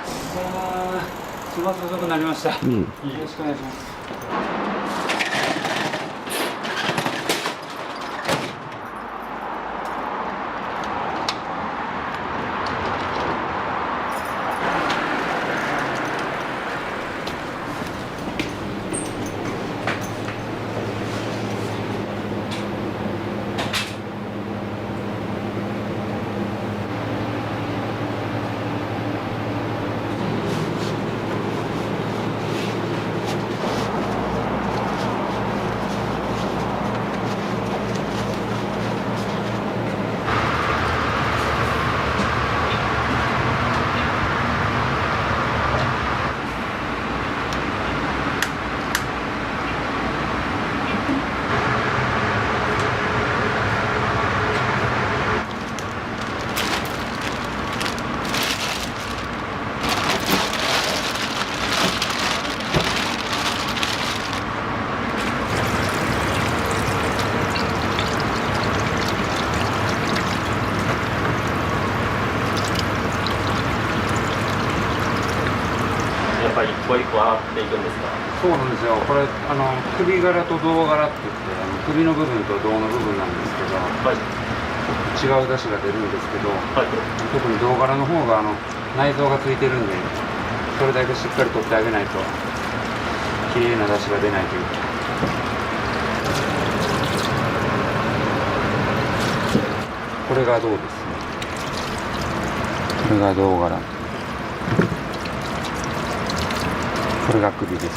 すみません、遅くなりました。よろしくお願いします。やっぱり一個一個洗っていくんですか？そうなんですよ。これ首柄と胴柄って言って首の部分と胴の部分なんですけど、はい、違う出汁が出るんですけど、はい、特に胴柄の方が内臓がついてるんで、それだけしっかり取ってあげないと綺麗な出汁が出ないというか。これが胴ですね。これが胴柄。これが首です。ス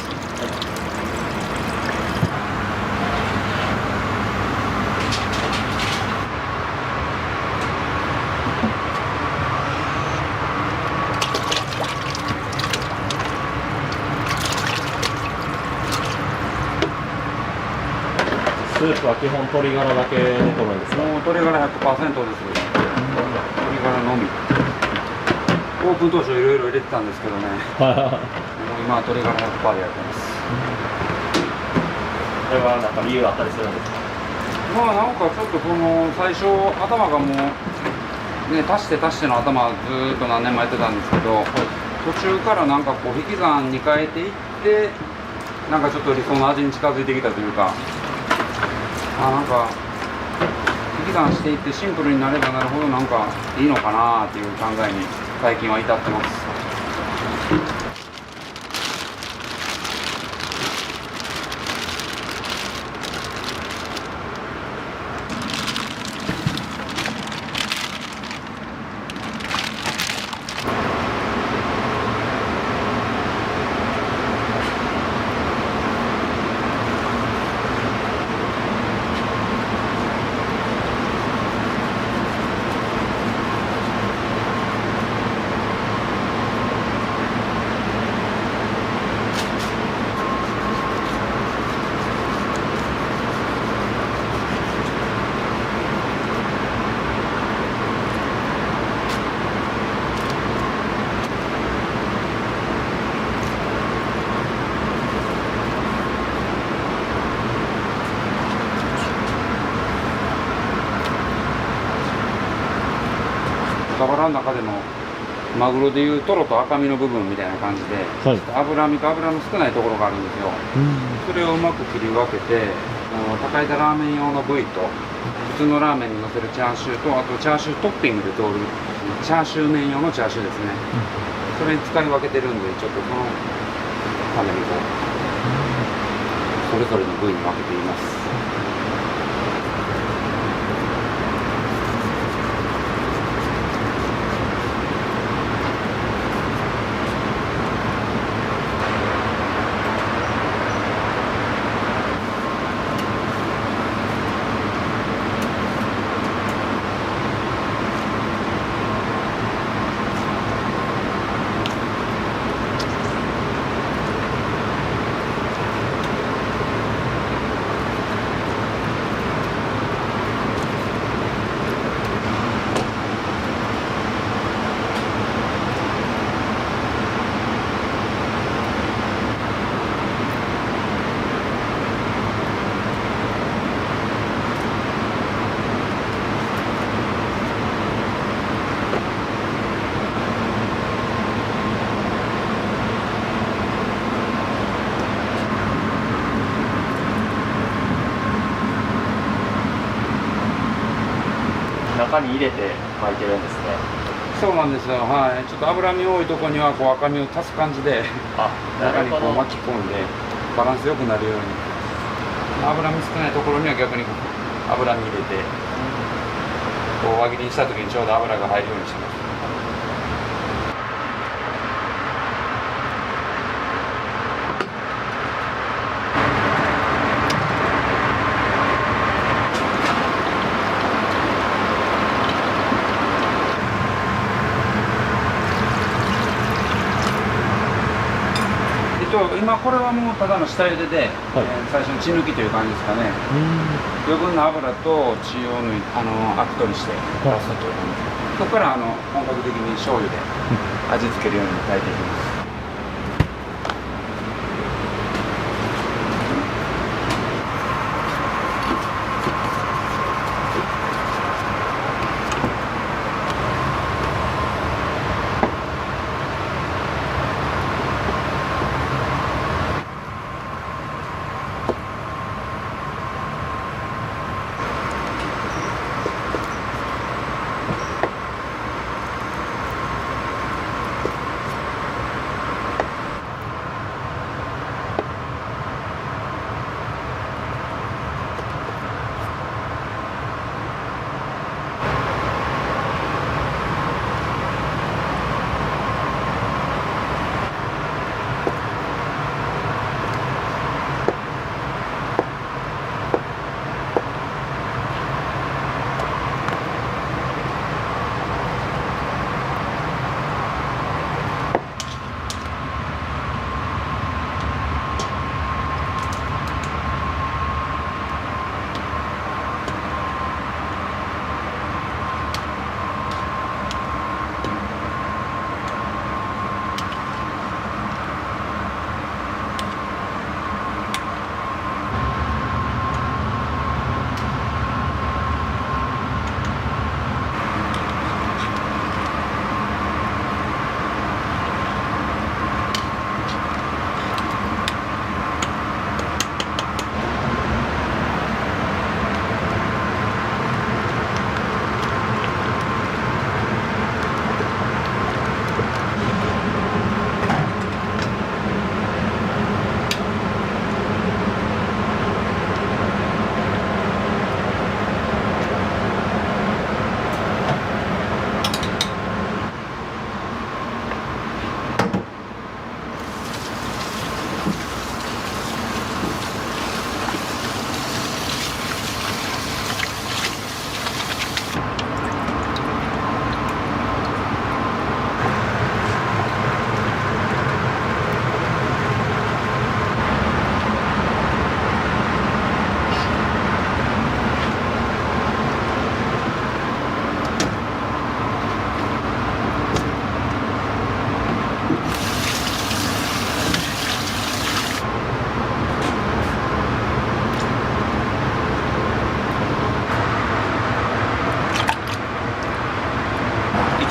ープは基本鶏ガラだけで取るんですか？もう鶏ガラ 100% です。鶏ガラのみ。オープン当初いろいろ入れてたんですけどね。もう今は鶏ガラ100%でやってます。これはなんか理由あったりするんですか？まあなんかちょっと最初頭がもうね足しての頭ずーっと何年もやってたんですけど、途中からなんかこう引き算に変えていってなんかちょっと理想の味に近づいてきたというか、なんか引き算していってシンプルになればなるほどなんかいいのかなっていう考えに最近は至ってます。豚バラの中でもマグロでいうトロと赤身の部分みたいな感じで、はい、脂身と脂の少ないところがあるんですよ。それをうまく切り分けて、高井田ラーメン用の部位と普通のラーメンにのせるチャーシューと、あとチャーシュートッピングで通るチャーシュー麺用のチャーシューですね。それに使い分けてるんで、ちょっとそのためにそれぞれの部位に分けています。中に入れて巻いてるんですね。そうなんですよ。はい。ちょっと脂身多いとこにはこう赤身を足す感じであ、な中にこるほど。う巻き込んでバランス良くなるように。脂身少ないところには逆に脂身入れてこう輪切りにした時にちょうど油が入るようにしてます。今これはもうただの下茹でで、最初に血抜きという感じですかね。余分な油と血を抜いアク取りして出すという感じ。そこから本格的に醤油で味付けるように炊いていきます。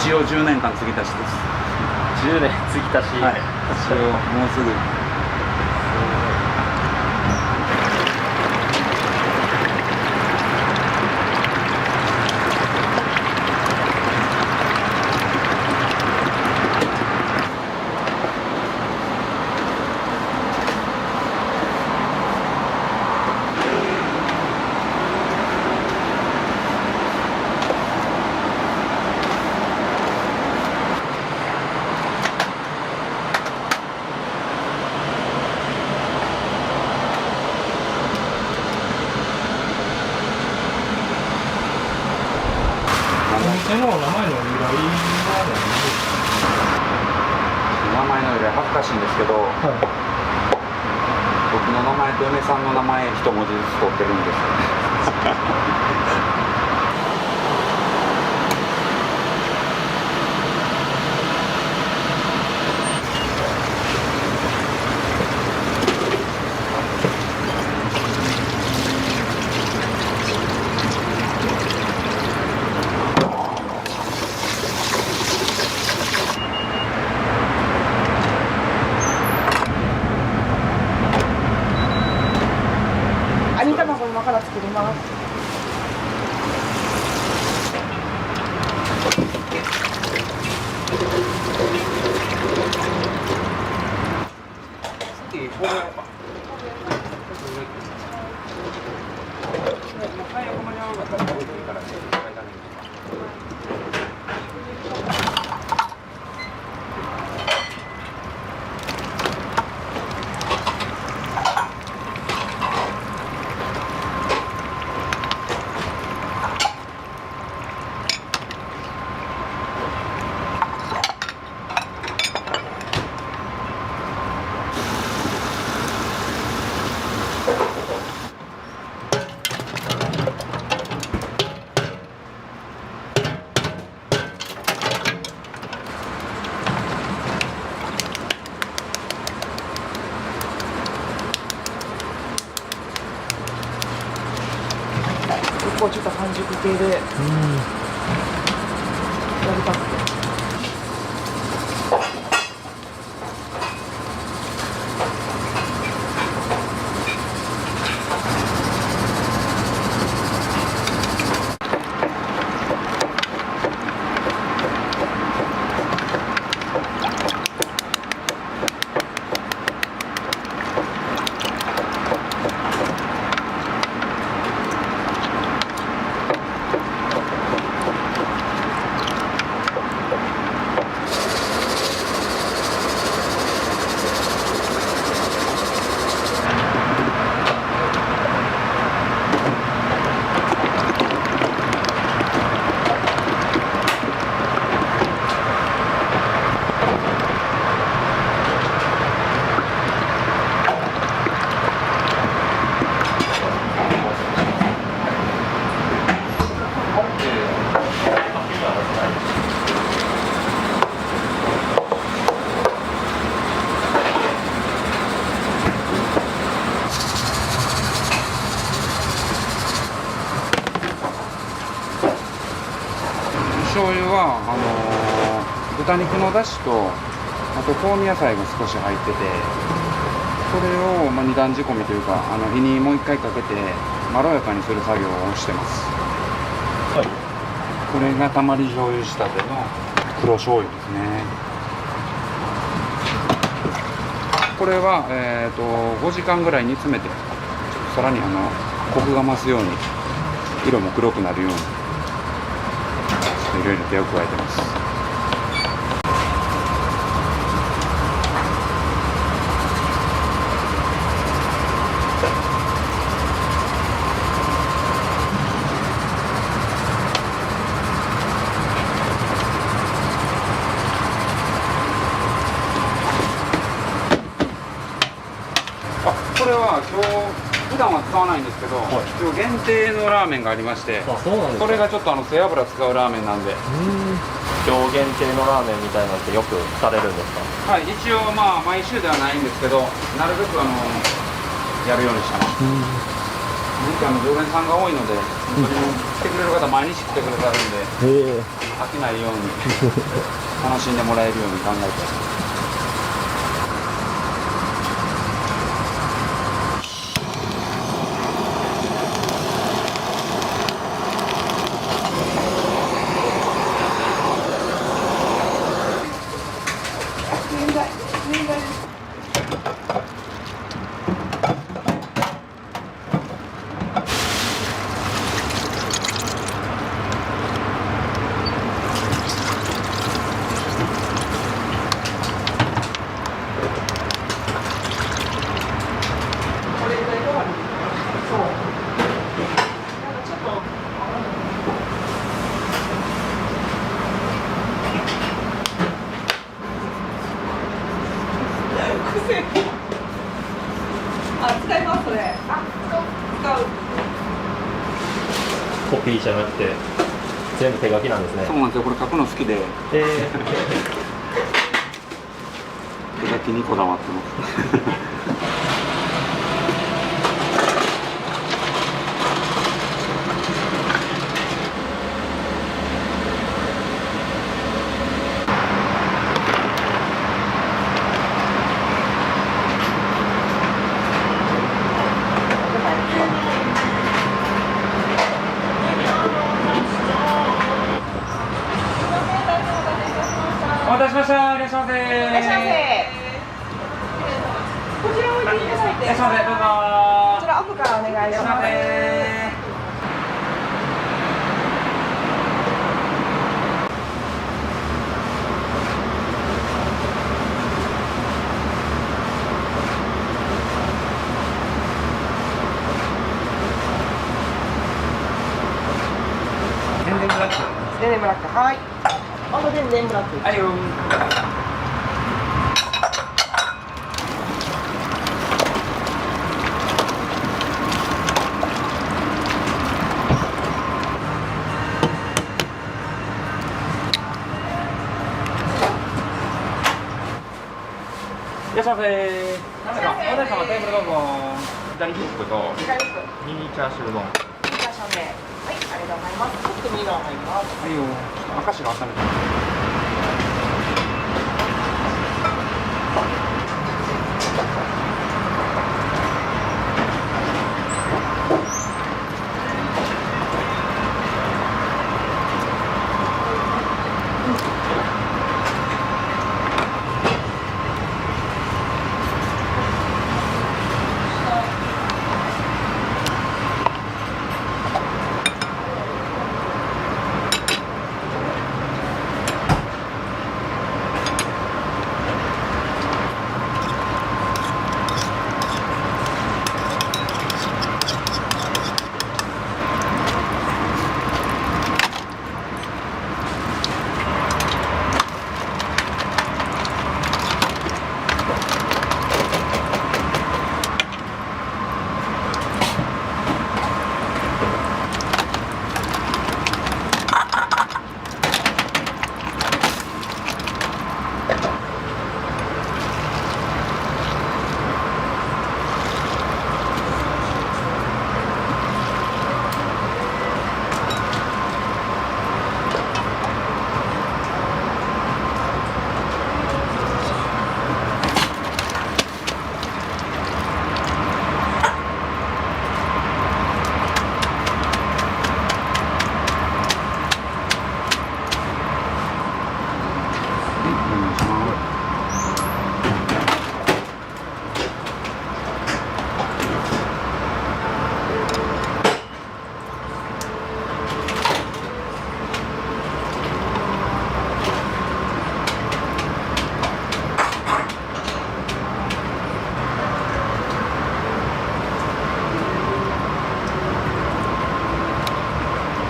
一応10年間継ぎ足しです。10年継ぎ足し。はい。一応もうすぐ。お店の名前の由来は名前の由来恥ずかしいんですけど、何ですか？僕の名前と嫁さんの名前一文字ずつ取ってるんですよ。煮卵今から作ります。これやろうか。最悪間に合わなかったら置いていいからね。結構ちょっと半熟系でやりたくて。醤油は豚肉の出汁とあと香味野菜が少し入ってて、それを二段仕込みというか火にもう一回かけてまろやかにする作業をしてます。はい。これがたまり醤油仕立ての黒醤油ですね。これは、5時間ぐらい煮詰めてさらにコクが増すように色も黒くなるようにいろいろ手を加えてます。これは今日普段は使わないんですけど、今日限定のラーメンがありまして、あ、そうなんですか。これがちょっと背脂使うラーメンなんで、今日限定のラーメンみたいなのってよくされるんですか？はい、一応毎週ではないんですけど、なるべくやるようにしてます。常連さんが多いので、本当に来てくれる方毎日来てくれたるんで、飽きないように楽しんでもらえるように考えてます。使いますそれ。使う。コピーじゃなくて全部手書きなんですね。そうなんですよ、これ書くの好きで、手書きにこだわってます。お待たせしました。いらっしゃいませ。いらっしゃいませ。こちらはらっしゃいませ、どうぞ。こちら奥からお願いします。全然ブラック。でんでんブラック、はい。あとでんでんブラック。はいよ。いらっしゃいませ。お姉様テーブルどうぞ。左ヒップと左フック。ミニチャーシュー丼。いいらっしゃいませ。はい、ありがとうございます。ちょっとミノ入ります。はいよ。明石が温めて。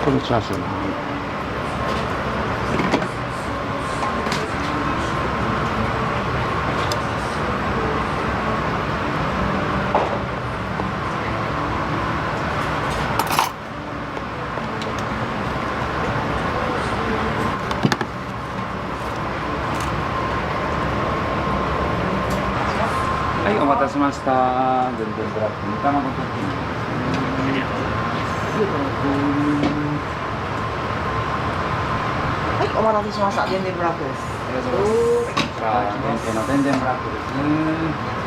これチャーシューの。はい、お待たせしました。全然ブラック煮卵とはい、お待たせしました。でんでんブラックです。ありがとうございます。こちら限定のでんでんブラックですね。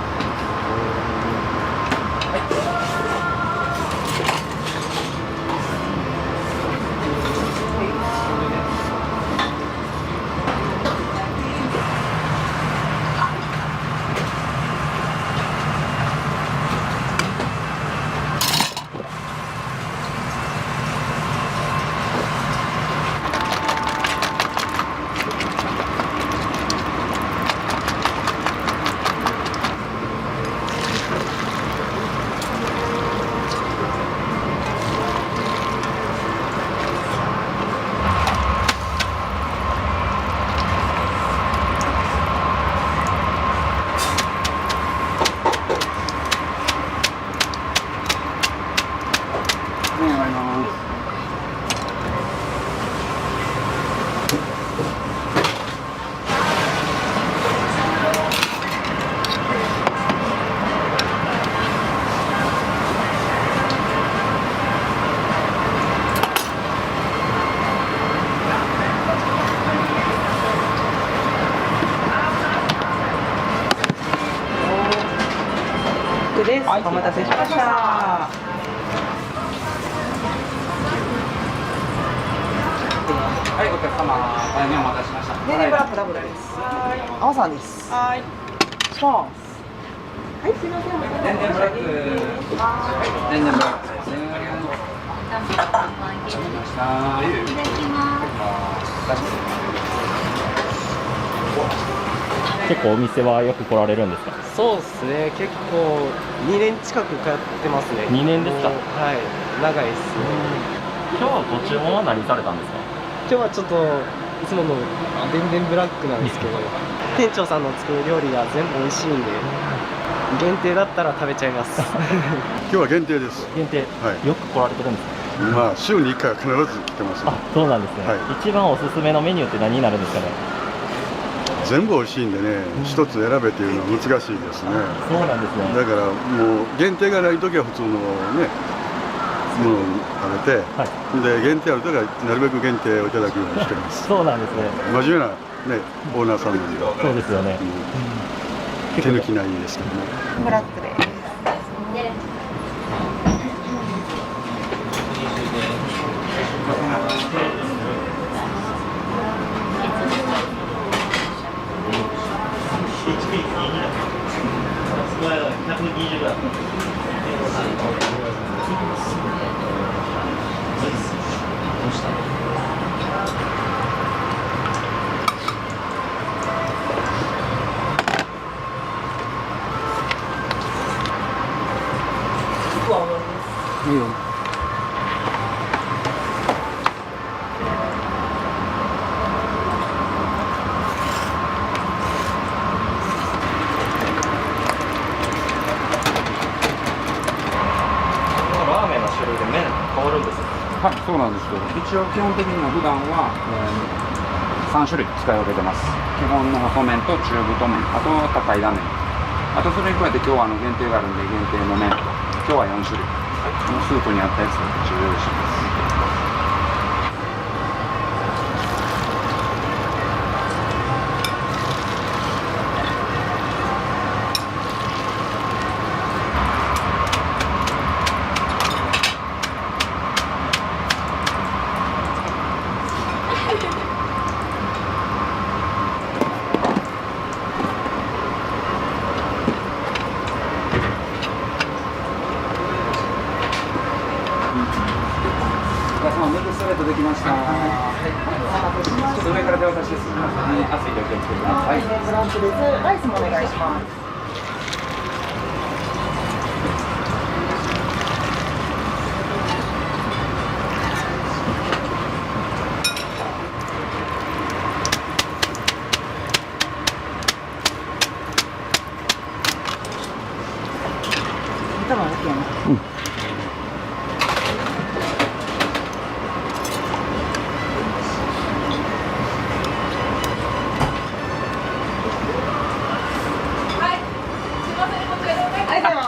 麺割ります。です。お待たせしました。はい、お客様、大変お待たせしました。でんでんブラックダブルです。あわさんです。はい。します。はい、すみません。電電ブラック。電電ブラックです。失礼しました。いただきます。結構お店はよく来られるんですか？そうですね、結構2年近く通ってますね。2年ですか？もうはい、長いですね。今日はご注文は何されたんですか？今日はちょっといつものでんでんブラックなんですけど、店長さんの作る料理が全部美味しいんで、限定だったら食べちゃいます。今日は限定です。限定、はいよく来られてるんですか？まあ週に1回は必ず来てます。あ、そうなんですね、はい一番おすすめのメニューって何になるんですかね？全部美味しいんでね、一つ選べっていうのは難しいですね。そうなんですね。だからもう限定がないときは普通のねものを食べて、はい、で限定あるときはなるべく限定をいただくようにしてます。そうなんですね。真面目なねオーナーさんなんで、そうですよね。手抜きないですけどね。ブラックで。いいよ。ラーメンの種類で麺変わるんですか？はい、そうなんですよ。一応基本的には普段は、3種類使い分けてます。基本の細麺と中太麺、あと高いラーメン。あとそれに加えて今日は限定があるんで限定の麺。今日は4種類。スープに合ったやつを一応用意します。お客様、ミルクストレートできました。ちょっと上から手渡しです。熱いと気をつけてください。ブラックです。ライスもお願いします。多分 OK な。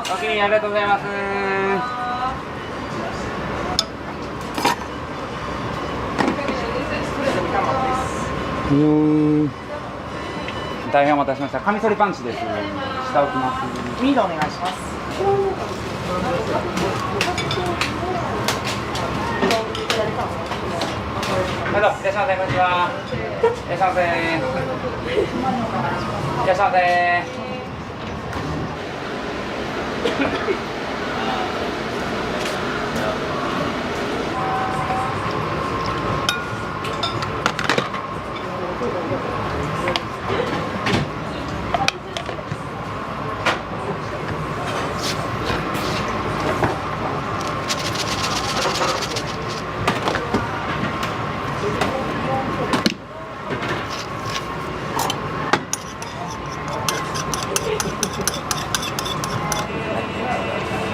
お気に入りありがとうございます。大変お待たせしました。カミソリパンチです。下置きます。ミードお願いします。どうぞ、いらっしゃいませ、こんにちは。いらっしゃいませ。いらっしゃいませ。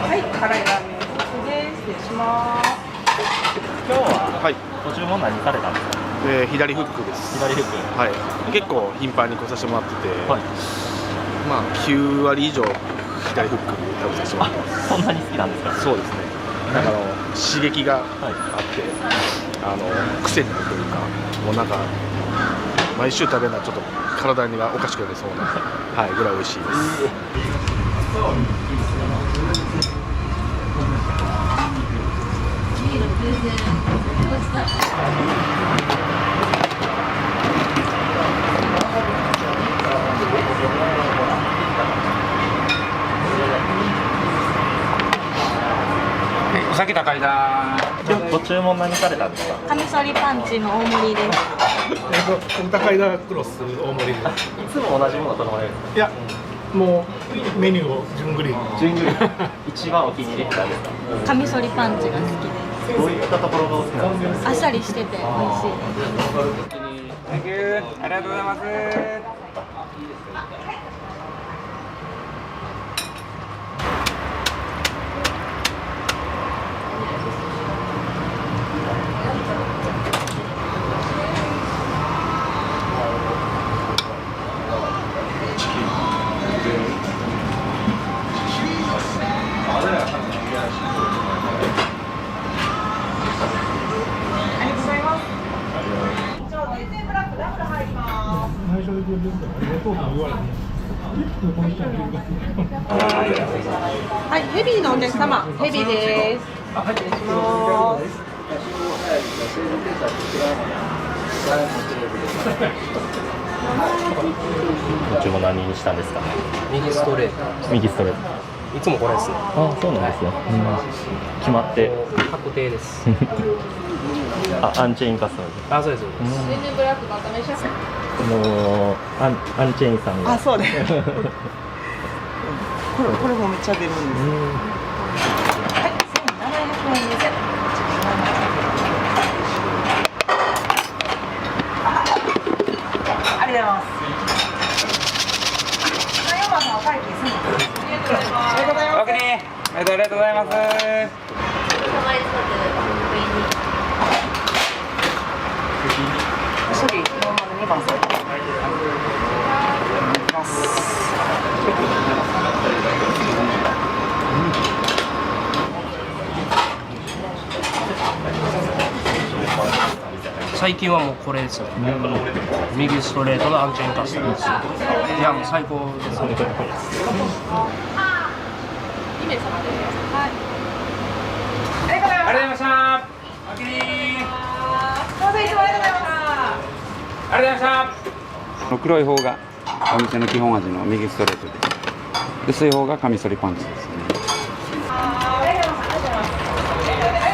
はい、辛いラーメンです。失礼します。今日ははい、ご注文何されたんですか？左フックです。左フック。はい、結構頻繁に来させてもらってて、はい。まあ9割以上左フックで食べさせてもらってます。そんなに好きなんですか？そうですね。なんか刺激がはいあって、癖になるというか、もうなんか毎週食べるのはちょっと体にがおかしくなりそうな、はい、ぐらい美味しいです。今日先高いだ今日ご注文何されたんですか？カミソリパンチの大盛りです。高井田クロス大盛りで。いつも同じもの頼まれるんですか？いや、もうメニューを順繰り。順繰り一番お気に入りって何ですか？カミソリパンチが好きでどういったところがお好きなんですか？す。あっさりしてて美味しいです。Thank you ありがとうございます。最初でくれてるからありがとうとも言われてこの人も言うからはい、ヘビーのお客様、ヘビーです。失礼します。ご注文何にしたんですか？右ストレート。右ストレート。いつもこれですね。あ、そうなんですね。決まって。確定です。あ、アンチェインカスタム。あ、そうです。アンチェインさんが。あ、そうです。これもめっちゃ出るんです。はい、1700円です。ありがとうございます。4番のお会計するんです。ありがとうございます。おおきにありがとうございます。処理、ノーマル2番さん。お願いします。最近はもうこれですよ。右ストレートのアンチェインカスタムです。いやもう最高ですね。ありがとうございました。おおきにどうぞいつもありがとうございます。ありがとうございました。黒い方がお店の基本味の右ストレートです。薄い方がカミソリパンチですね。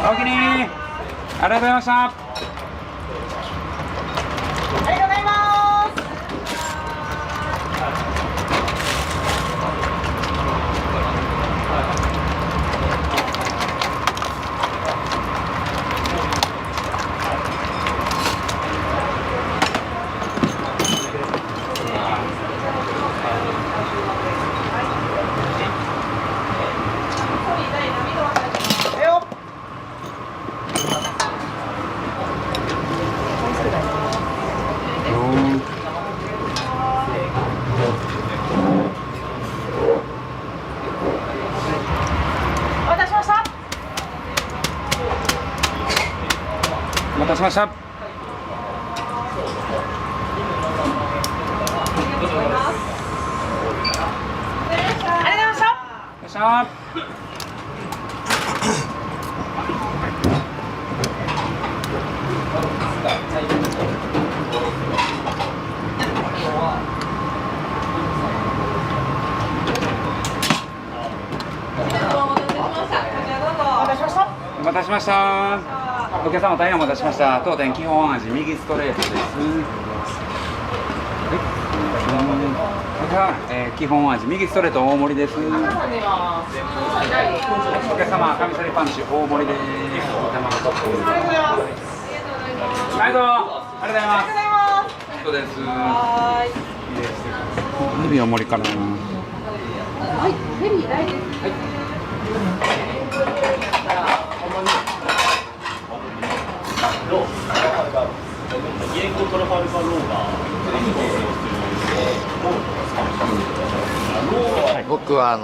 おおきにありがとうございました。ありがとうございます。お待たせしました。お待たせしました。お客様大変お待たせしました。当店基本味右ストレートです。こちら、基本味右ストレート大盛りです。お客様カミソリパンチ大盛りです。はい、どうもありがとうございます。そうです。ヘビ大盛りから。はい、ヘビ大です。はい。僕は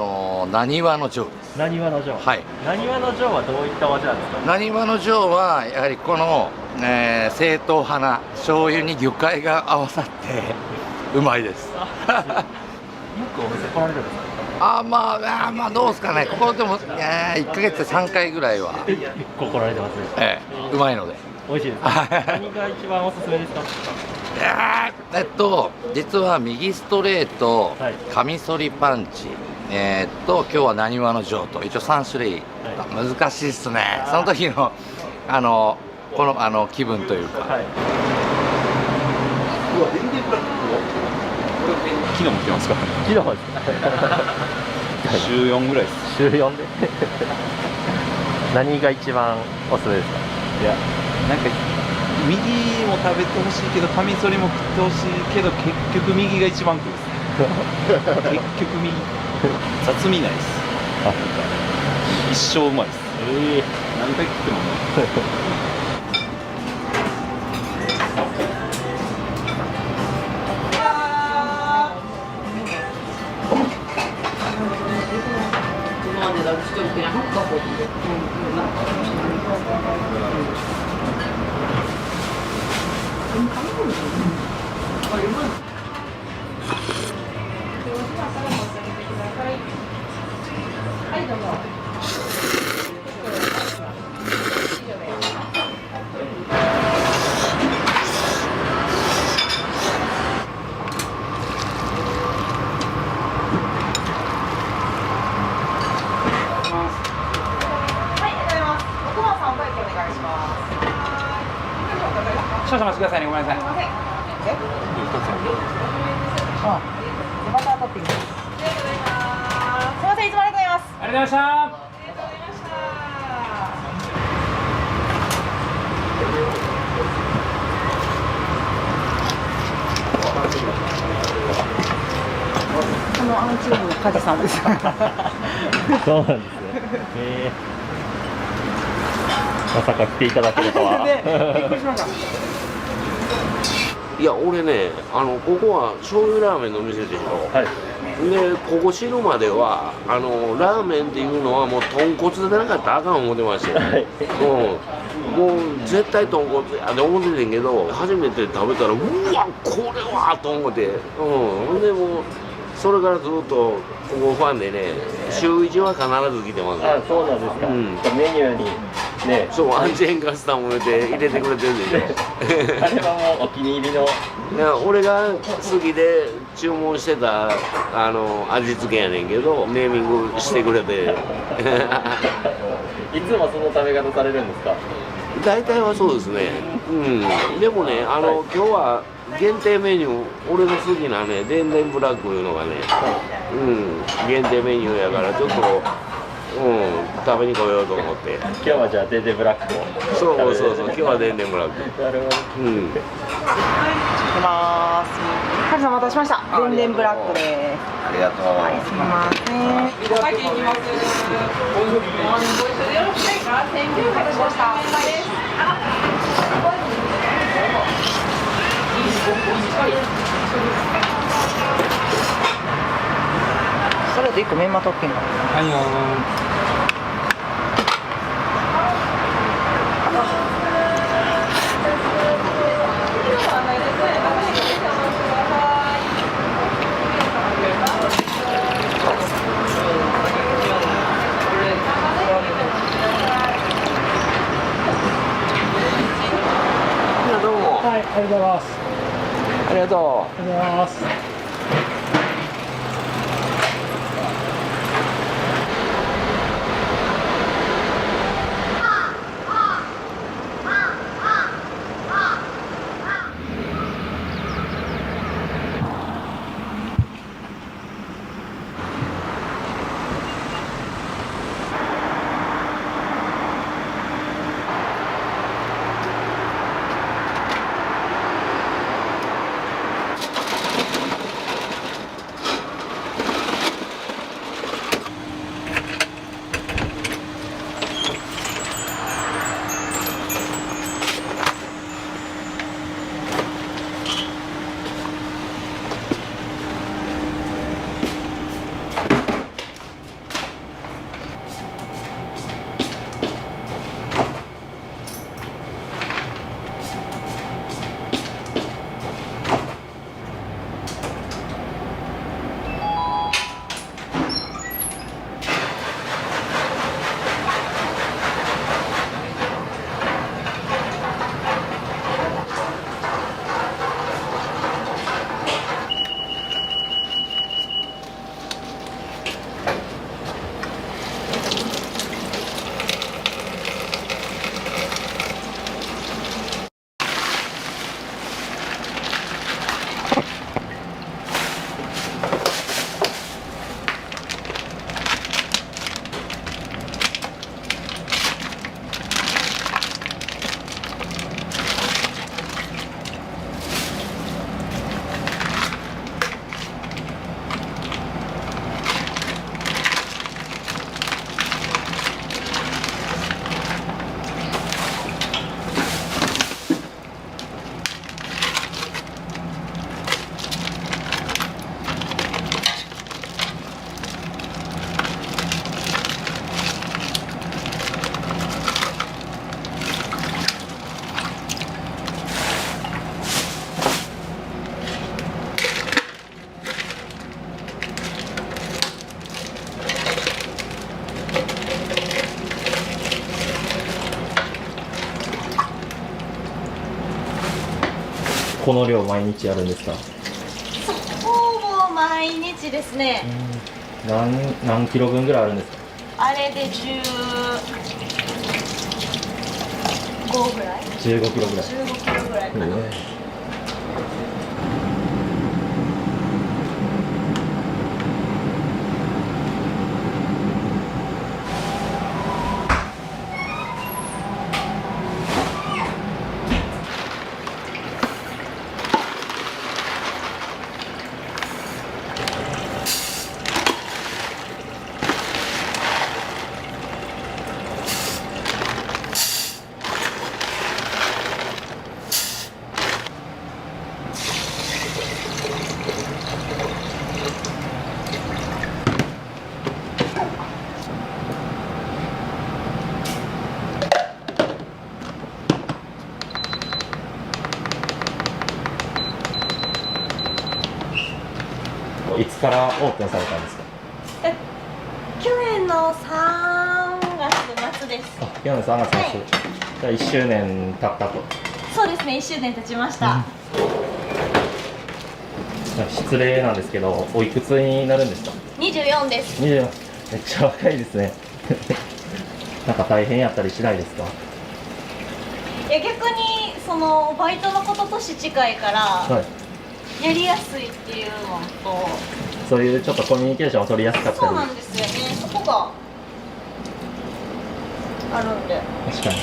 なにわのジョーです。なにわのジョー。はい。なにわのジョーはどういったお味なんですか？なにわのジョーはやはりこの、正統派な醤油に魚介が合わさってうまいです。よくお店来られるんですか？まあどうですかね。ここでも1ヶ月で3回ぐらいは結構来られてますね。うまいので。美味しいです。何が一番おすすめですか？実は右ストレート、はい、カミソリパンチ、今日はなにわの上と一応3種類、難しいっすね。その時のこの気分というか。昨日も来ますか？昨日も週4ぐらいです。週4で何が一番おすすめですか？いや、なんか右も食べてほしいけどカミソリも食ってほしいけど結局右が一番食うですね。結局右雑味ないです。一生うまいです。何回食ってもね。少々お待ちくださいね、ごめんなさい。バタートッピング。すみません、いつもありがとうございます。ありがとうございました。アンチームの梶さんですか。そうなんですね。まさか来ていただけるとは。びっくりしました。いや俺ねここは醤油ラーメンの店でしょ、はい、でここ知るまではラーメンっていうのはもう豚骨でなかったらあかん思ってましたよ、はい、もう絶対豚骨やで思っててんけど初めて食べたらうわこれはと思って、ほんでもうそれからずっとここファンでね週1は必ず来てます。あ、そうなんですか、メニューにね、そうアンチェンカスタムで入れてくれてるんでしょ。あれはもうお気に入りの。いや俺が好きで注文してた味付けやねんけどネーミングしてくれて。いつもその食べ方されるんですか？大体はそうですね。でもね今日は限定メニュー俺の好きなねでんでんブラックいうのがね、限定メニューやからちょっと。食べに来ようと思って。今日はじゃあでんでんブラックを。そう今日はでんでんブラック。なるほど。行きます。梶さんお待たせしました。でんでんブラックです。ありがとう。はい、すみません。お会計いきます。ご一緒でよろしいですか？1900円しました。それで1個メンマトッピング。はいよどうも。はい、ありがとうございます。ありがとう。ありがとうございます。この量毎日やるんですか？ほぼ毎日ですね。何キロ分ぐらいあるんですか？あれで15ぐらい15キロぐらい。15キロぐらいかな。いつからオープンされたんですか？去年の3月末です。去年3月末、じゃあ1周年経ったと。そうですね、1周年経ちました。失礼なんですけど、おいくつになるんですか24です。24、めっちゃ若いですね。なんか大変やったりしないですか？いや、逆にそのバイトのこと年近いから、やりやすいっていうのと、そういうちょっとコミュニケーションを取りやすかったり。そうなんですよね、そこがあるんで。確かに。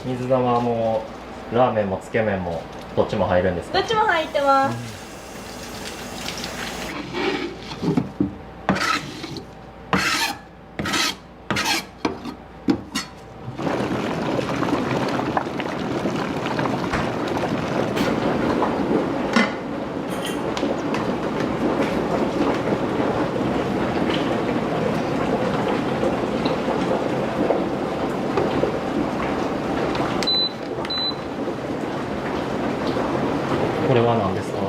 水玉もラーメンもつけ麺もどっちも入るんですか？どっちも入ってます。これは何ですか？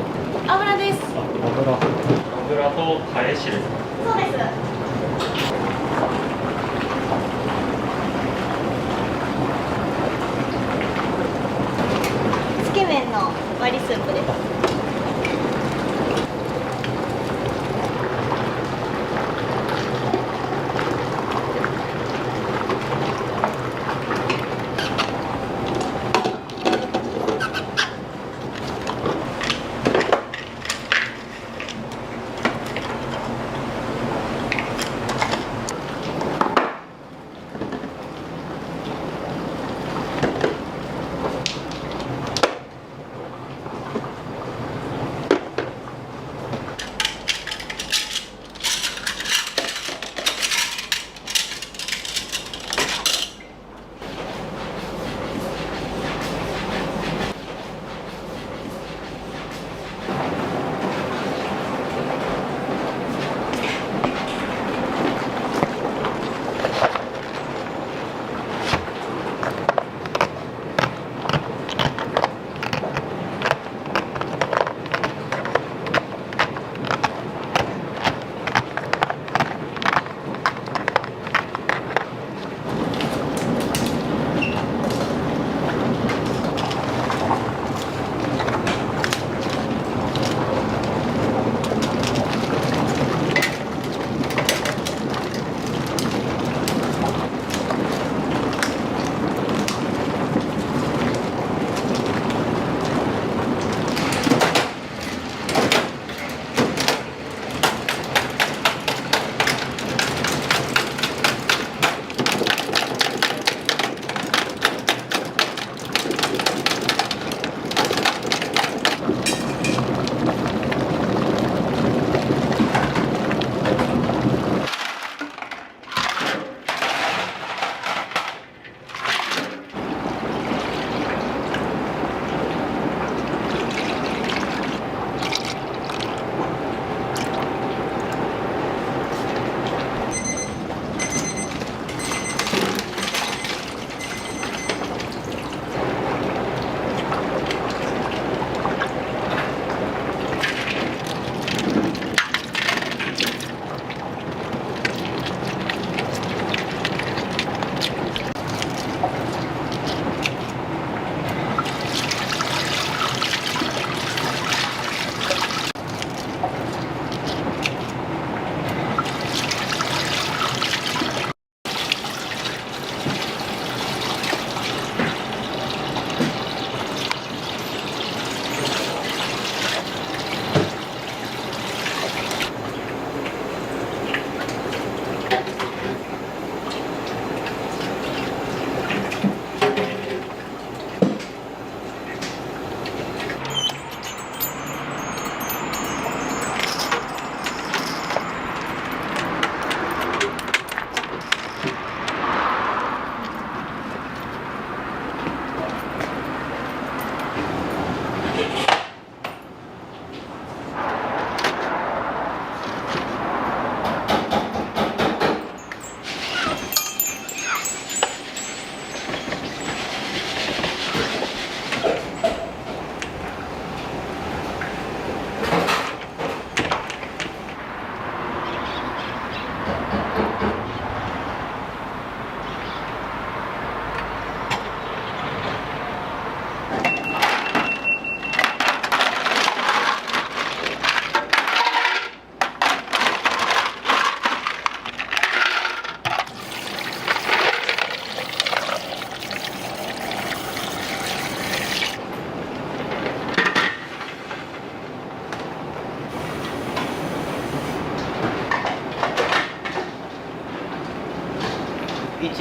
油です。油と返しですか？そうです。つけ麺の割りスープです。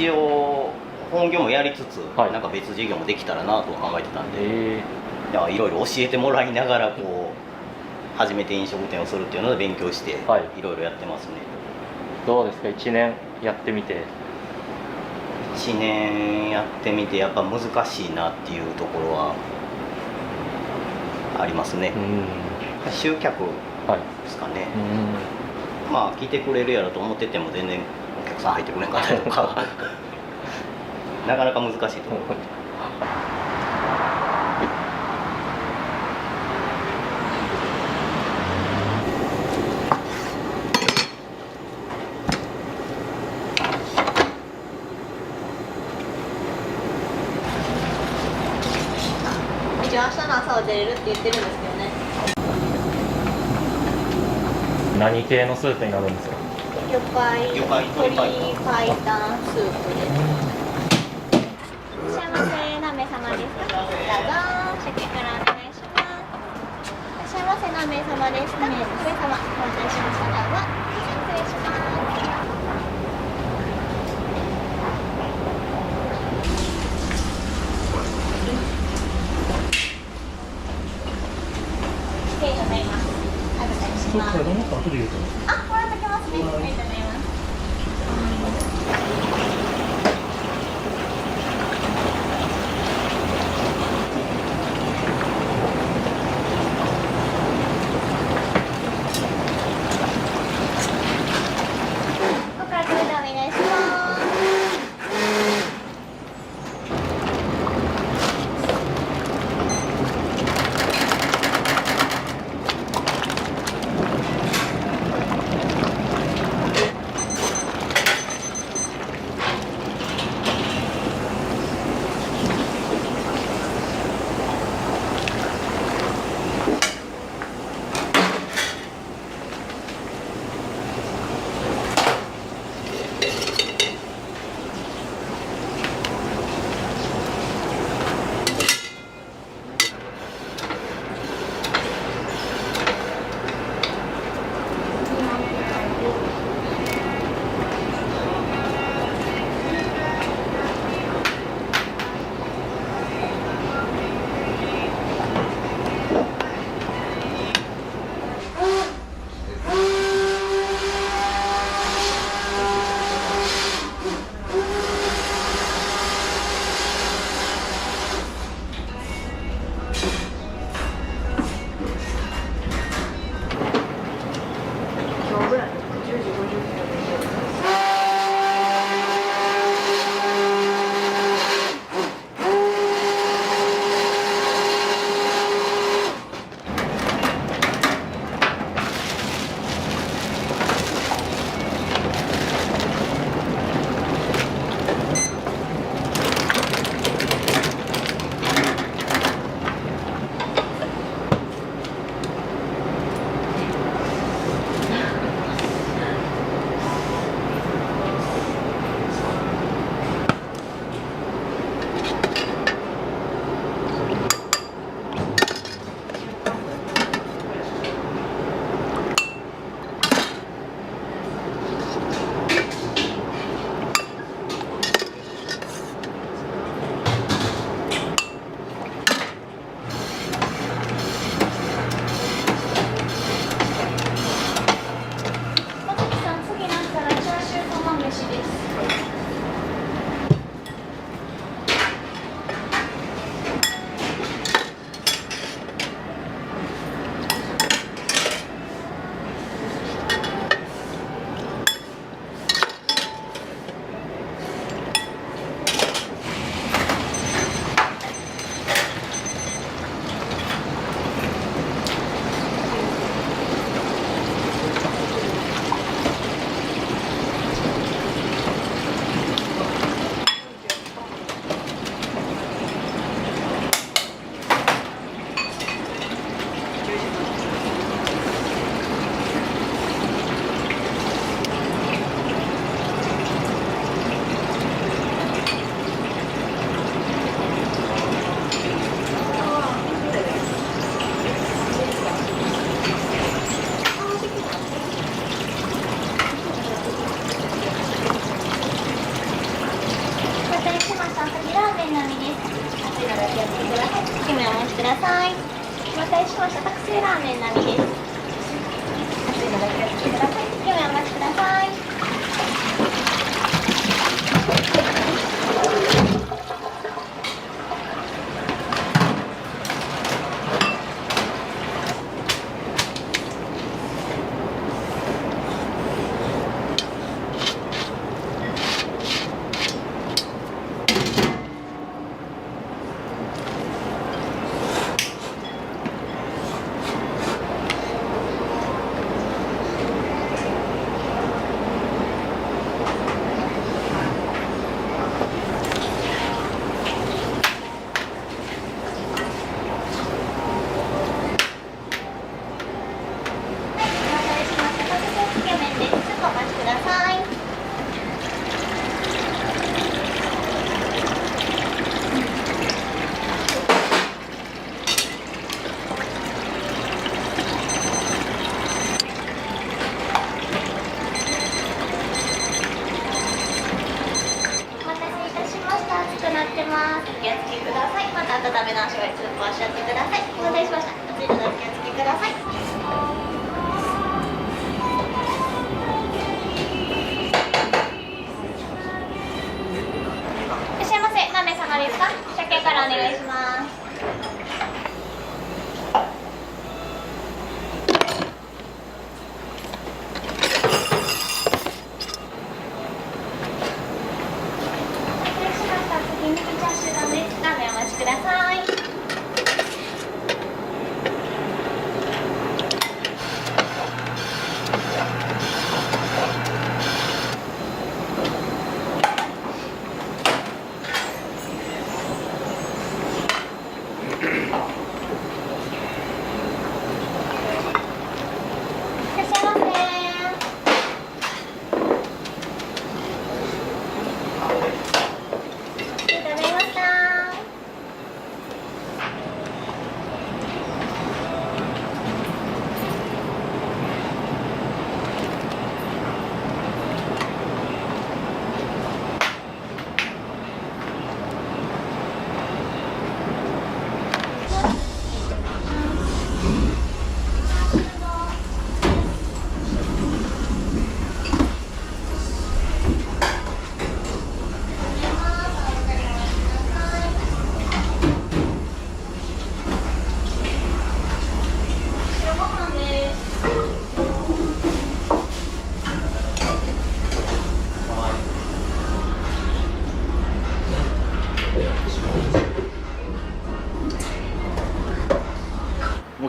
一応本業もやりつつ、なんか別事業もできたらなと考えてたんで、いろいろ教えてもらいながらこう初めて飲食店をするっていうので勉強して、いろいろやってますね。どうですか、1年やってみて。1年やってみてやっぱ難しいなっていうところはありますね。集客ですかね。まあ来てくれるやろと思ってても全然お客さん入ってくれなかったりとかなかなか難しいと思う。一応明日の朝は出れるって言ってるんですけどね。何系のスープになるんですか？魚介鶏白湯スープです。いらっしゃいませ、何名様ですか？どうぞ、席からお願いします。いらっしゃいませ、何名様ですか？2名様、お待たせしました。どうぞ、失礼します。失礼いただきます。食べたりします。後で言うと。あ、もらってきますね。ありがとうございます。ここからそれでお願いします。ください。お待たせしました。特製ラーメン並みです。熱いのだけお付けください。ではお待ちください。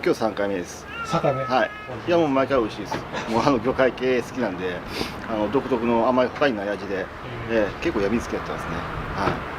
今日3回目です。3回目。はい。いやもう毎回美味しいです。もう魚介系好きなんで、独特の甘い深いない味で、結構やみつきやってますね。はい。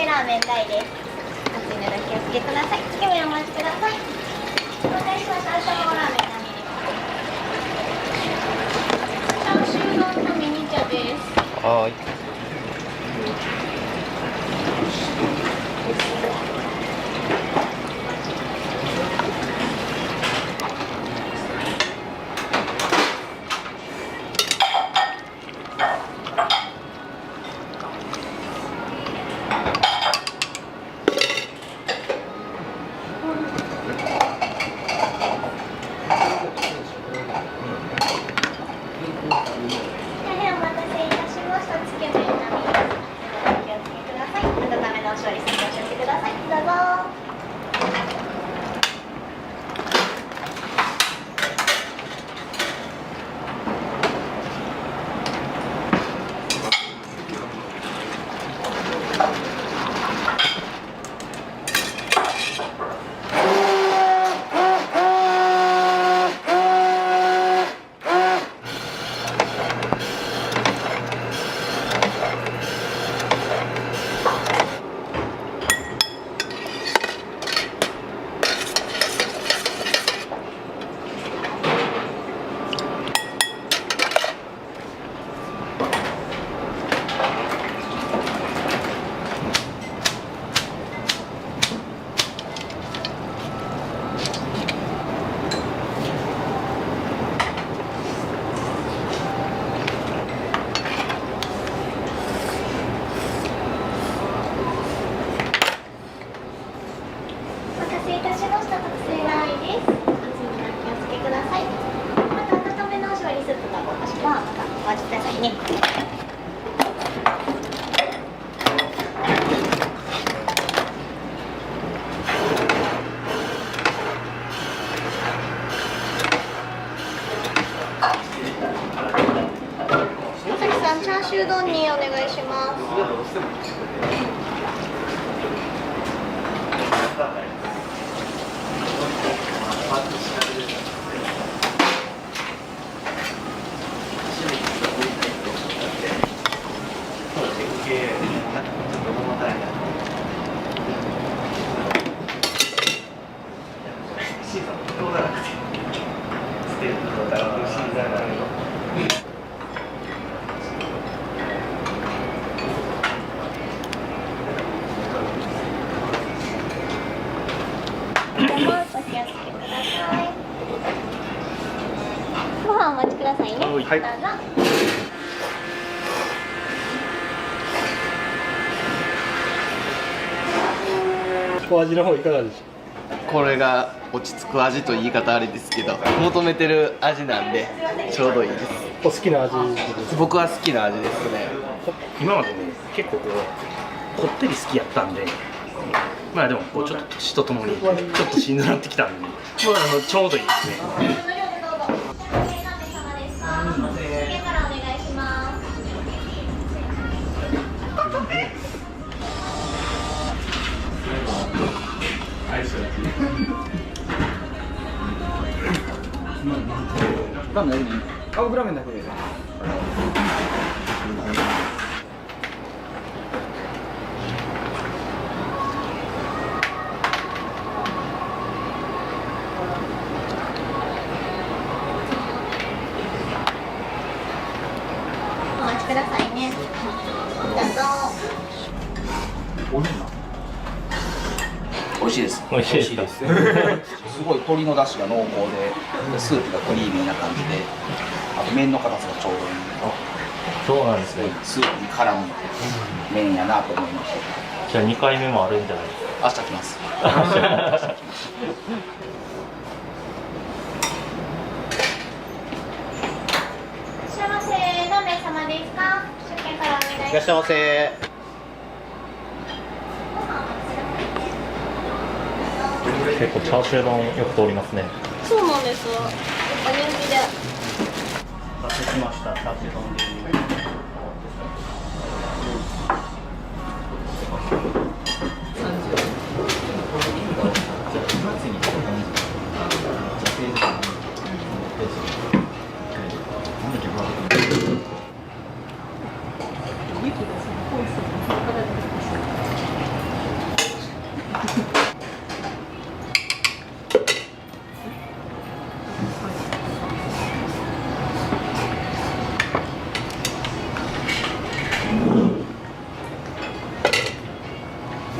ラーメン大です。熱いのだけお付けください。ではお待ちください。お待たせしました。明日のラーメン並みです。チャーシュー丼とミニ茶です。はい。大変お待たせいたしました。つけね。野崎さん、チャーシュー丼にお願いします。ご飯お待ちくださいね。はい。どうぞ。お味の方いかがでしょう。これが落ち着く味と言い方あれですけど、求めてる味なんでちょうどいいです。お好きな味です。僕は好きな味ですね。今までね結構こうこってり好きやったんで、まあでもこうちょっと年とともにちょっとしんどなってきたんで、ちょうどいいですね。ラーメンだけでいい？あ、僕ラーメンだけで。お待ちくださいね。どうぞ。美味しいです。美味しいです。すごい鶏の出汁が濃厚で、スープがクリーミーな感じで、あと麺の硬さがちょうどいい。そうなんですね。スープに絡む麺やなと思いました。じゃあ2回目もあるんじゃないですか。明日来ます。いらっしゃいませ。何名様ですか？出券からお願いします。いらっしゃいませ。結構チャーシュー丼よく通りますね。そうなんです。やっぱ人気で。お待たせしました。チャーシュー丼です。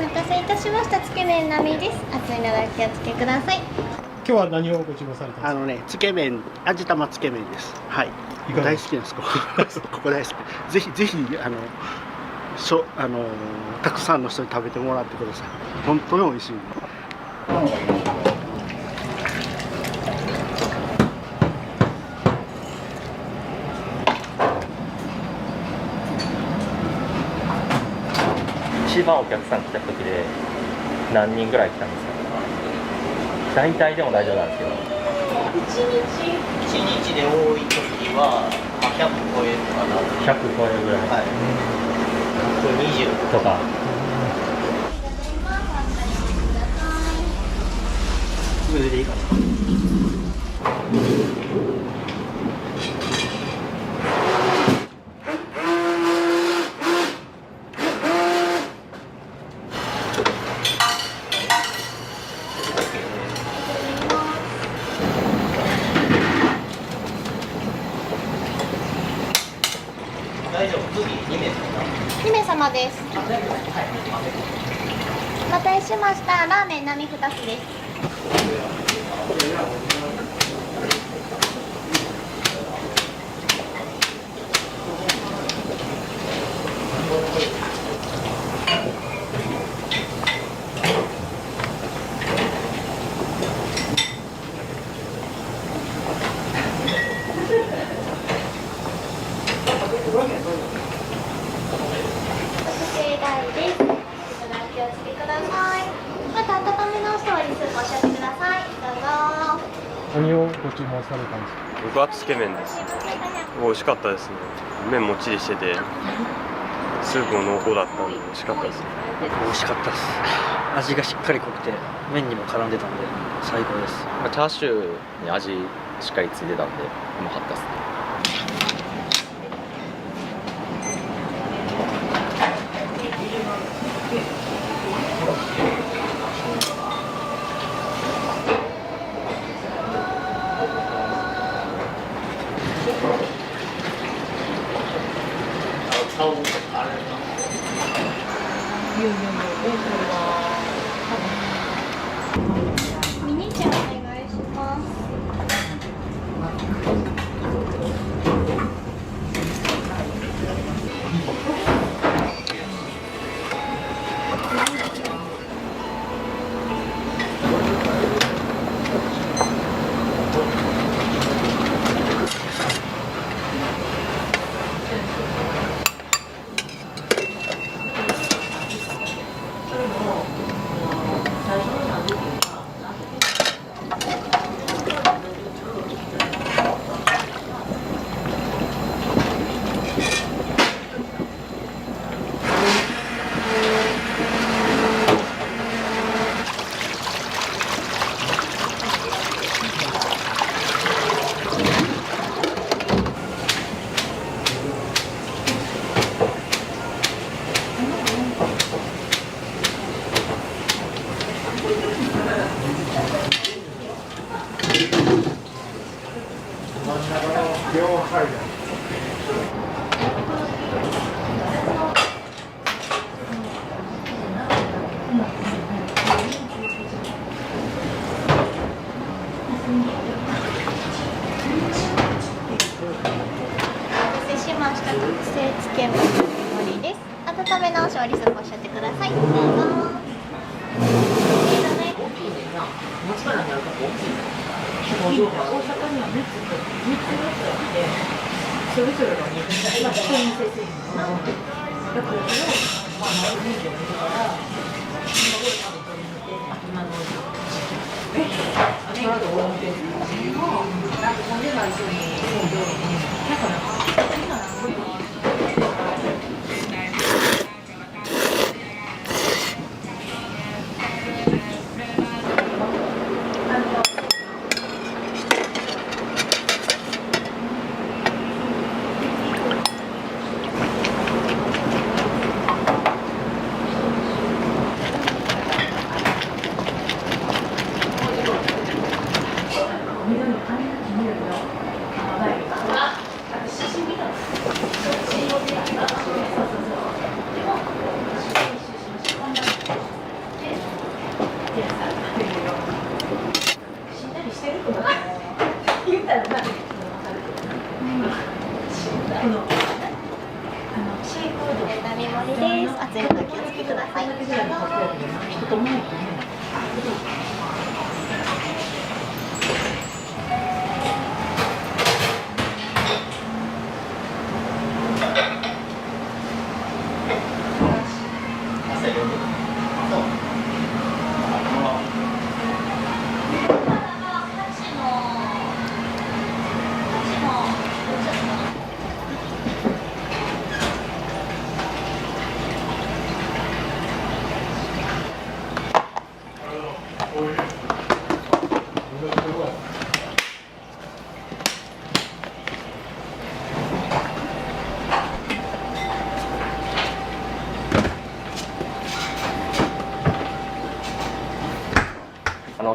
お待たせいたしました。つけ麺並みです。熱いのでお気をつけください。今日は何をご注文されたんですか？つけ麺、味玉つけ麺です。はい。大好きです。ここ大好き。ぜひたくさんの人に食べてもらってください。本当に美味しい。一番お客さん来た時で何人ぐらい来たんですか？大体でも大丈夫なんですけど。1日で多い時は、100超えるかな。100超えるぐらい。はい。120とか。それでいいかな。2名様です。お待たせしました。ラーメン並2つです。何をご注文されたんですか？僕はつけ麺です。美味しかったですね。麺もっちりしてて、スープも濃厚だったんで美味しかったですね。美味しかったです。味がしっかり濃くて麺にも絡んでたんで最高です。チャーシューに味しっかりついてたんでうまかったですね。ミニチュアお願いします。温め直しおリスクおっしゃってください。どうぞ。それぞれが人に接するだからそれを免許を見てから今の体を運転するなんか飛んでない人になんか熱いので気をつけてください。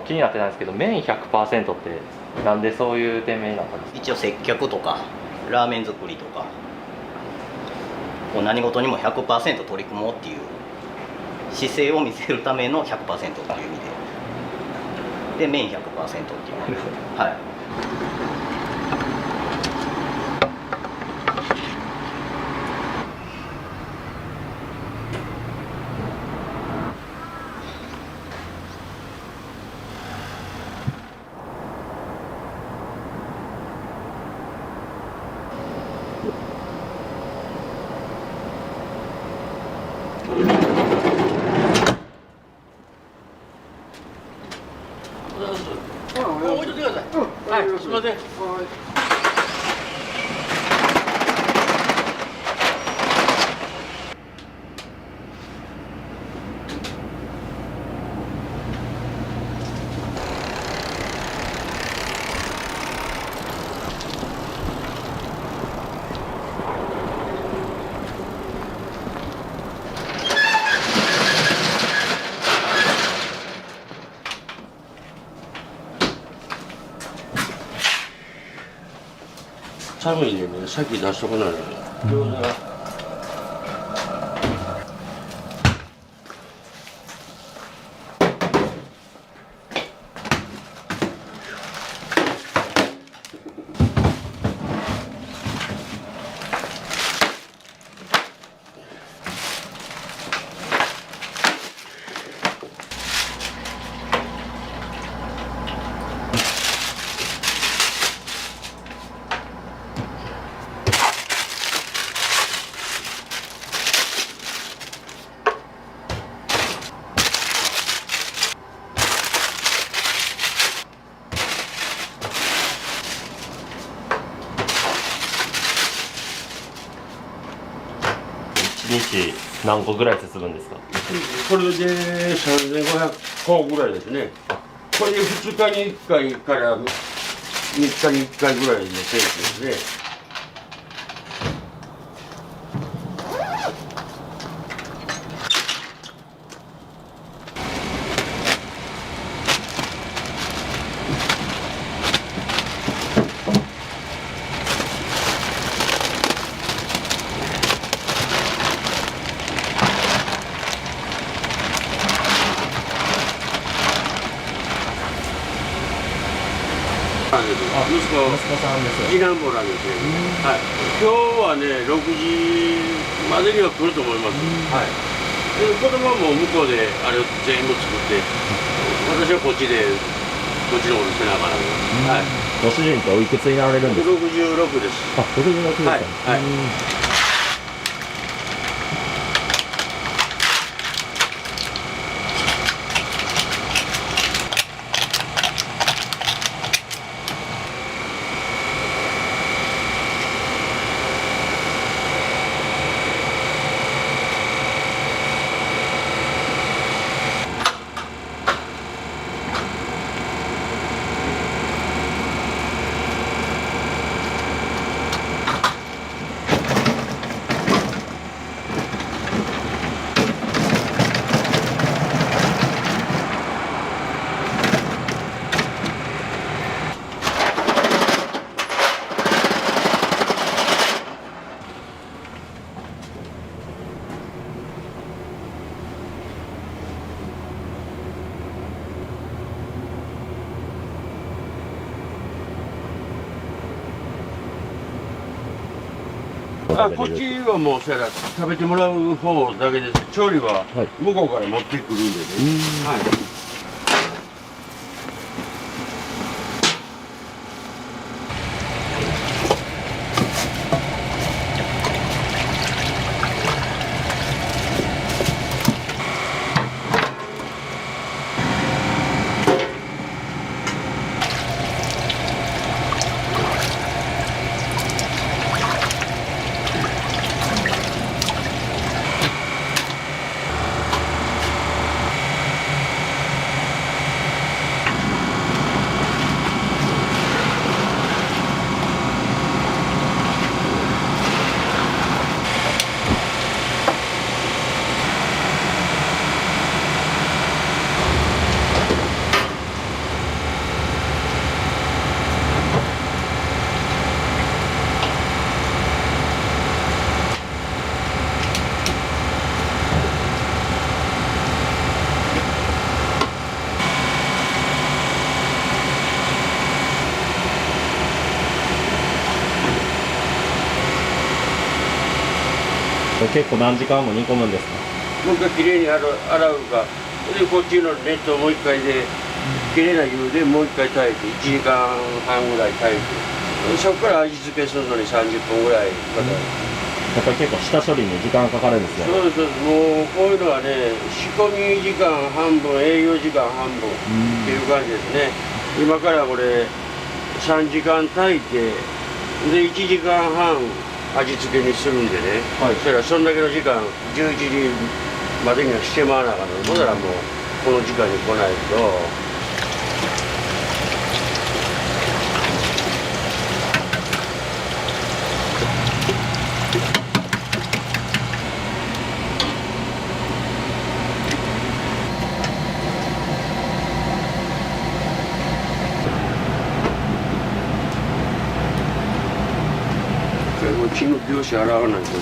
気になってたんですけど、麺 100% ってなんでそういう店名になったんですか？一応接客とかラーメン作りとか何事にも 100% 取り組もうっていう姿勢を見せるための 100% っていう意味で麺 100% っていうはい。置いといてください。はい、すみません。寒いんでね、先出しとかないの。餃子が。1日何個ぐらい進むんですか？これで3500個ぐらいですね。これで2日に1回から3日に1回ぐらいのペースですね。息子さんです。次男坊なんですよ。はい。今日はね、6時までには来ると思います。はい。で、子供はもう向こうであれを全部作って、私はこっちでこっちのことせながら。はい。ご主人っておいくつになられるんですか？66です。あ、66ですか。はい。はい。あ、こっちはもうそやら食べてもらう方だけです。調理は向こうから持ってくるんでね。はい。結構何時間も煮込むんですか？もう一回きれいに洗うか、でこっちの熱湯もう一回できれいな湯でもう一回炊いて1時間半ぐらい炊いて、そこから味付けするのに30分ぐらいかかる。やっぱり結構下処理に時間かかるんですよ。そうです。もうこういうのはね、仕込み時間半分、営業時間半分っていう感じですね。今からこれ3時間炊いてで1時間半味付けにするんでね、そしたらそんだけの時間11時までにはしてまわなあかんの。ほんならもうこの時間に来ないと。血の拍子洗わないとね。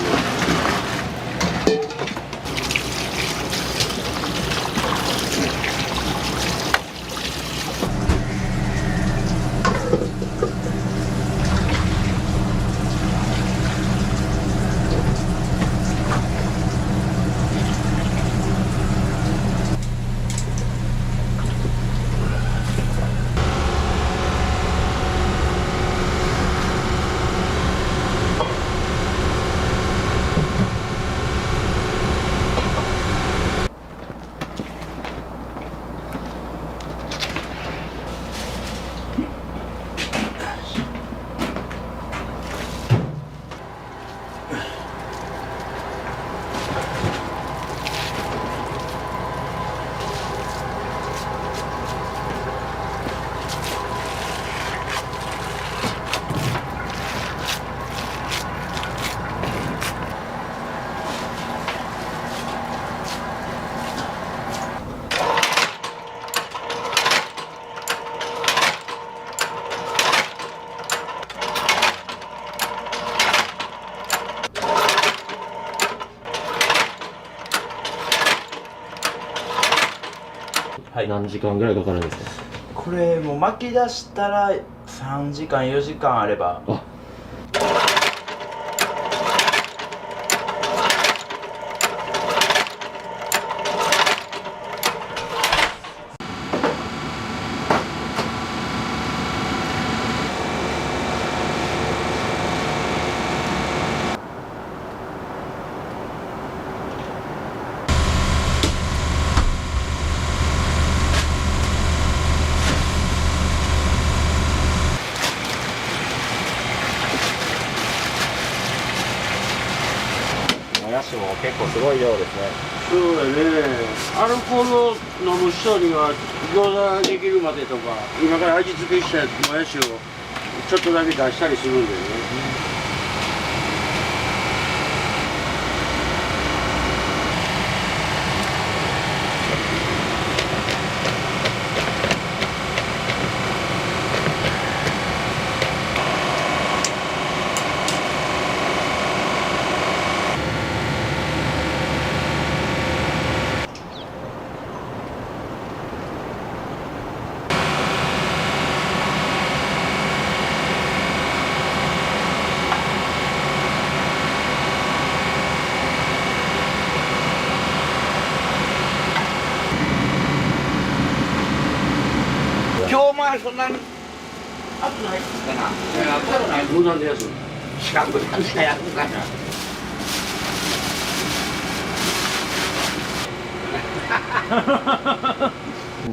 何時間ぐらいかかるんですか？これもう巻き出したら3時間4時間あれば。も結構すごい量ですね。そうだね。アルコールを飲む人には餃子ができるまでとか今から味付けしたもやしをちょっとだけ出したりするんだよね。今日前そんなに暑ないですかな。暑くない。無断で休む。しかも何しかやるかな。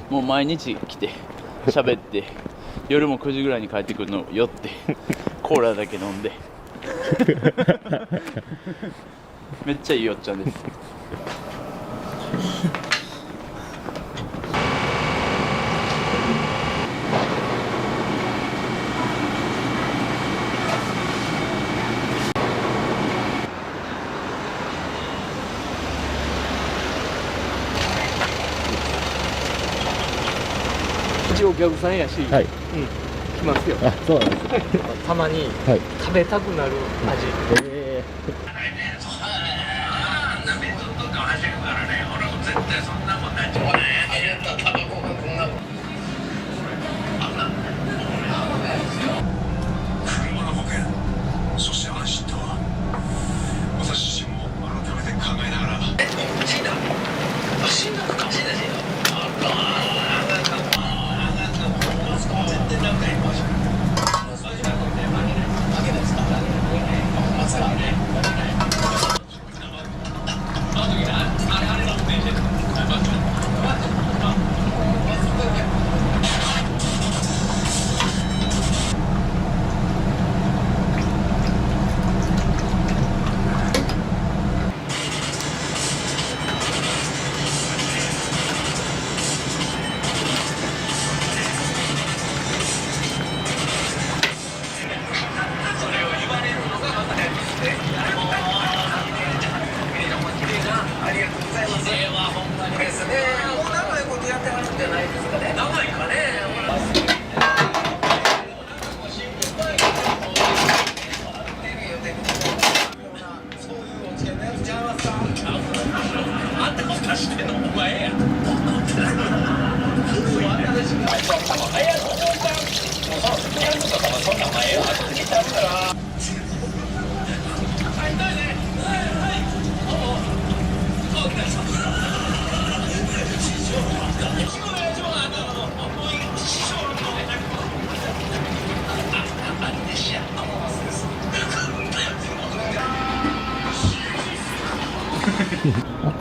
もう毎日来て喋って夜も9時ぐらいに帰ってくるの酔ってコーラだけ飲んでめっちゃいいおっちゃんです。一応お客さんやし、はい、来ますよ。あ、そうなんですね。たまに食べたくなる味。そして安心とは私自身も改めて考えながら死んだかもしれないよ。全然なんか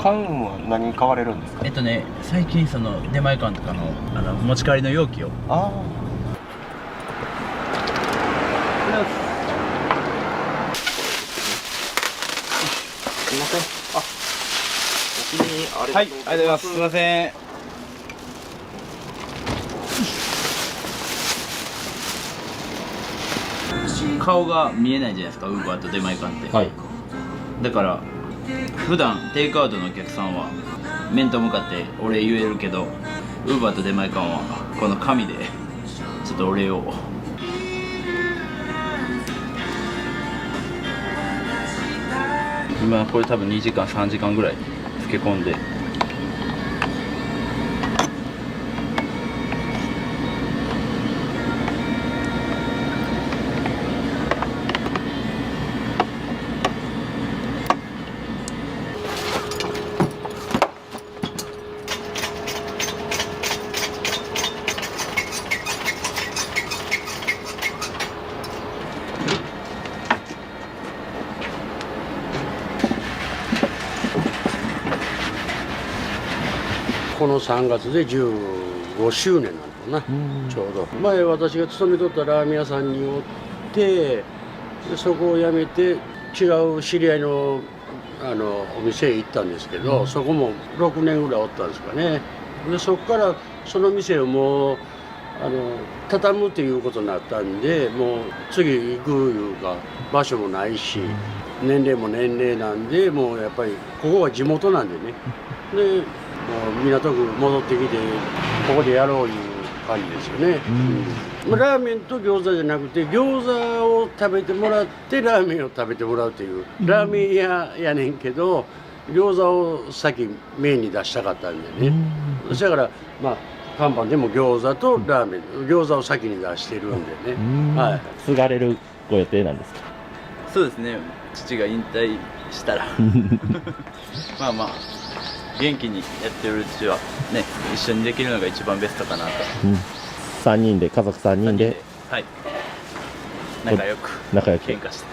缶は何買われるんですか？最近その出前館とかの持ち帰りの容器を。あすみません。お気に入りはい、ありがとうございます。すみません。顔が見えないじゃないですか、ウーバーと出前館って。はい。だから普段テイクアウトのお客さんは面と向かってお礼言えるけど、ウーバーと出前館はこの紙でちょっとお礼を。今これ多分2時間3時間ぐらい漬け込んで。この3月で15周年なのかな、ちょうど前私が勤めとったラーメン屋さんにおって、でそこを辞めて違う知り合いのお店へ行ったんですけど、そこも6年ぐらいおったんですかね。でそこからその店をもう畳むっていうことになったんで、もう次行くいうか場所もないし、年齢も年齢なんで、もうやっぱりここは地元なんでね。で港区戻ってきてここでやろういう感じですよね。ラーメンと餃子じゃなくて、餃子を食べてもらってラーメンを食べてもらうという、ラーメン屋やねんけど餃子を先メインに出したかったんでね。だから看板でも餃子とラーメン、餃子を先に出してるんでね。はい。継がれるご予定なんですか？そうですね、父が引退したらまあ元気にやってるうちはね、一緒にできるのが一番ベストかなと。3人で、家族3人で、はい、仲良く喧嘩して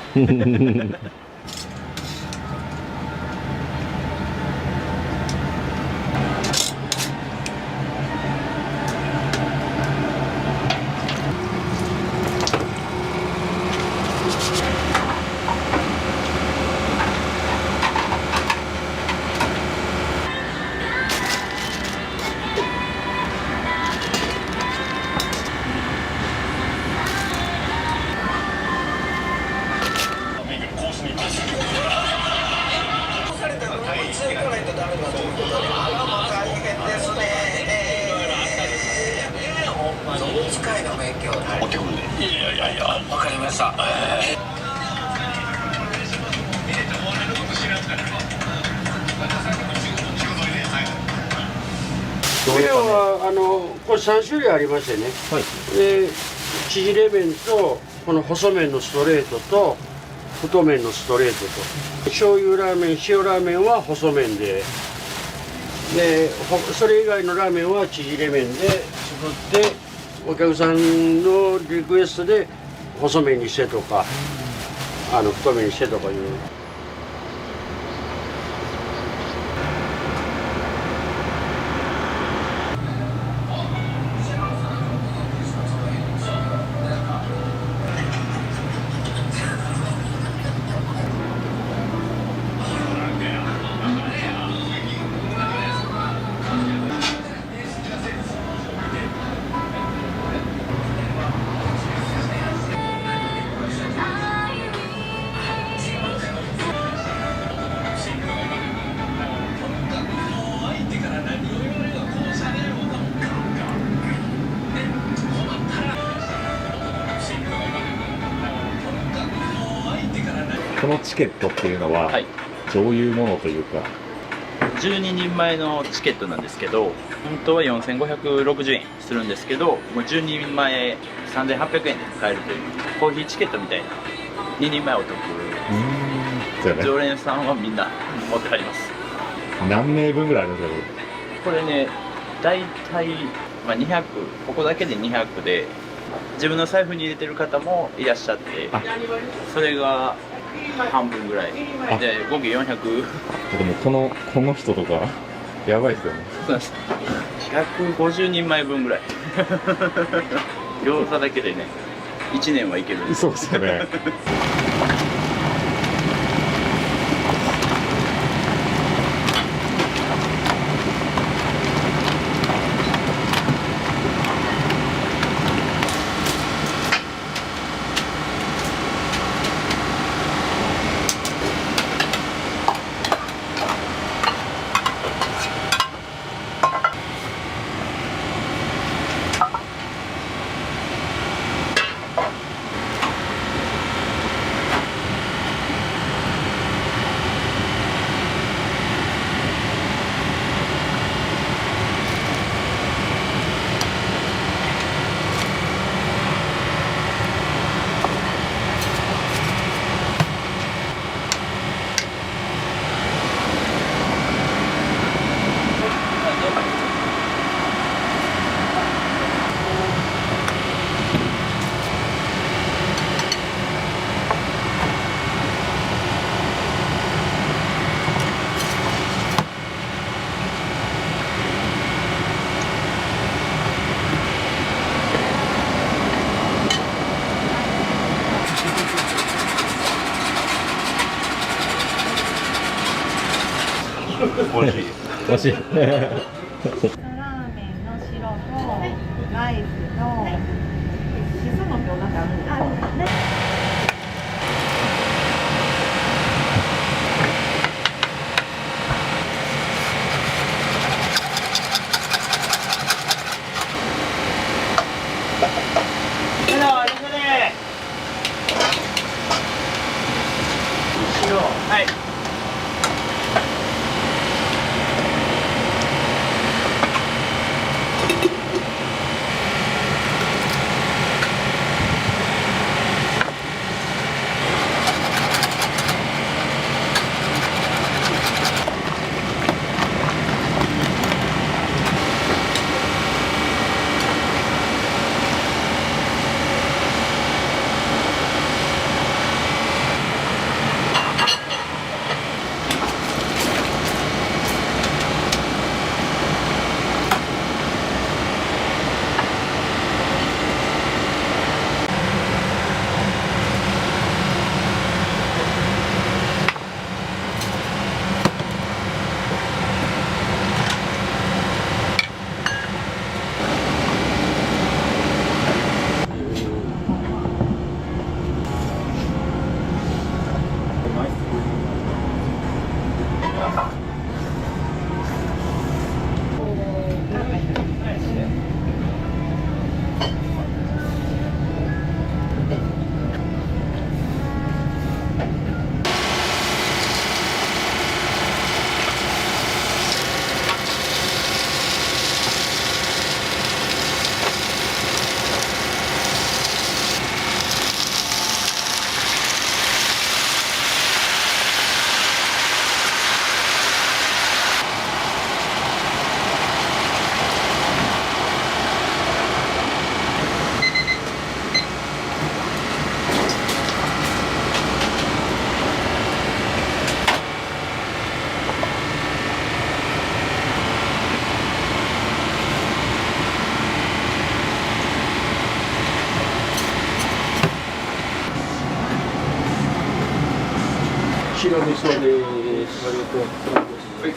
わかりました。麺はこれ3種類ありましてね、で縮れ麺とこの細麺のストレートと太麺のストレートと、醤油ラーメン、塩ラーメンは細麺で、それ以外のラーメンは縮れ麺で作って、お客さんのリクエストで細麺にしてとか太麺にしてとかいう。このチケットっていうのは、どういうものというか。12人前のチケットなんですけど、本当は4560円するんですけど、もう12人前3800円で買えるというコーヒーチケットみたいな。2人前お得。常連さんはみんな持って帰ります。何名分ぐらいあるんですか？これね、大体、200、ここだけで200で、自分の財布に入れてる方もいらっしゃって、それが半分ぐらいで合計400。でもこの人とかやばいですよね。そうです。150人前分ぐらい。餃子だけでね、1年はいける。そうですよね。美味しいです。美味しい。ラーメンの白とライスのしその餃子ってあるんですね。はい。白味噌です。ありがとう。はい。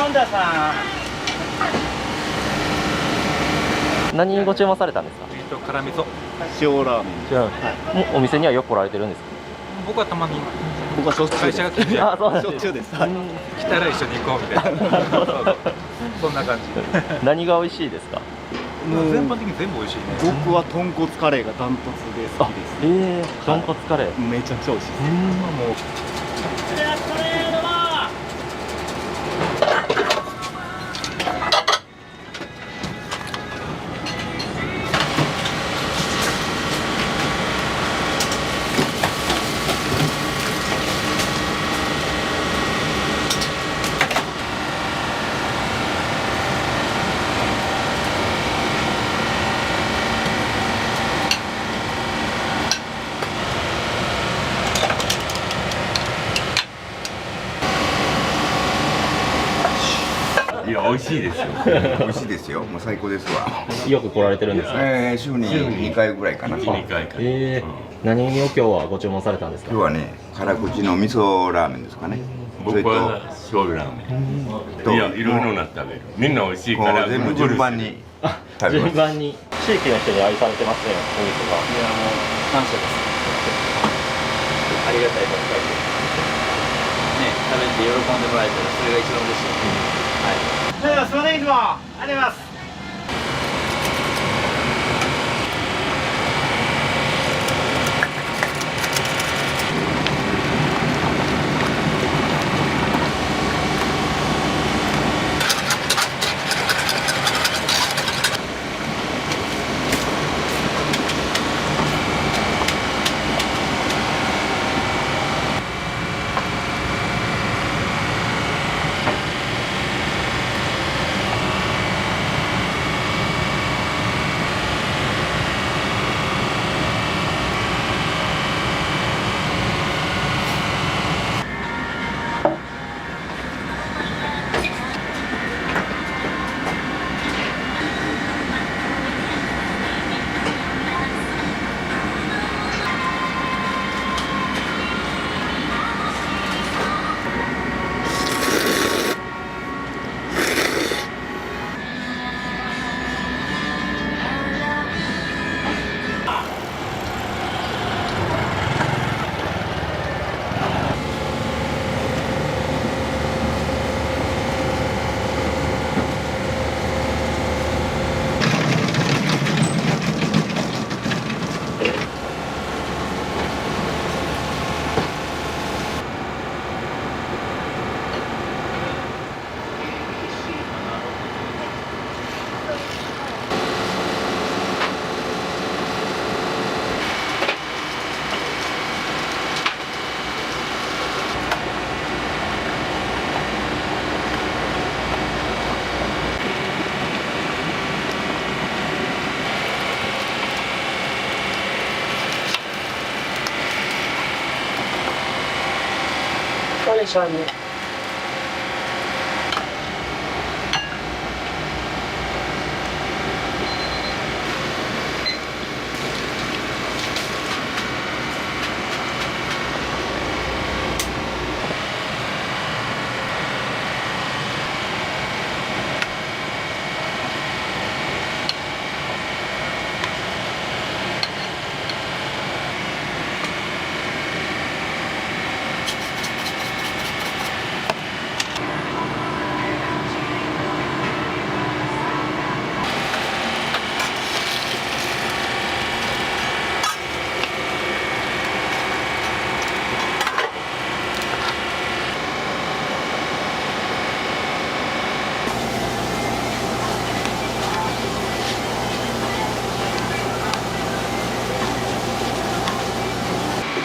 ンダさん。何ご注文されたんですか？辛味噌。塩ラーメン。お店にはよく来られてるんですか？僕はたまに。僕はしょっちゅうです。会社が近所。あ、そうなんです。しょっちゅうです。来たら一緒に行こうみたいな。そんな感じ。何が美味しいですか？全般的に全部美味しいね。僕は豚骨カレーがダントツで好きです。豚骨カレー。めちゃくちゃ美味しいです。もう。いや、美味しいですよ。美味しいですよ。もう最高ですわ。よく来られてるんですか？週に2回ぐらいかな。2回か。何を今日はご注文されたんですか？今日はね、辛口の味噌ラーメンですかね。僕は醤油ラーメン。いや、いろいろな食べる。みんな美味しいから。全部順番に食べます。順番に。地域の人に愛されてますね、お店が。いや、もう感謝です。ありがたいばっかりで。ね、食べて喜んでもらえたらそれが一番嬉しい。はい。それではすみません、いつもありがとうございます。これしょうゆ。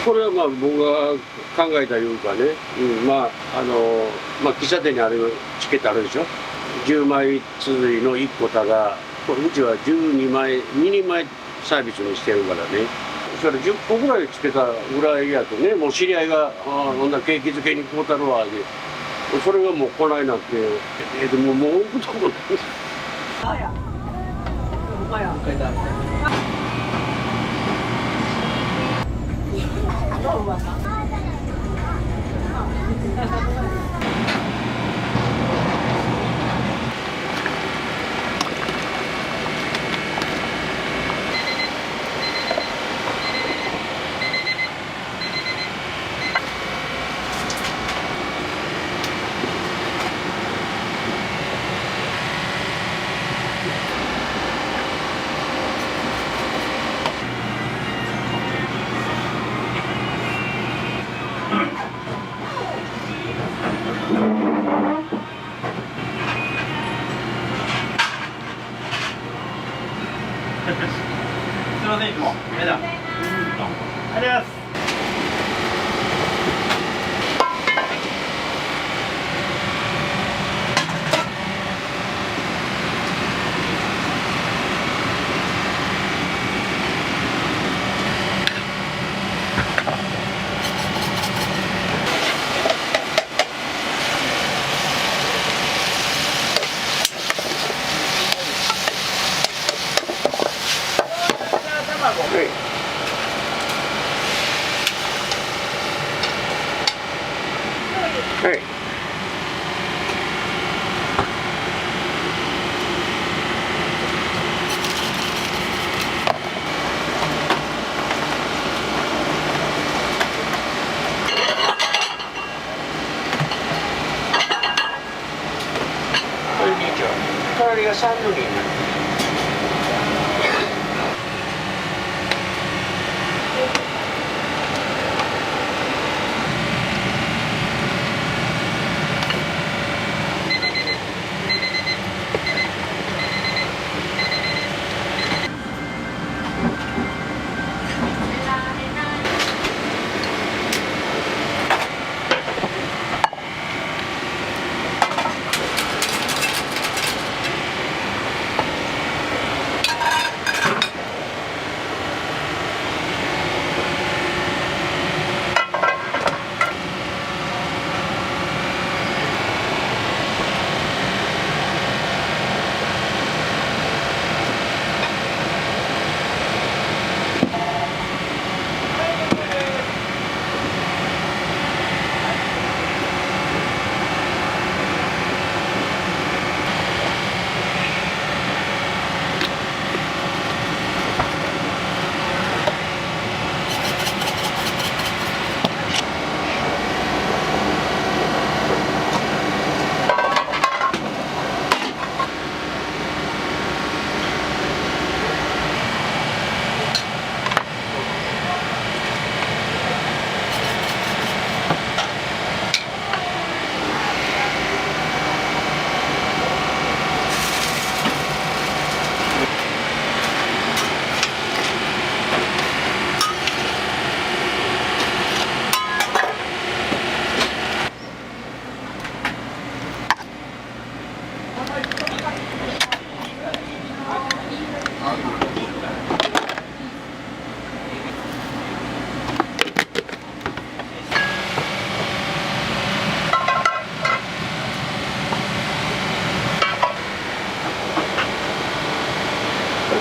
これはまあ僕が考えたいうかね、喫茶店にあるチケットあるでしょ。10枚綴りの1個たが、うちは12枚、2人前サービスにしてるからね。それ10個ぐらいつけたぐらいやとね、もう知り合いが「ああそんな景気づけにこうたるわ」で、それがもう来ないなって、でももう置くとこない。あや。お前や。どう噂？はい。こんにちは。隣がサンドリーになります。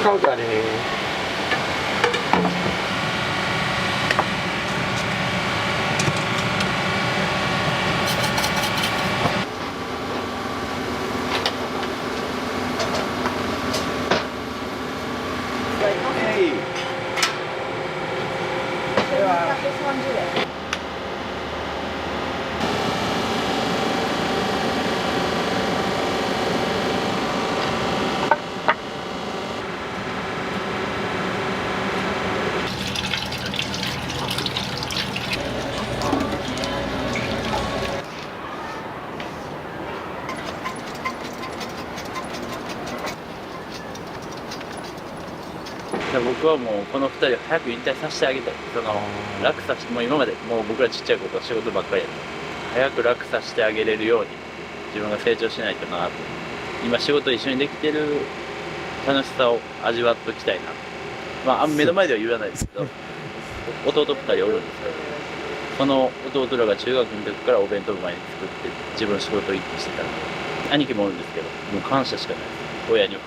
カウンターね。僕はもうこの2人を早く引退させてあげたい。楽させて、もう今までもう僕らちっちゃい頃仕事ばっかりやった早く楽させてあげれるように自分が成長しないとなと。今仕事一緒にできてる楽しさを味わっときたいな。まあ目の前では言わないですけど弟2人おるんですけど、その弟らが中学の時からお弁当前に作って自分仕事行ってしてたんで、兄貴もおるんですけど、もう感謝しかないです、親には。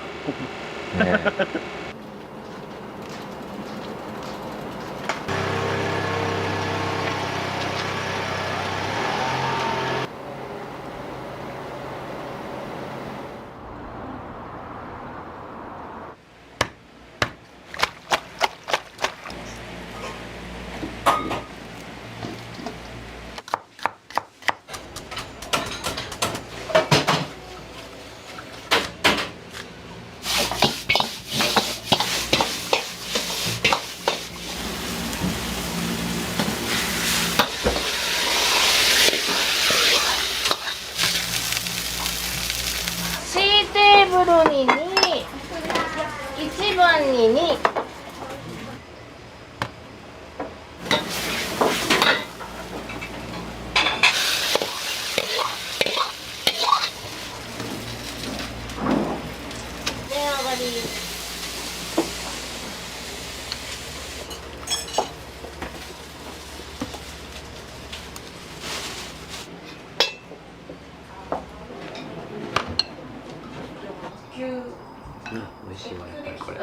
ブルに2、1番に2。出上がり。美味しいわ、やっぱりこれ。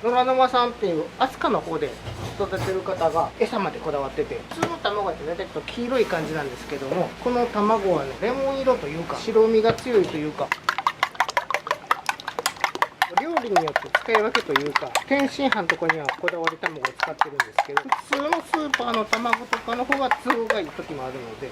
野良沼さんっていう飛鳥の方で育ててる方が餌までこだわってて、普通の卵って大体ちょっと黄色い感じなんですけども、この卵はねレモン色というか白身が強いというか、料理によって使い分けというか、天津飯とかにはこだわり卵を使ってるんですけど、普通のスーパーの卵とかの方が都合がいい時もあるので。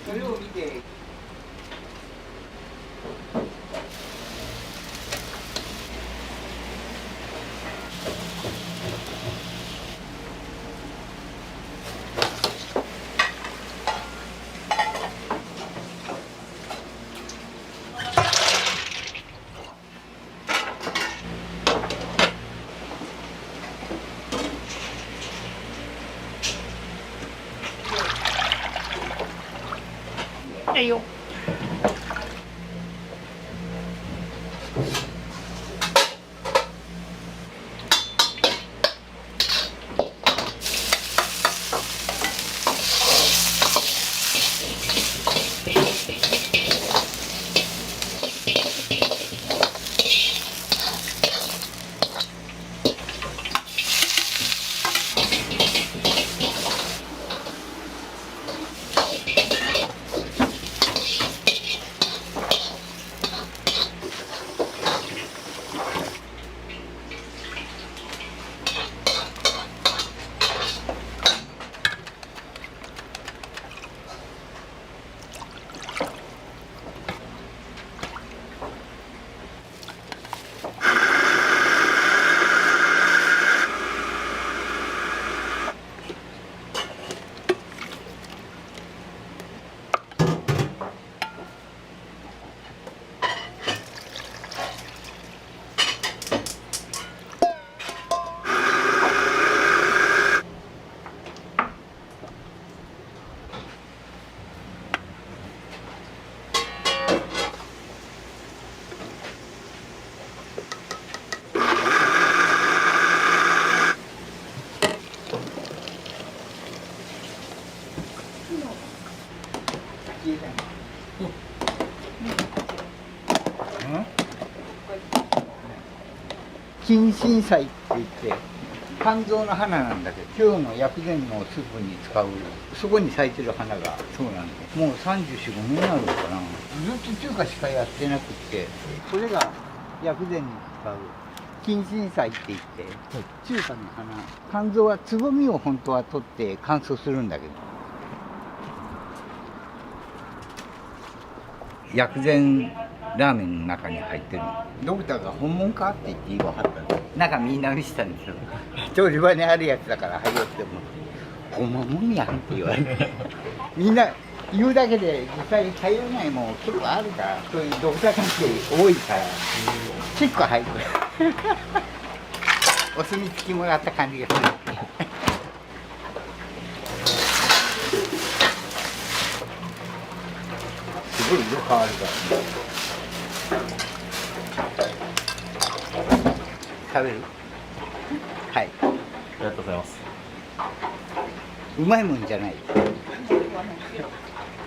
それを見てはいよ。近親菜って言って肝臓の花なんだけど、今日の薬膳のスープに使う、そこに咲いてる花がそうなんで、もう34、5年になるのかな。ずっと中華しかやってなくって、それが薬膳に使う近親菜って言って、中華の花、肝臓はつぼみを本当は取って乾燥するんだけど、薬膳ラーメンの中に入ってるの。ドクターが本物かって言って言い分かったんです。中みんな見せたんですよ。調理場にあるやつだから入っても、ほんまもんやんって言われて。みんな言うだけで実際入らないもん結構あるから、そういうドクター関係多いから、結構入る。お墨付きもらった感じがする。すごい色変わるからね。食べる？はい。ありがとうございます。うまいもんじゃない。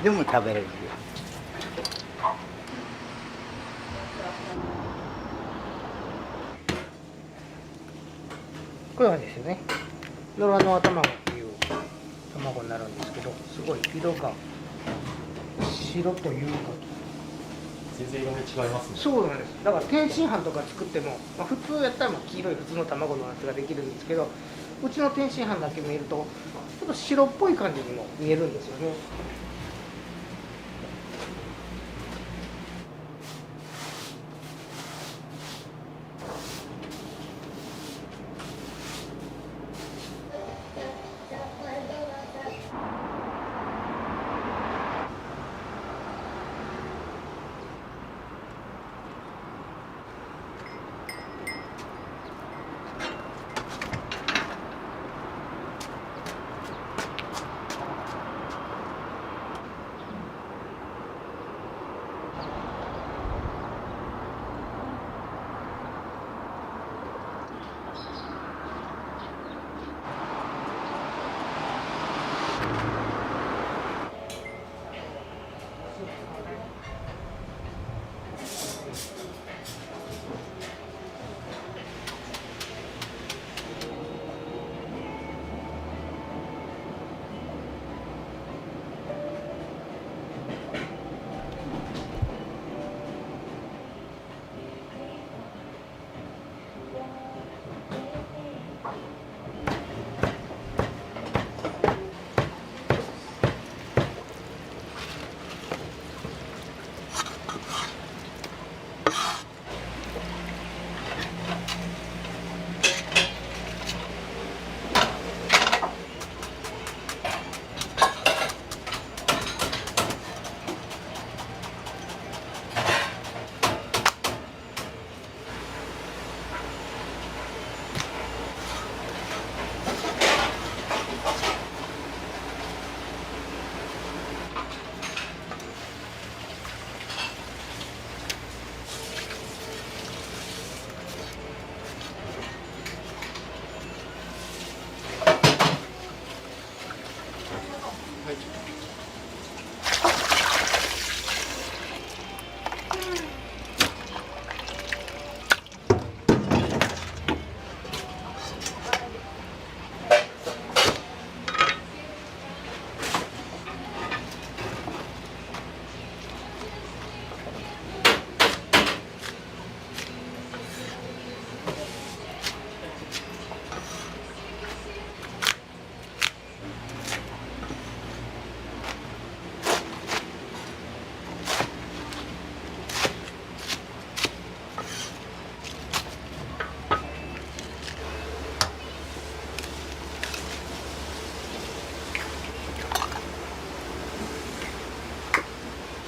でも食べれるよ。これはですね、ノラノア卵っていう卵になるんですけど、すごい色が白というか全然色味違いますね。そうなんです。だから天津飯とか作っても、普通やったら黄色い普通の卵のやつができるんですけど、うちの天津飯だけ見るとちょっと白っぽい感じにも見えるんですよね。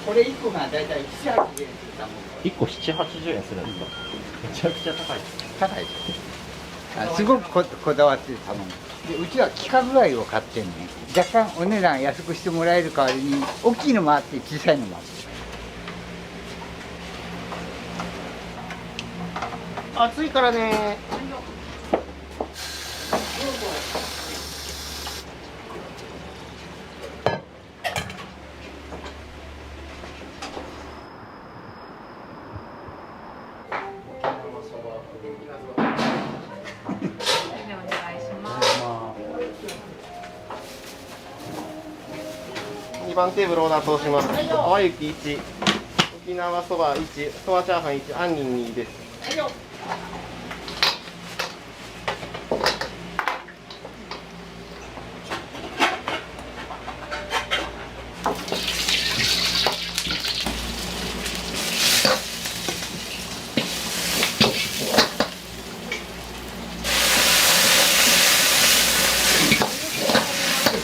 これ1個がだいたい7、80円する卵。1個7、80円するんですか。めちゃくちゃ高いですね。高いです。すごくこだわってる卵で、うちは規格外を買ってんね。若干お値段安くしてもらえる代わりに大きいのもあって小さいのもあって。暑いからね。番テーブルオーダー通します。淡雪1、沖縄そば1、そばチャーハン1、杏仁2です。じ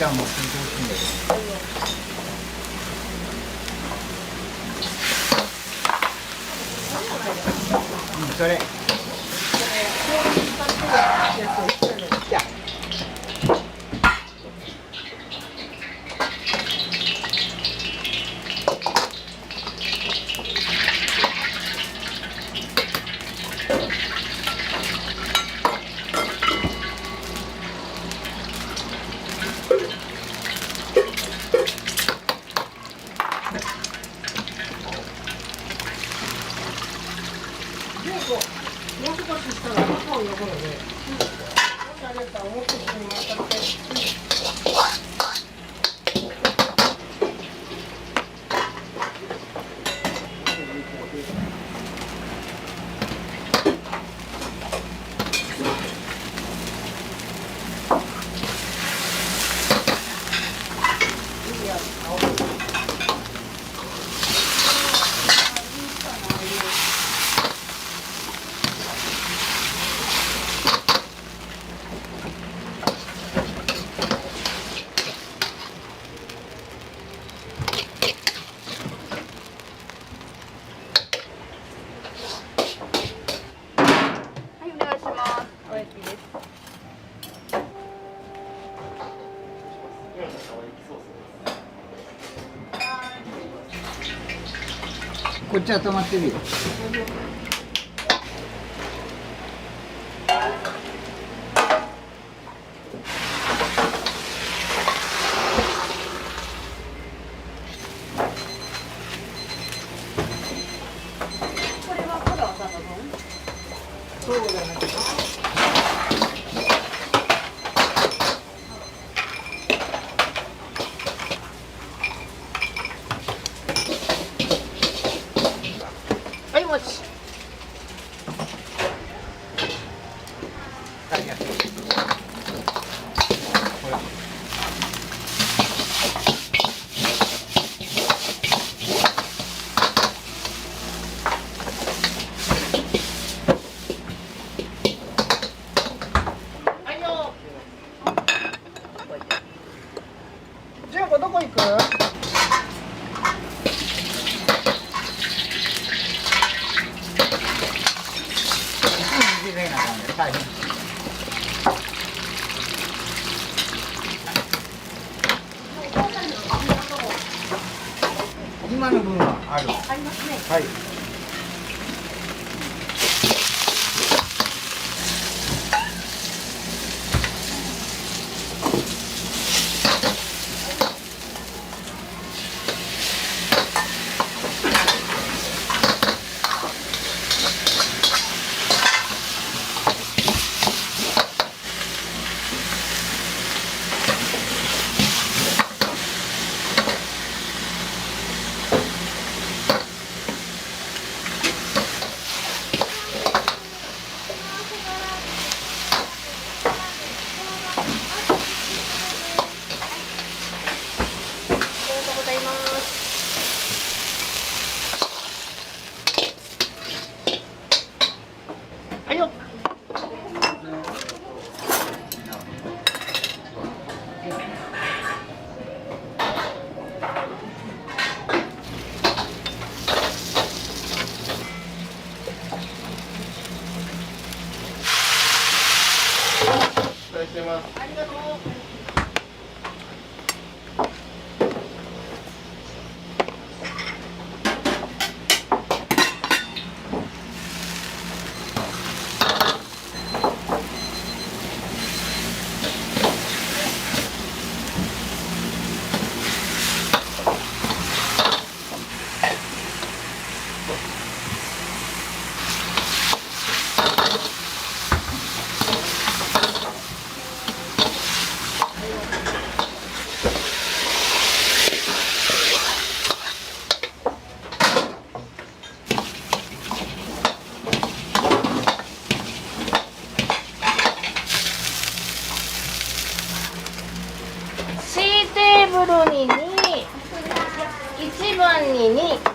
ゃあもう緊張しんだけど。それ。こっちは止まってるよ。はいもち。純子どこ行く？大変。今の分はある。ありますね。はい。ルに2、1番に2。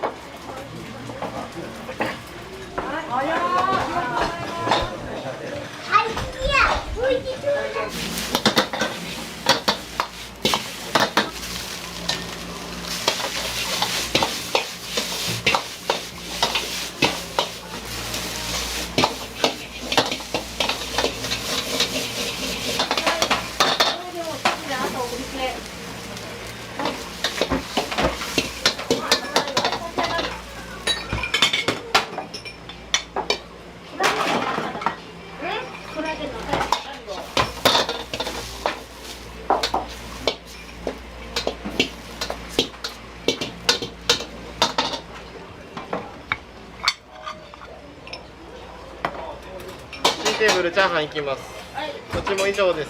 テーブルチャーハンいきます。こっちも以上です。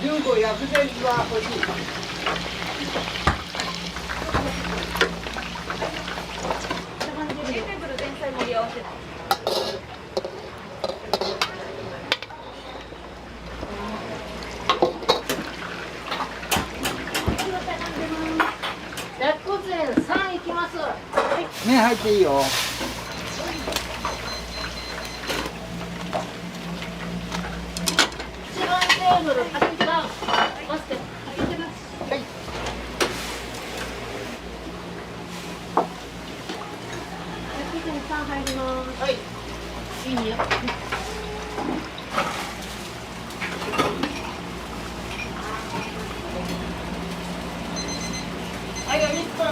純子薬膳は欲しいか。テーブル全体盛り合わせて。薬膳3いきます。麺入っていいよ。一番テーブル8番バスケ開けてます。はい。薬膳3入ります。はい。いいよ。はい、1分。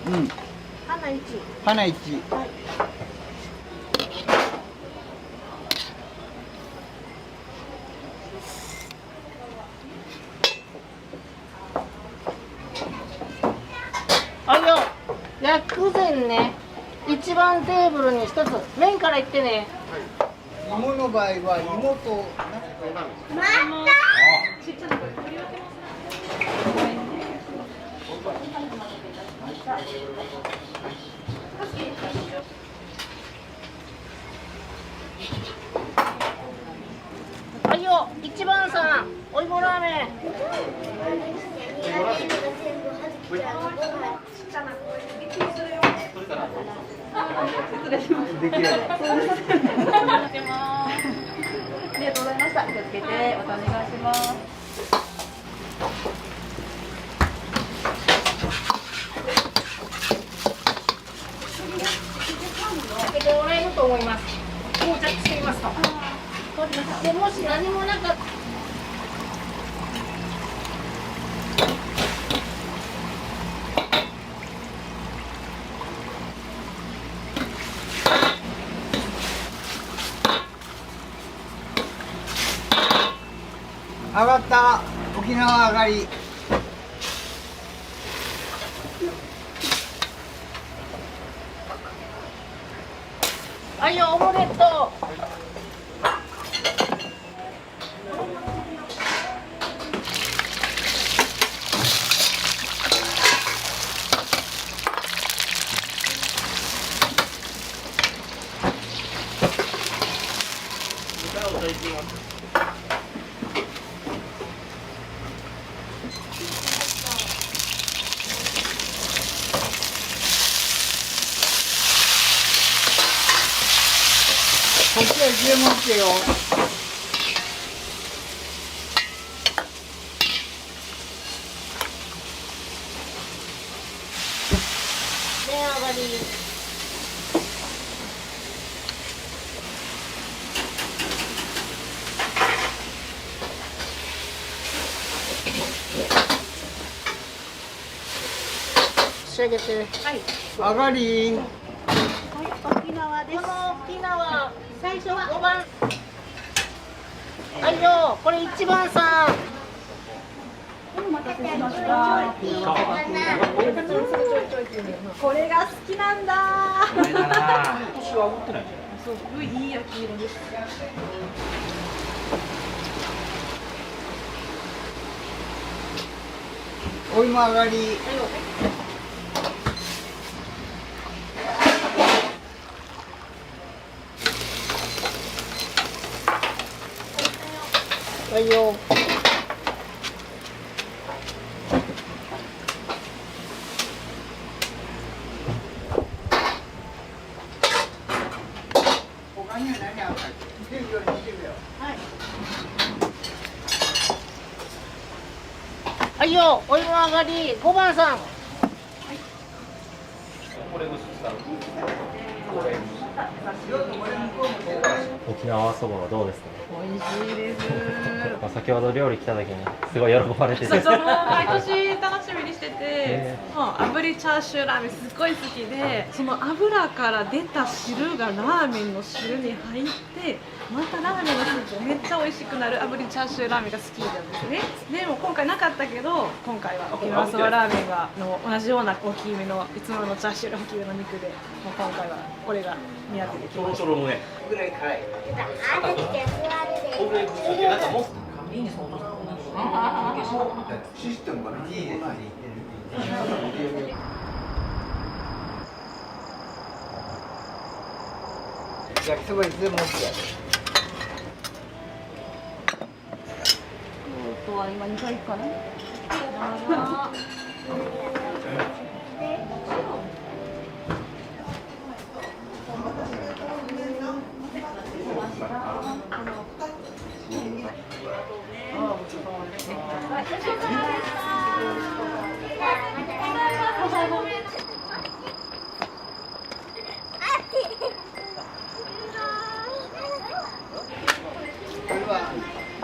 うん。花1。花1。はい。あいよ、薬膳ね。一番テーブルに一つ麺からいってね。芋の場合は芋と。あいよ、一番さん、お芋ラーメン。失礼します。できれば。ありがとうございました。気をつけて、またお願いします。開けてもらえると思います。到着していますと。でもし何もなかった。上がった。沖縄上がり。はいよ、オムレット。こっちは一円持ってよ。麺上がり。仕上げて。はい。上がり。沖縄です。この沖縄、最初は5番。はいよ、これ1番さん。お待たせしました。これが好きなんだ。これだな。腰は持ってないじゃん。そう、いい焼き色です。お芋上がり。はいよ。他には何あるか。10秒、20秒。はい。はいよ、お芋上がり5番さん。これ使う。沖縄そばはどうですか？美味しいです。先ほど料理来た時にすごい喜ばれてて。そうそう、もう毎年楽しみにしてて、もう炙りチャーシューラーメンすっごい好きで、その油から出た汁がラーメンの汁に入って、またラーメンのスープめっちゃ美味しくなる炙りチャーシューラーメンが好きなんですね。でも今回なかったけど、今回は沖縄そばラーメンが同じような大きめのいつものチャーシューの大きめの肉で、もう今回はこれが目当てで来ました。トロトロのね。ぐらい辛い。これなんかもう。システムがいいですね。焼きそばいつでも OK やで。あとは今2回かな。い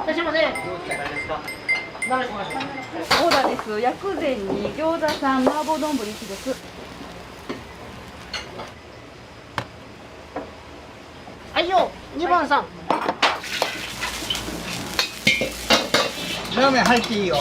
らっしゃいませ。オーダーです。薬膳に餃子さん、麻婆丼1です。はいよ、2番さん。ラーメン入っていいよ。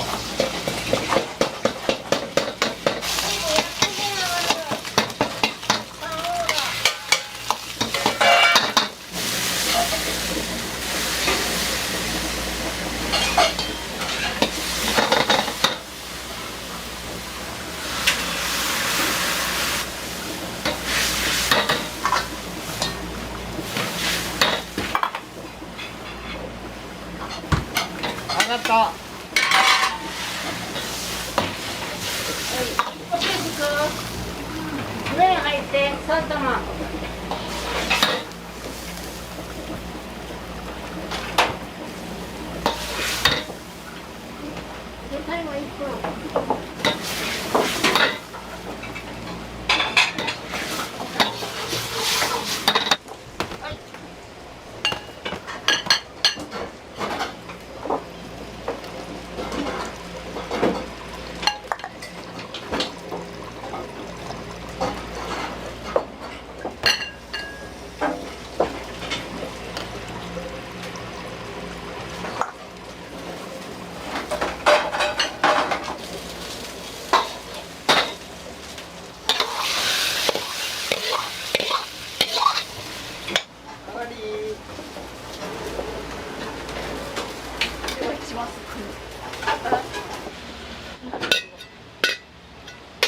上がった。麺入って3玉。最後1分。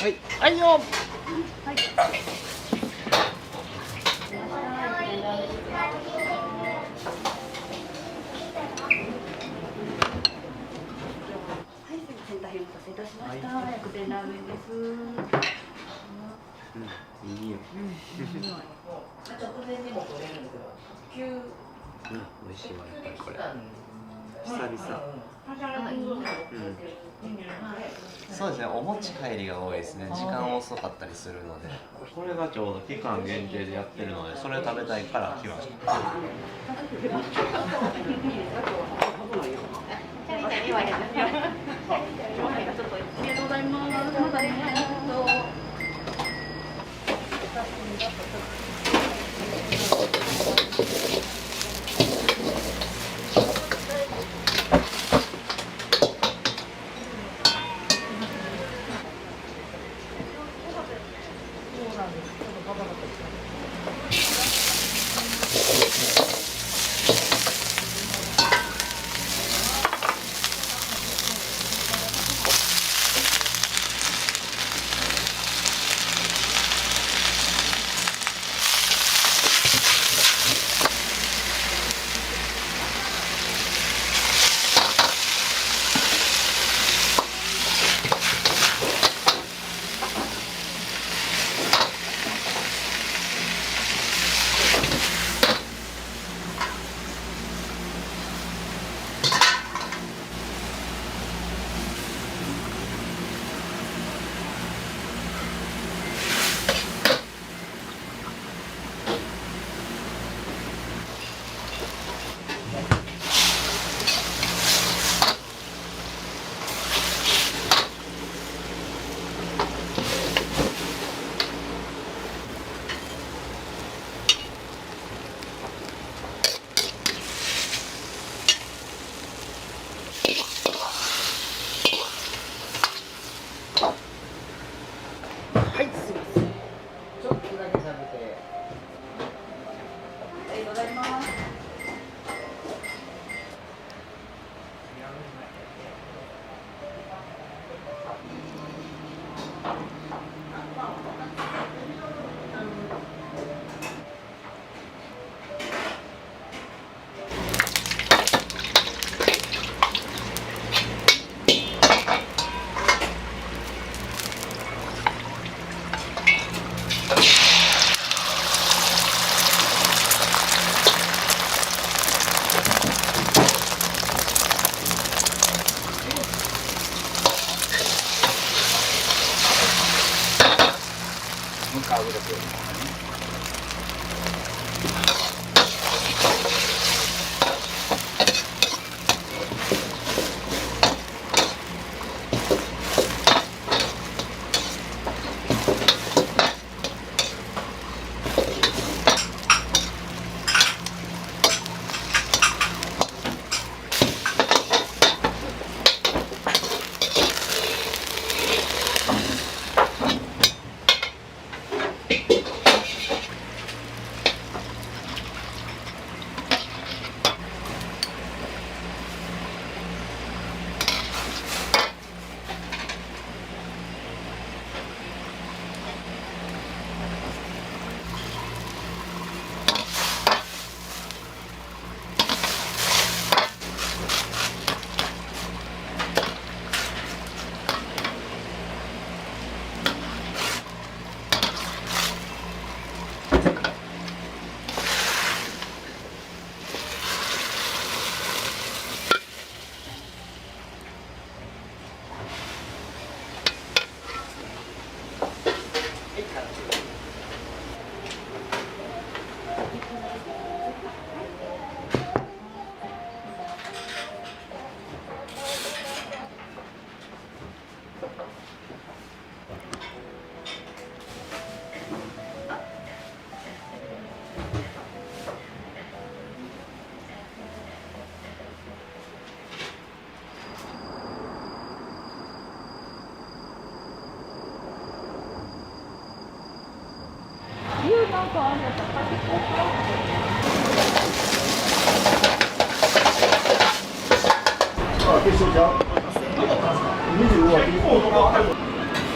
はい、はいよ。はい。センターヘルパスいたしました。薬膳ラーメンです。いいよ。直前でも取れるんですよ。美味しいわやっぱりこれ。久々。そうですね、お持ち帰りが多いですね。時間遅かったりするので。これがちょうど期間限定でやってるので、それ食べたいから来ました。ありがとうございます。まだね。はい、すいません。ちょっとだけ食べて。ありがとうございます。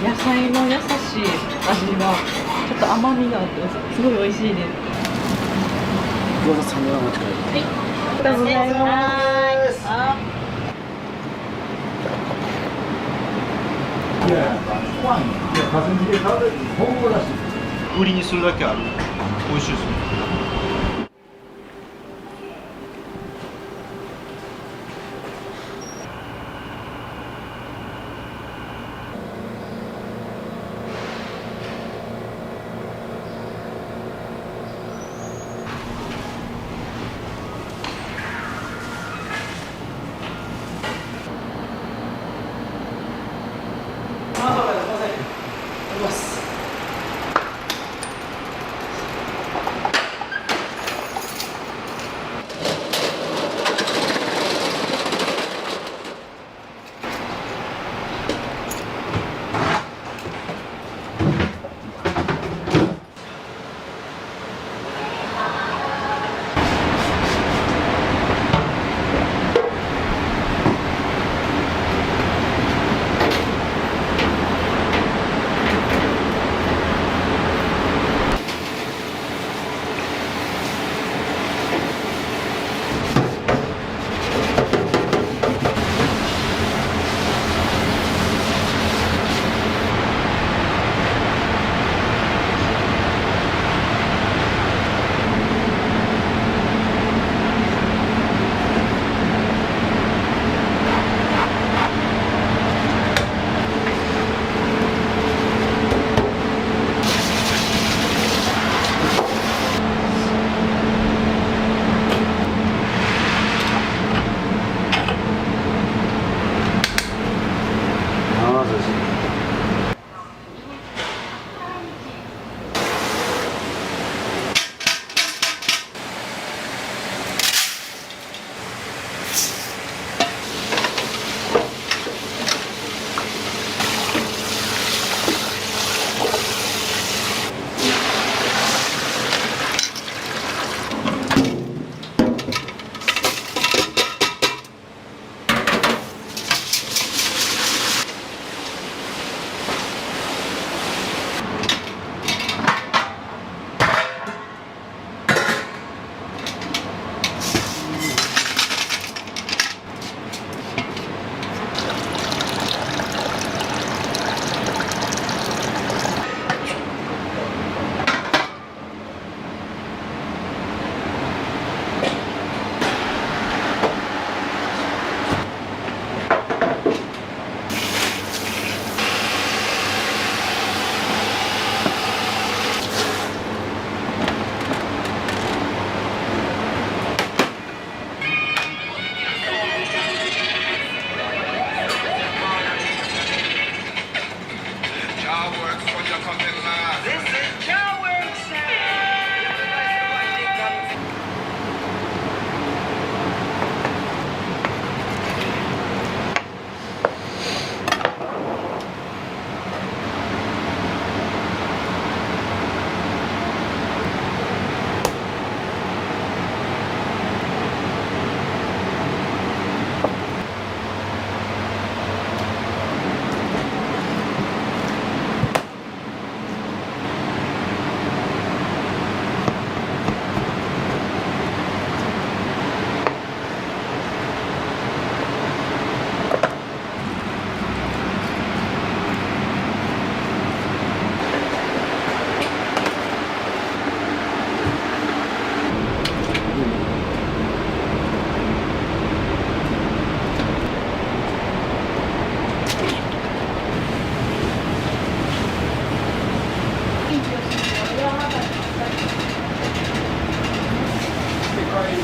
野菜の優しい味がちょっと甘みがあってすごい美味しいです。餃子3枚お待ちください。はい、ありがとうございます。売りにするだけある。美味しいですね。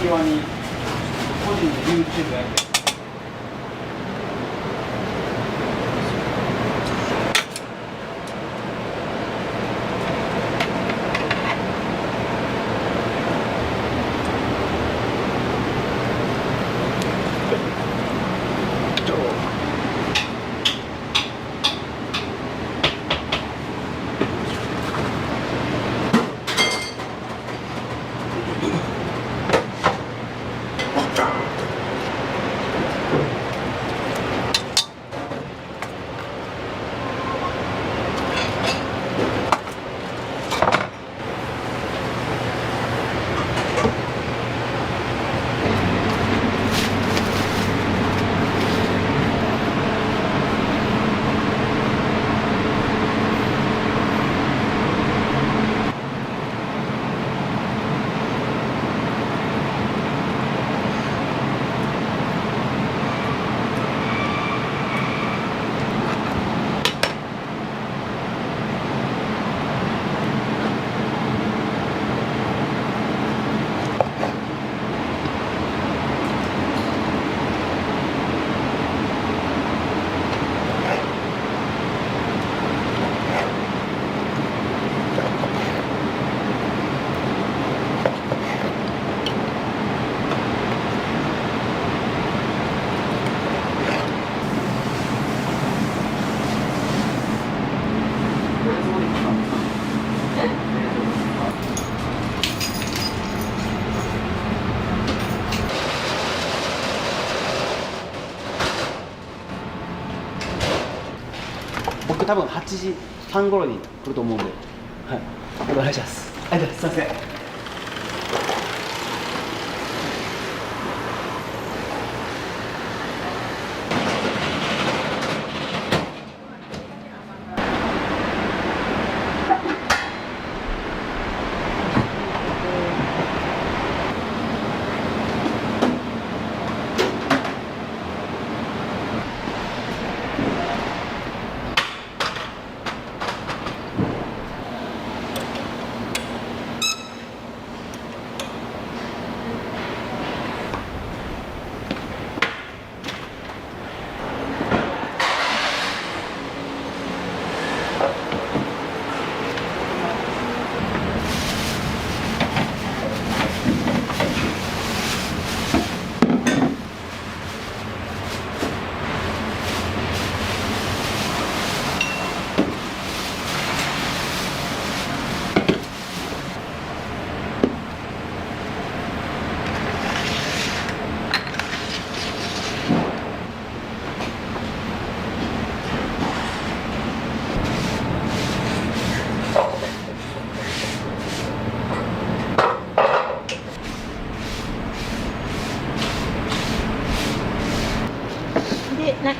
際に個人で YouTube やってる。僕多分8時半頃に来ると思うんで、はい、お願いします。ありがとうございます。すいません。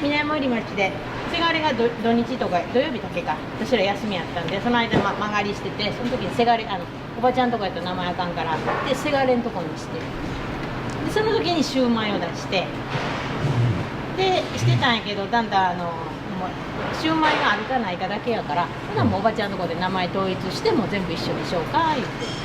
南森町でせがれが土日とか土曜日だけか私ら休みやったんで、その間間借りしてて、その時にせがれおばちゃんとかやったら名前あかんからでせがれんとこにして、でその時にシューマイを出してでしてたんやけど、だんだんもうシューマイがあるかないかだけやから、ほなもうおばちゃんのとこで名前統一してもう全部一緒にしようか言って。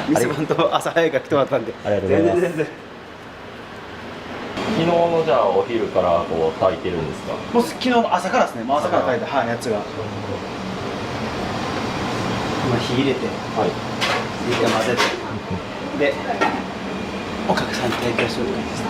店番と朝早いから来てもらったんで。ありがとうございます全然。昨日のじゃあお昼からこう炊いてるんですか？もう昨日の朝からですね。もう朝から炊いたやつが。今火入れて、入れて混ぜて、でお客さんに提供する感じですね。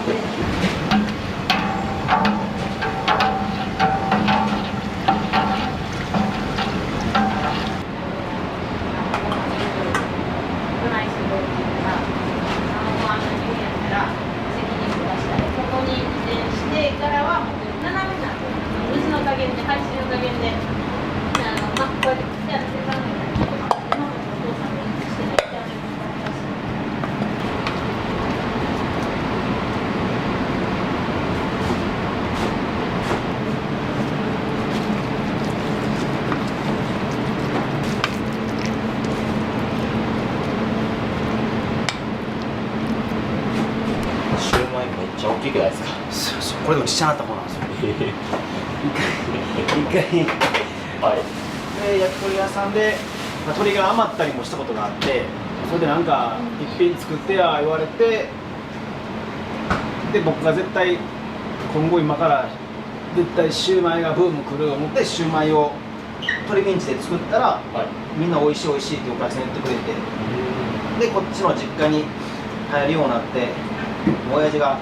からはもう斜めになってる水の加減で排水の加減でこうやって手当て考えたりとか今までお父さんがしてない手当てもらったしシューマイめっちゃ大きくないですか？これでもちっちゃなった方なんですよ。一回で焼き鳥屋さんで、鶏が余ったりもしたことがあって、それでなんか一品作ってや言われて、で僕が絶対今後今から絶対シューマイがブーム来ると思ってシューマイを鶏ミンチで作ったら、みんな美味しい美味しいってお客さん言ってくれて、でこっちの実家に入るようになって、親父が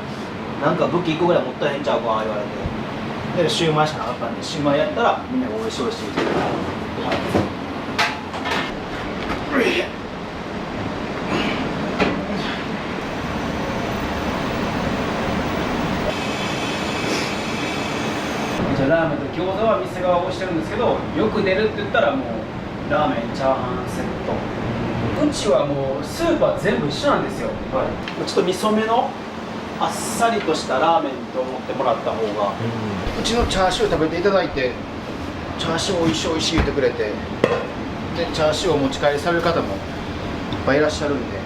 なんか武器1個ぐらい持ったらへんちゃうか言われて、でシューマイしかなかったんで、シューマイやったらみんなが美味しい美味しいって言って、じゃあラーメンと餃子は店側をしてるんですけど、よく出るって言ったらもうラーメンチャーハンセット。うちはもうスープは全部一緒なんですよ。ちょっと味噌めのあっさりとしたラーメンと思ってもらった方が、うちのチャーシュー食べていただいて、チャーシューおいしいおいしい言ってくれて、でチャーシューをお持ち帰りされる方もいっぱいいらっしゃるんで、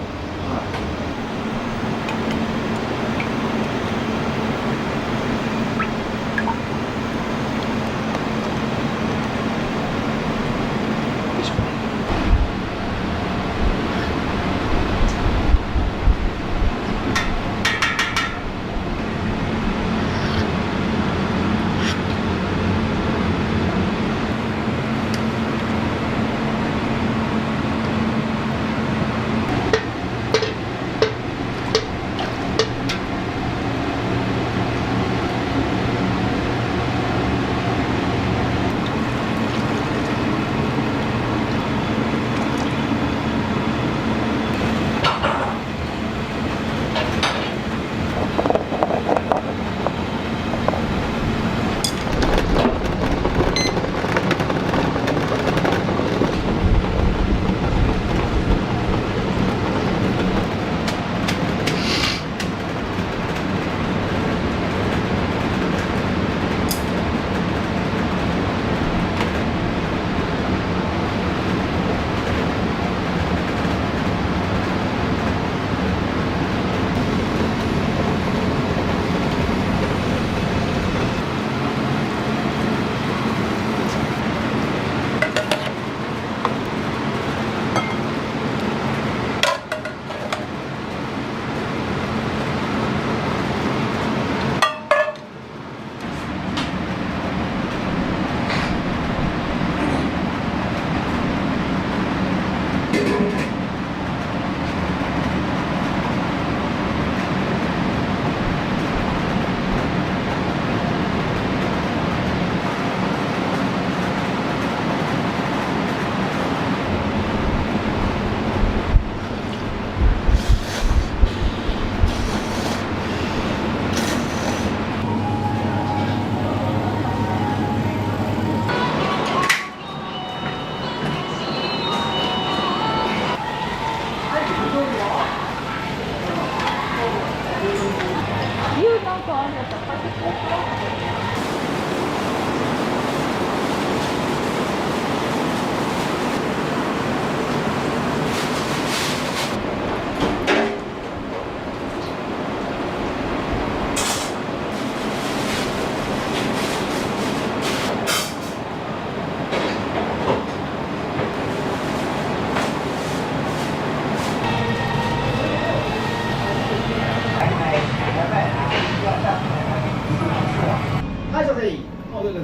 どうぞ。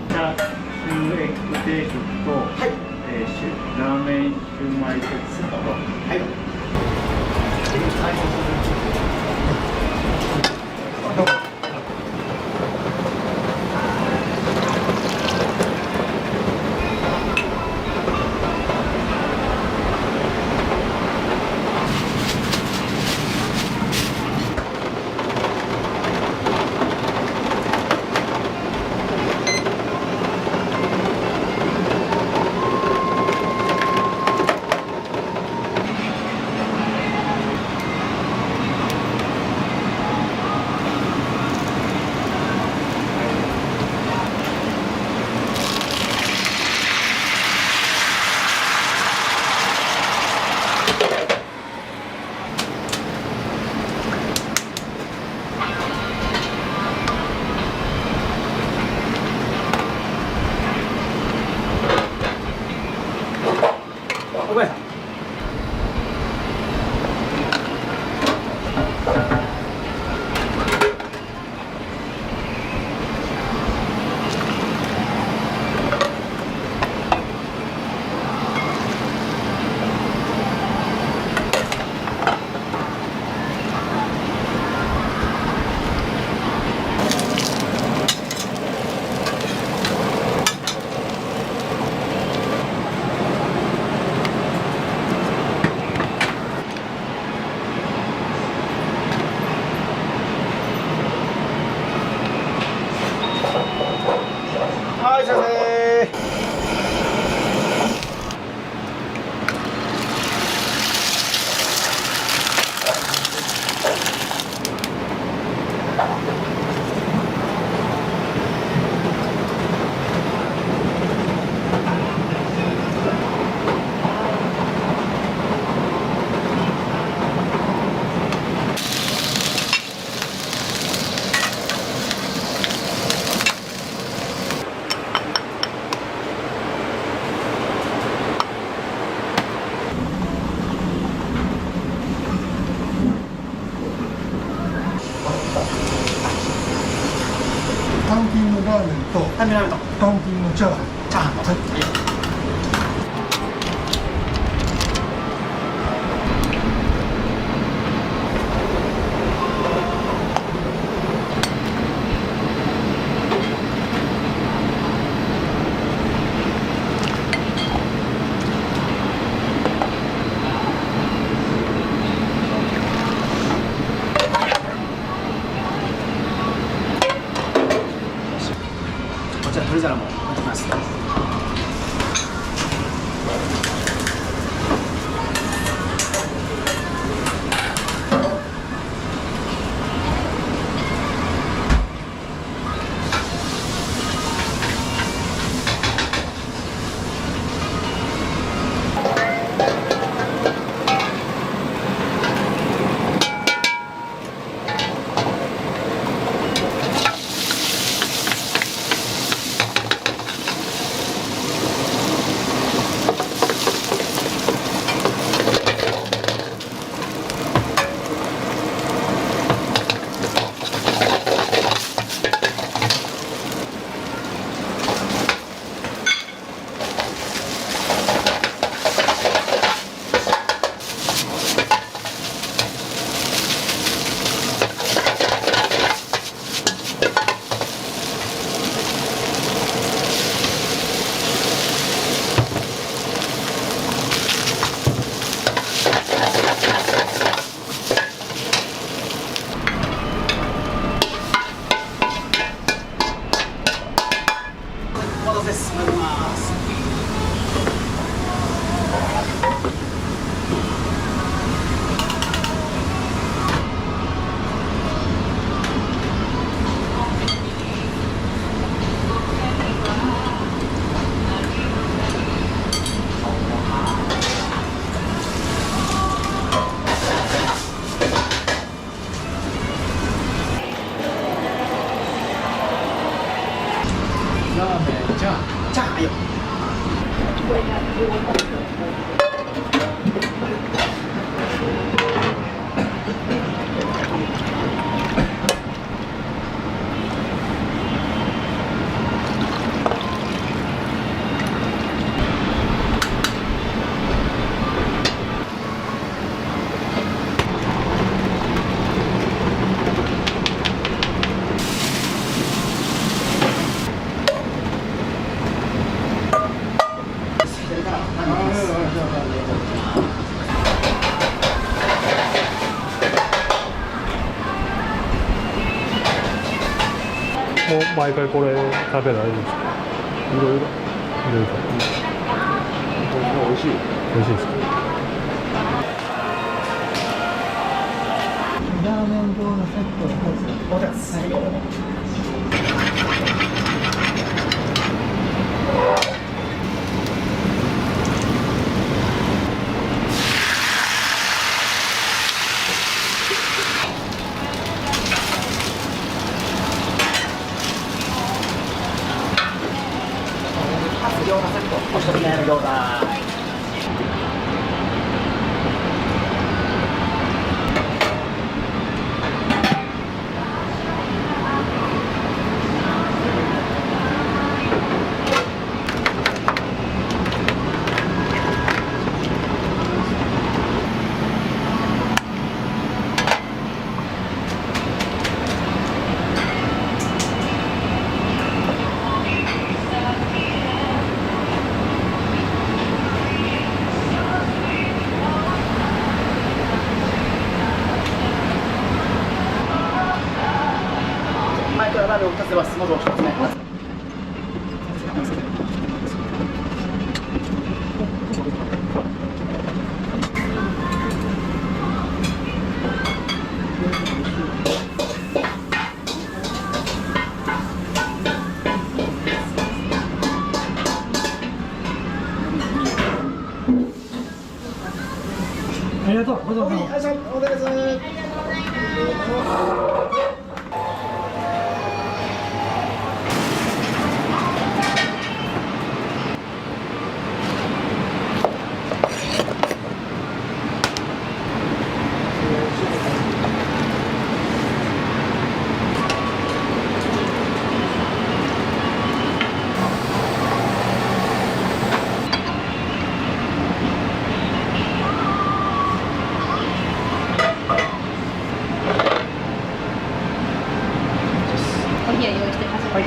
じゃあ、シューエッグ定食と、ラーメンシューマイセットと。はい。おばあさん。はい、先生。単品のラーメンと単品のチャーハン。こちら取り皿も持ってきます。お待たせです。参ります。ラーメン、じゃあ、はいよ。もう毎回これ食べられるんですか？いろいろ。美味しい。美味しいですか？ラーメン状のセットを2つ。餃子セット、お一つ目の餃子。前からラーメンを2つ出ます。まずお一つ目。ありがとう。どうぞ。お疲れ様です。お冷や用意してます。はい。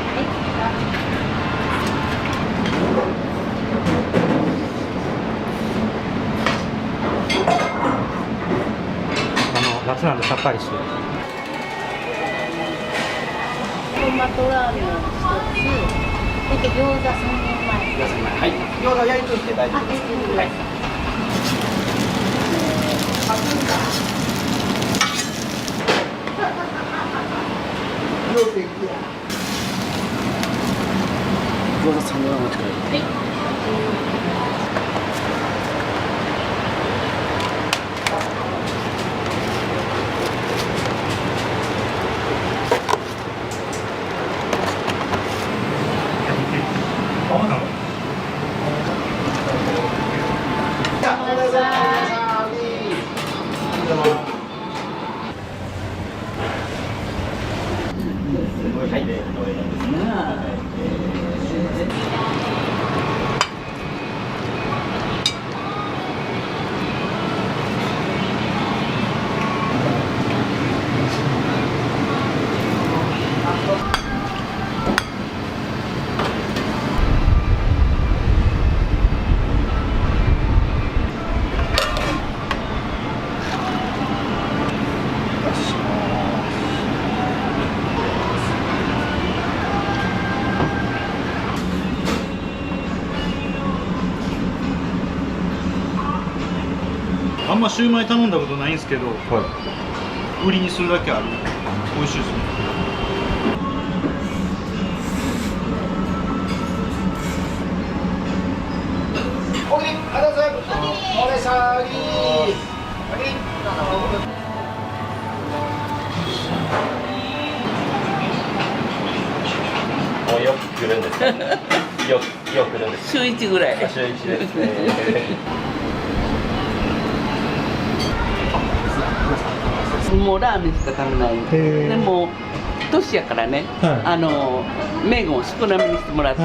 夏なんでさっぱりして。トマトラーメン1つ、餃子3人前。はい。餃子焼いといて大丈夫です。はい。餃子3人前お待ちください。はい。あんまシューマイ頼んだことないんですけど、売りにするだけある。美味しいですね。おぎり、ありがとうございます。お願いします。おぎり。もうよく来るんですか？よく来るんですか？週1ぐらい。週1ですね。もうラーメンしか食べない。でも年やからね、麺を少なめにしてもらって。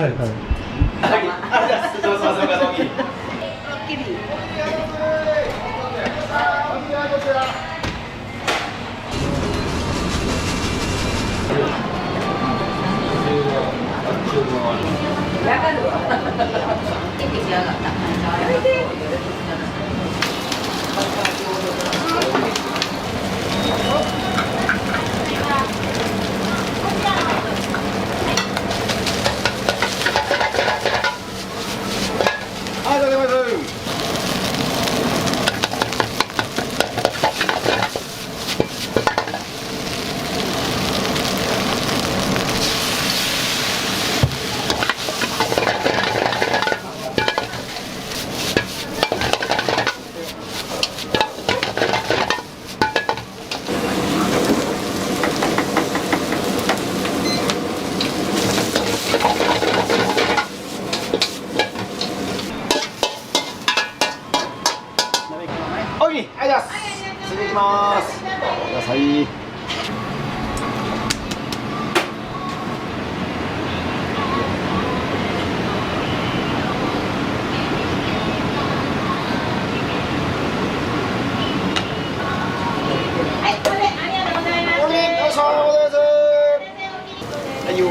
はいよ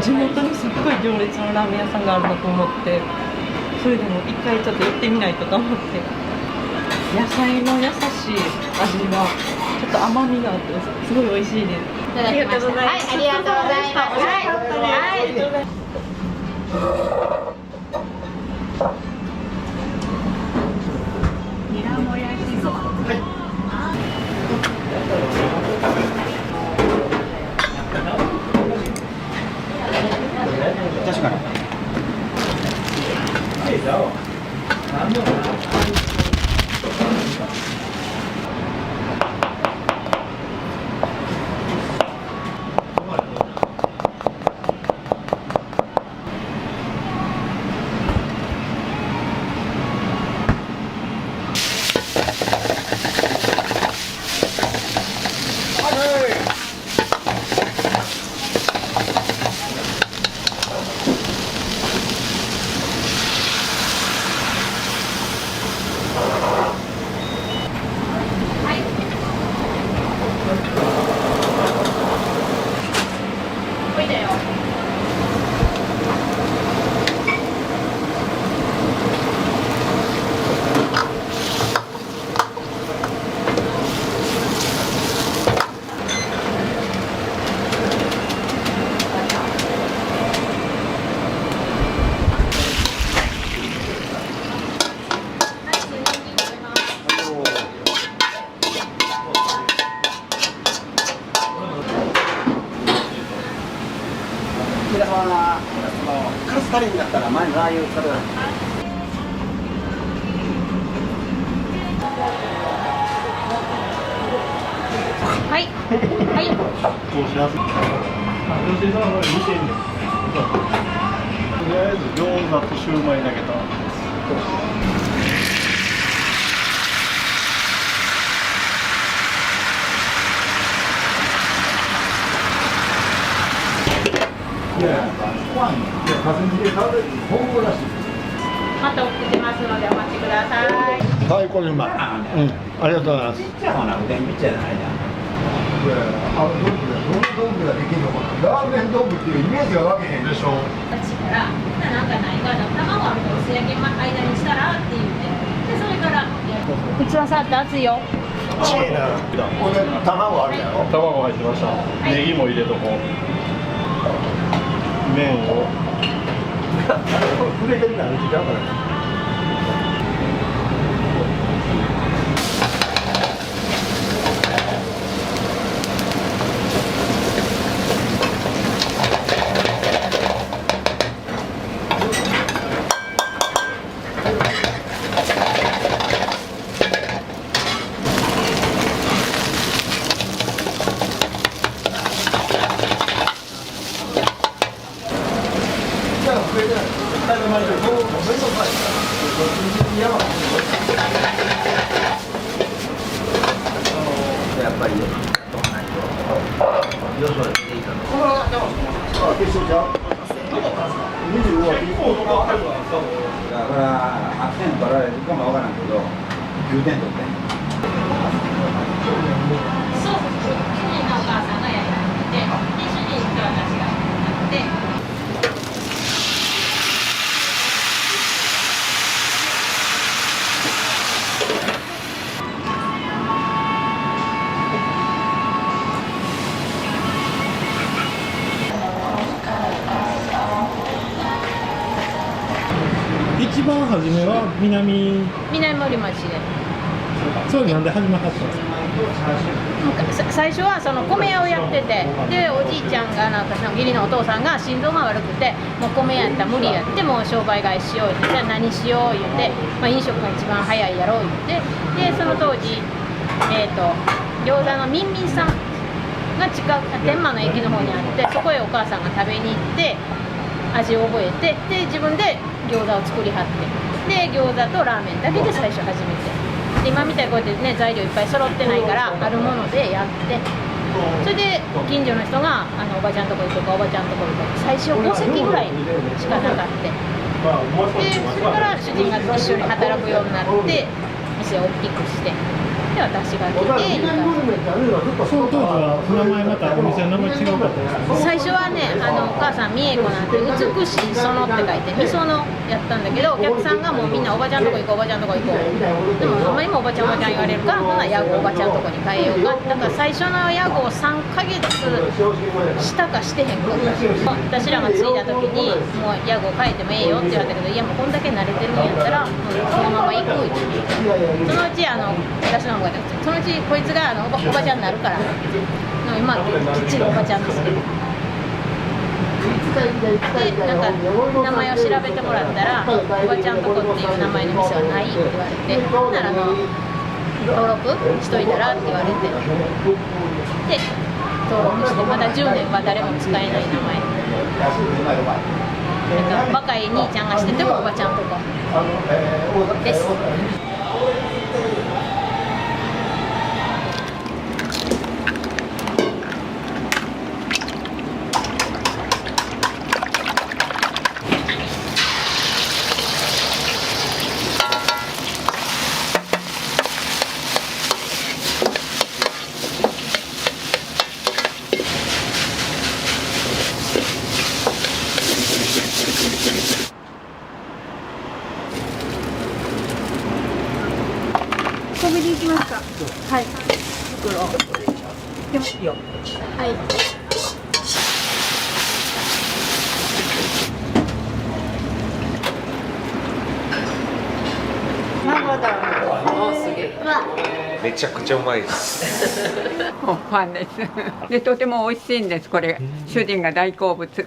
地元にすっごい行列のラーメン屋さんがあるなと思って、それでも一回ちょっと行ってみないとと思って、野菜の優しい味がちょっと甘みがあってすごい美味しいです。ありがとうございます。ありがとうございました。ありがとうございます。ニラもやしそば。確かに。皆様カツ足りんだったら前のラー油を使ってください。はい。はい。こうします。吉井さんは見てんねん。とりあえず餃子とシューマイだけと。いや、怖いね。いや、霞で食べる本物らしい。また送ってますのでお待ちください。最高にうまい。うん、ありがとうございます。ちっちゃい方な、うどんみたいじゃないじゃん。いや、あのどんぶができるのかな。ラーメンどんぶっていうイメージがわけへんでしょ。こっちから、なんかないから、卵あると薄焼き間にしたらって言って、でそれから器触って熱いよ。きれいな。これ卵あるやろ。卵入ってました。ネギも入れとこう。麺を。触れてるから違うから。やっぱりよそでいいかな。だから8点取られるかもわからんけど9点取って。そう、きれいなお母さんがやる。初めは南森町で。それなんで始めはったんですか？最初はその米屋をやってて、でおじいちゃんがなんかその義理のお父さんが心臓が悪くて、もう米屋やったら無理やって、もう商売買いしよう言って、じゃあ何しよう言って、飲食が一番早いやろう言って、でその当時餃子のみんみんさんが天満の駅の方にあって、そこへお母さんが食べに行って味を覚えて、で自分で餃子を作りはって、で餃子とラーメンだけで最初始めて、で今みたいにこうやってね材料いっぱい揃ってないからあるものでやって、それで近所の人がおばちゃんとこ行こうか、おばちゃんとこ行こうか、最初5席ぐらいしかなかった。でそれから主人が一緒に働くようになって店を大きくして、で私が来ていい感じ。その当時は名前またお店の名前違うかったですか？最初はねお母さん美恵子なんて美しいそのって書いてみそのやったんだけど、お客さんがもうみんなおばちゃんとこ行こう、おばちゃんとこ行こう、でもあんまりもおばちゃんおばちゃん言われるから、ほな屋号おばちゃんとこに変えようか。だから最初の屋号3ヶ月したかしてへんかった。私らが継いだ時にもう屋号変えてもええよって言われたけど、いやもうこんだけ慣れてるんやったらもうそのまま行くって言って、そのうち私の方がそのうちこいつがおばちゃんになるから、今きっちりおばちゃんです。でなんか名前を調べてもらったら、おばちゃんとこっていう名前の店はないって言われて、ほんなら登録しといたらって言われて、で登録して、まだ10年は誰も使えない名前。なんか若い兄ちゃんがしててもおばちゃんとかです。コンビニ行きますか？はい。袋。でもいいよ。はい。めちゃくちゃうまいです。もうファンです。で、とても美味しいんです。これ主人が大好物で。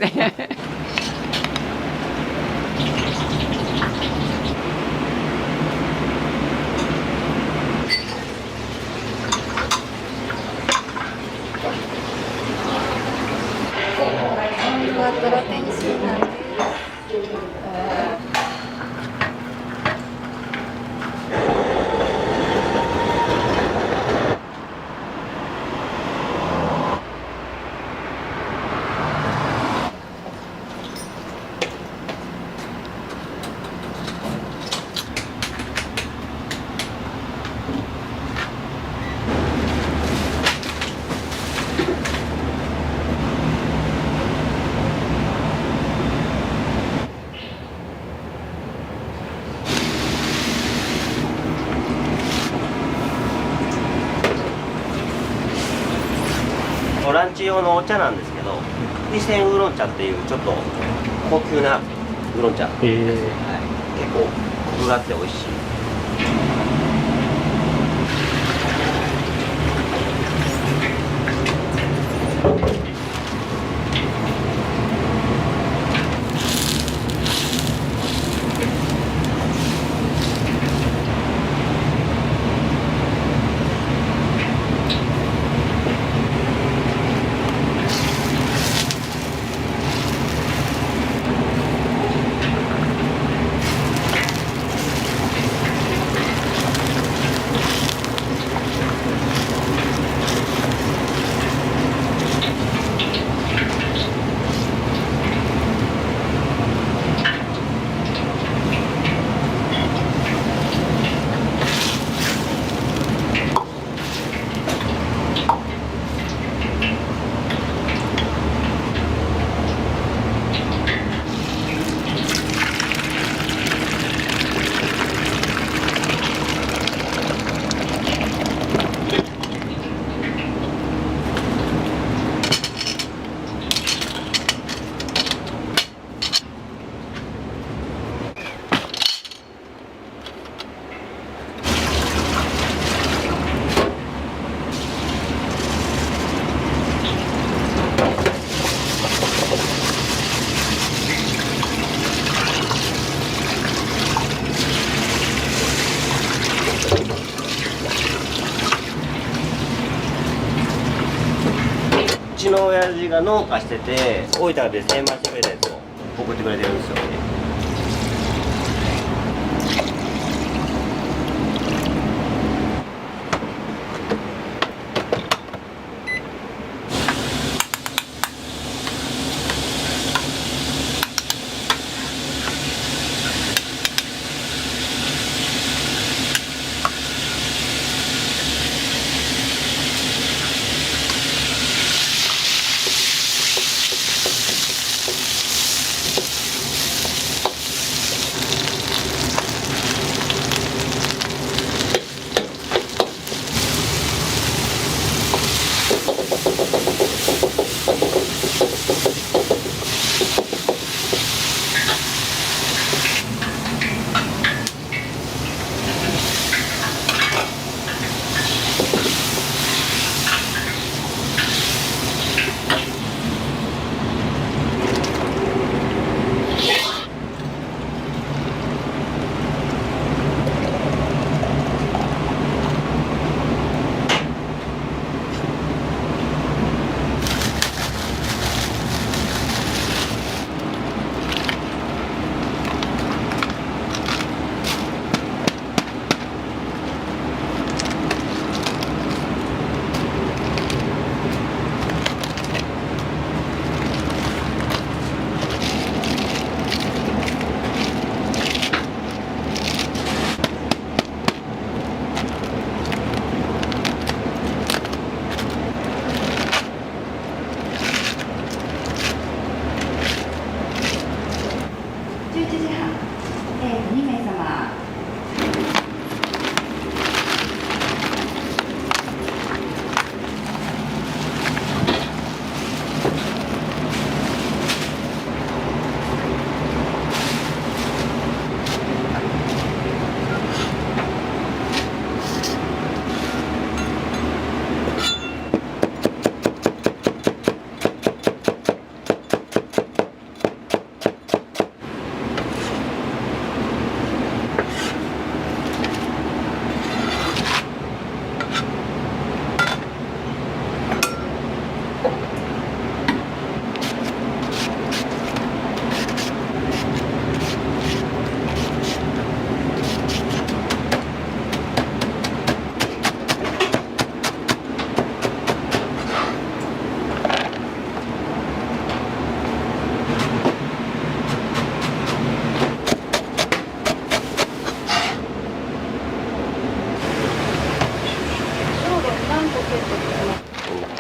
ランチ用のお茶なんですけど、伊勢ウーロン茶っていうちょっと高級なウーロン茶、はい、結構コクがあって美味しい。ちの親父が農家してて大分で精米してくれたやつを送ってくれてるんですよ。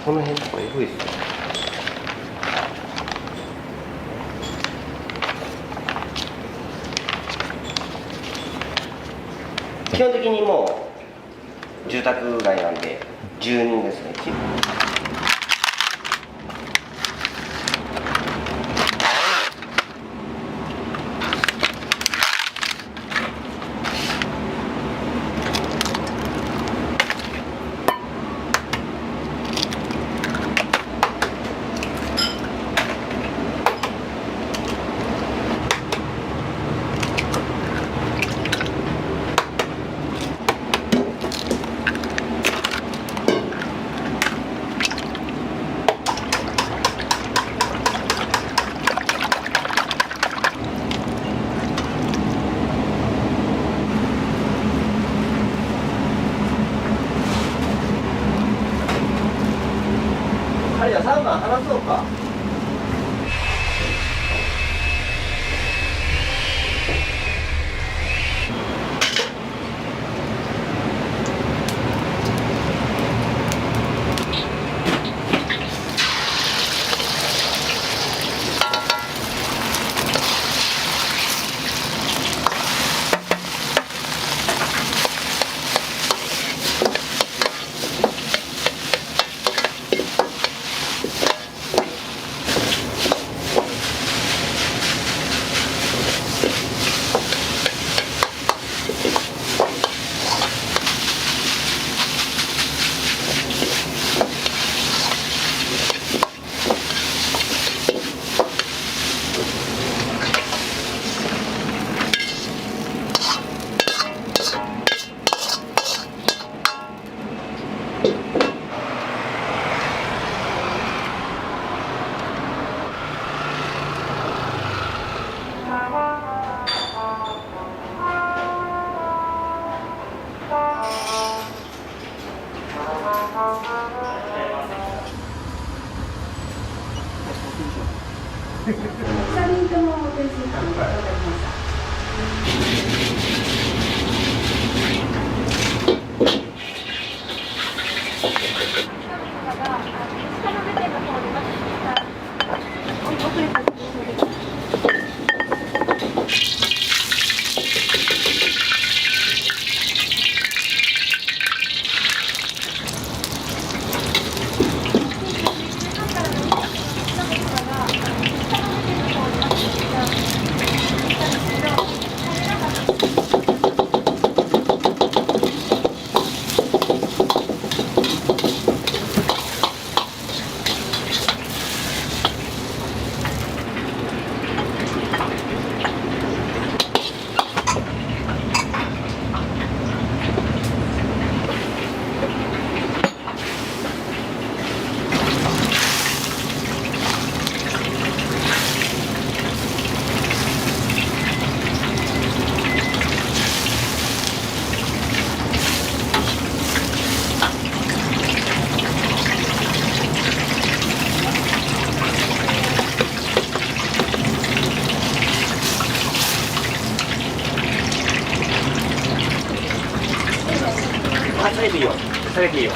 この辺とかエグいっすよ。基本的にもう住宅街なんで住人ですね。はい、じゃあ3番話そうか。人ともお手数いただきました。下げていいよ。下げていいよ。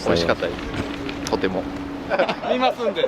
美味しかったです。とても。見ますんで。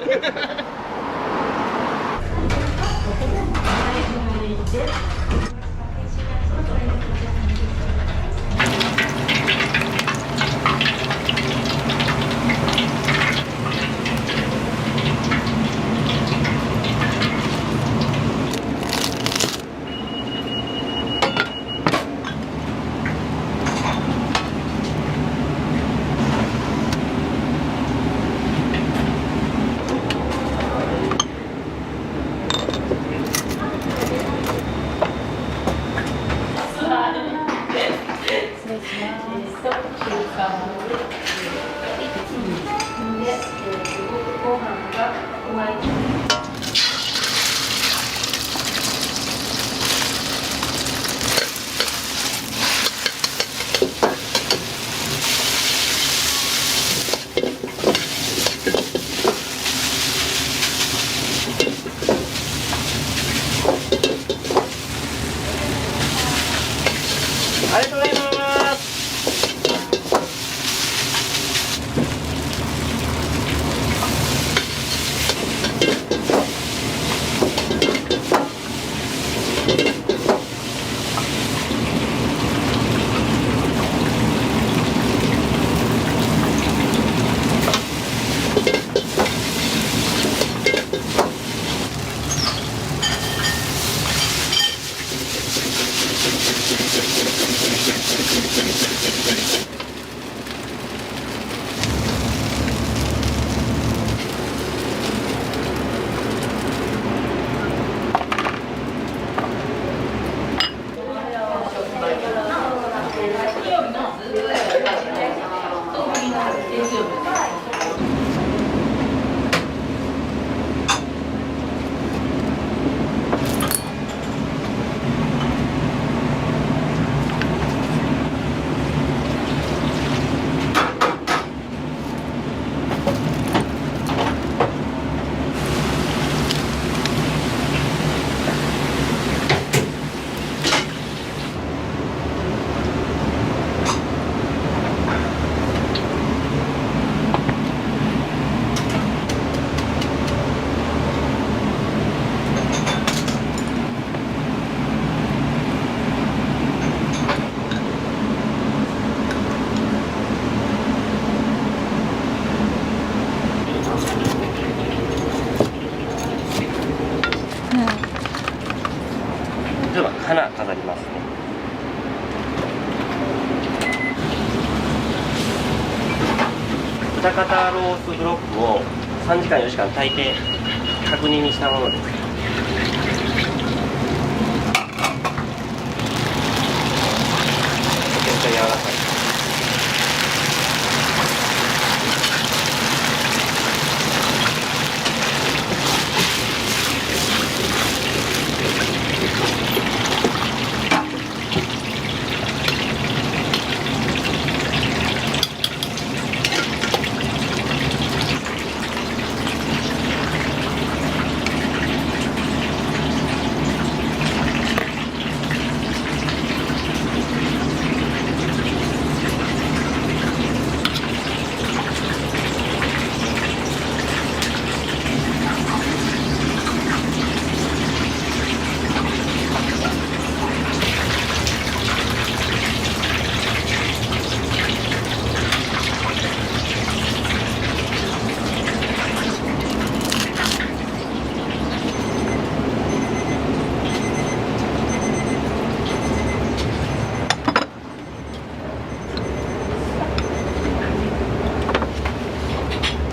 例えば花飾りますね。豚肩ロースブロックを3時間4時間炊いて角煮にしたものです。めちゃくちゃ柔らかい。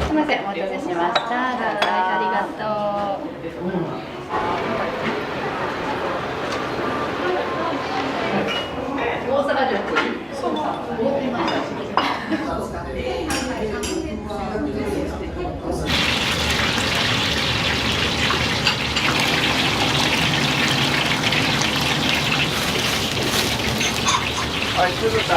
すみません、お待たせしました。ありがとう。大阪はい、鶴田。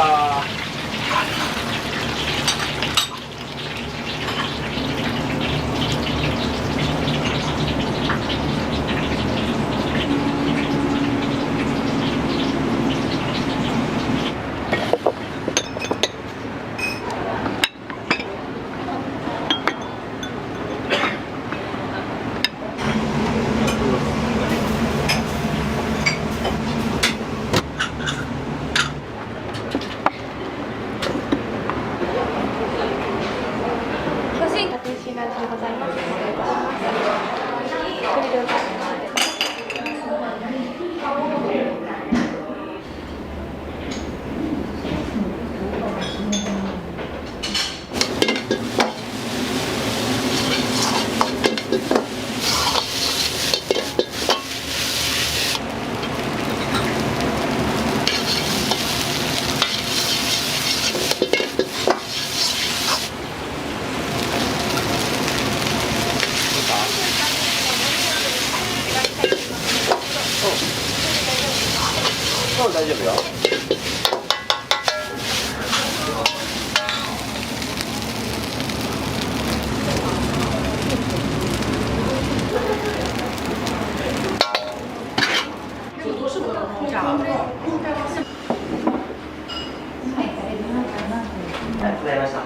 大丈夫よ。ありがとうございました。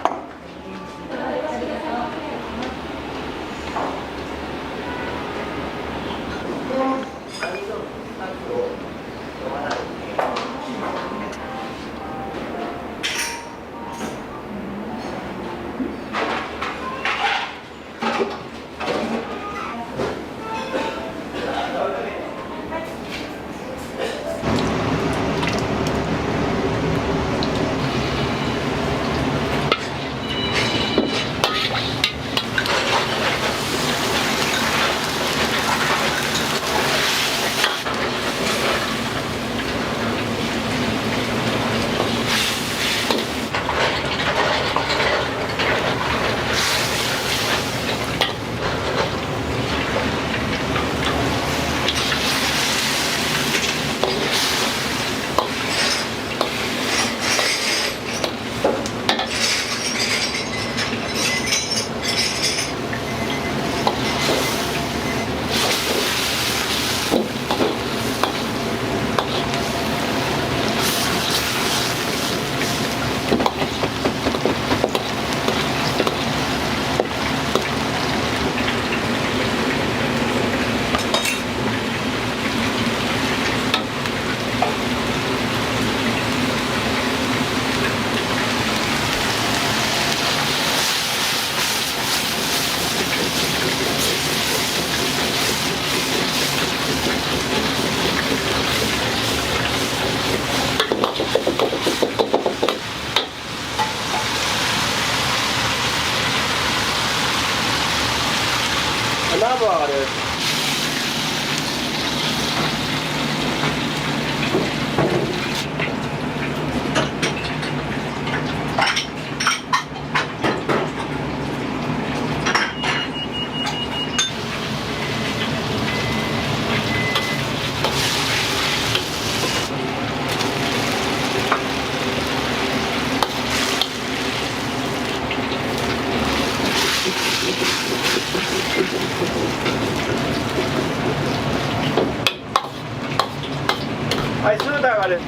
はい、スーターがある。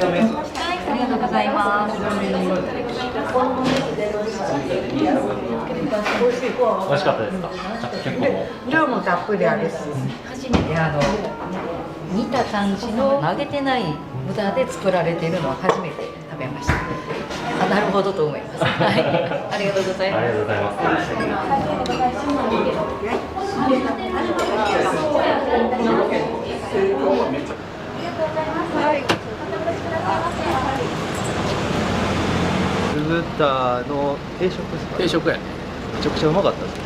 ありがとうございます。美味しかったですか？結構量もたっぷりあるし。初めて煮た感じの揚げてない豚で作られているのは初めて食べました。あ、なるほどと思います。はい、ありがとうございます。ありがとうござい酢豚の定食ですか？定食やね。めちゃくちゃうまかったですね。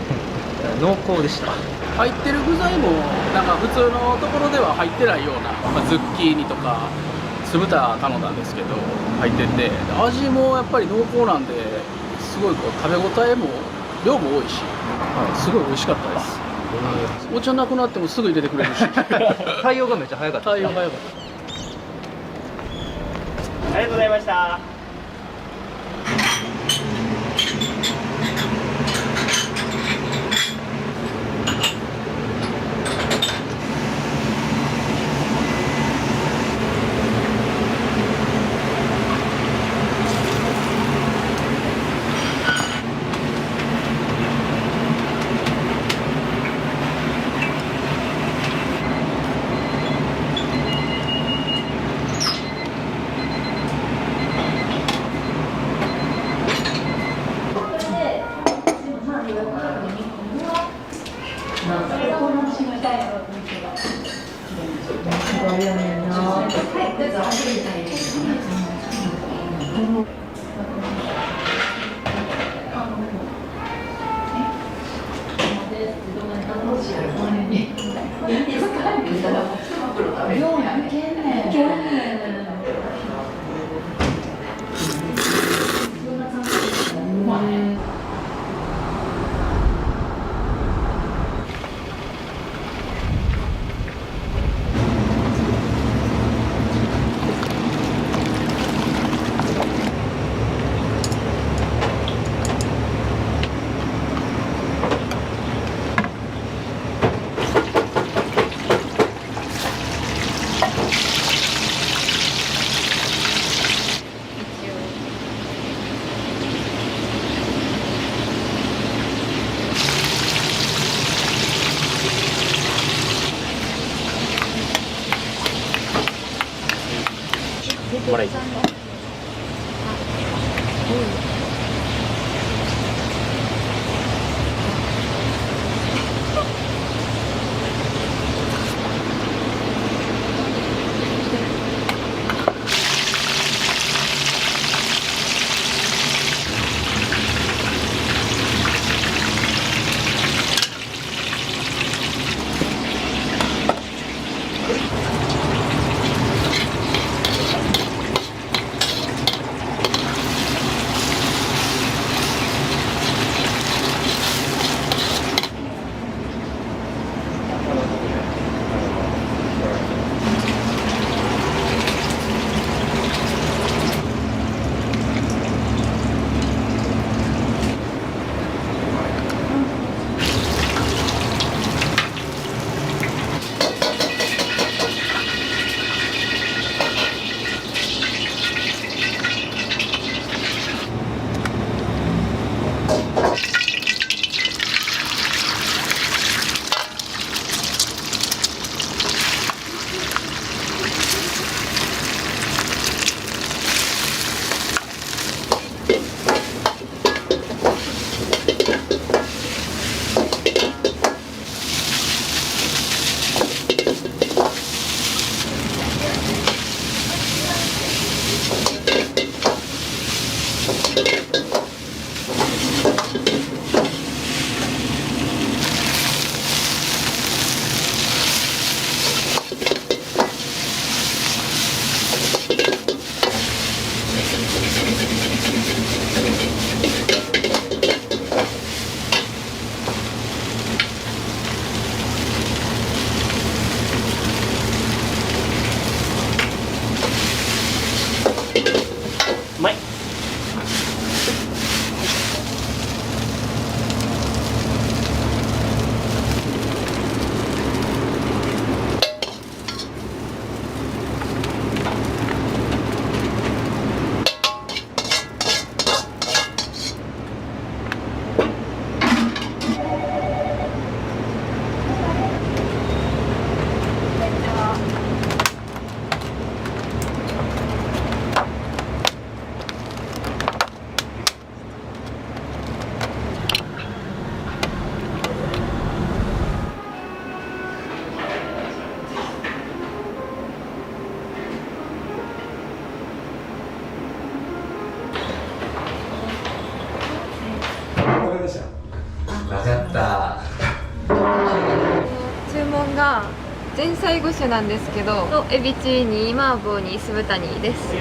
濃厚でした。入ってる具材もなんか普通のところでは入ってないような、ズッキーニとか酢豚頼んだんですけど入ってて、味もやっぱり濃厚なんですごいこう食べ応えも量も多いし、すごい美味しかったです。お茶なくなってもすぐ入れてくれるし対応がめっちゃ早かった。対応が早かった。ありがとうございました。もらい。前菜5種なんですけど、とエビチに麻婆に酢豚にです。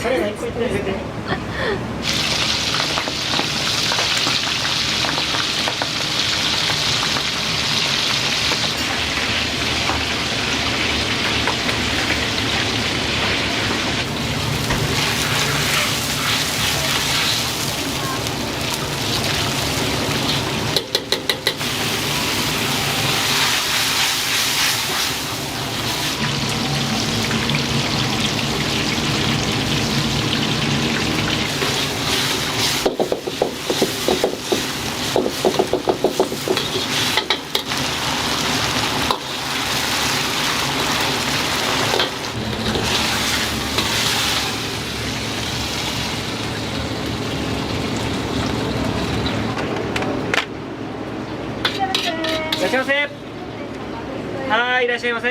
それが1個いってる。いらっしゃいませ。はい、いらっしゃいませ。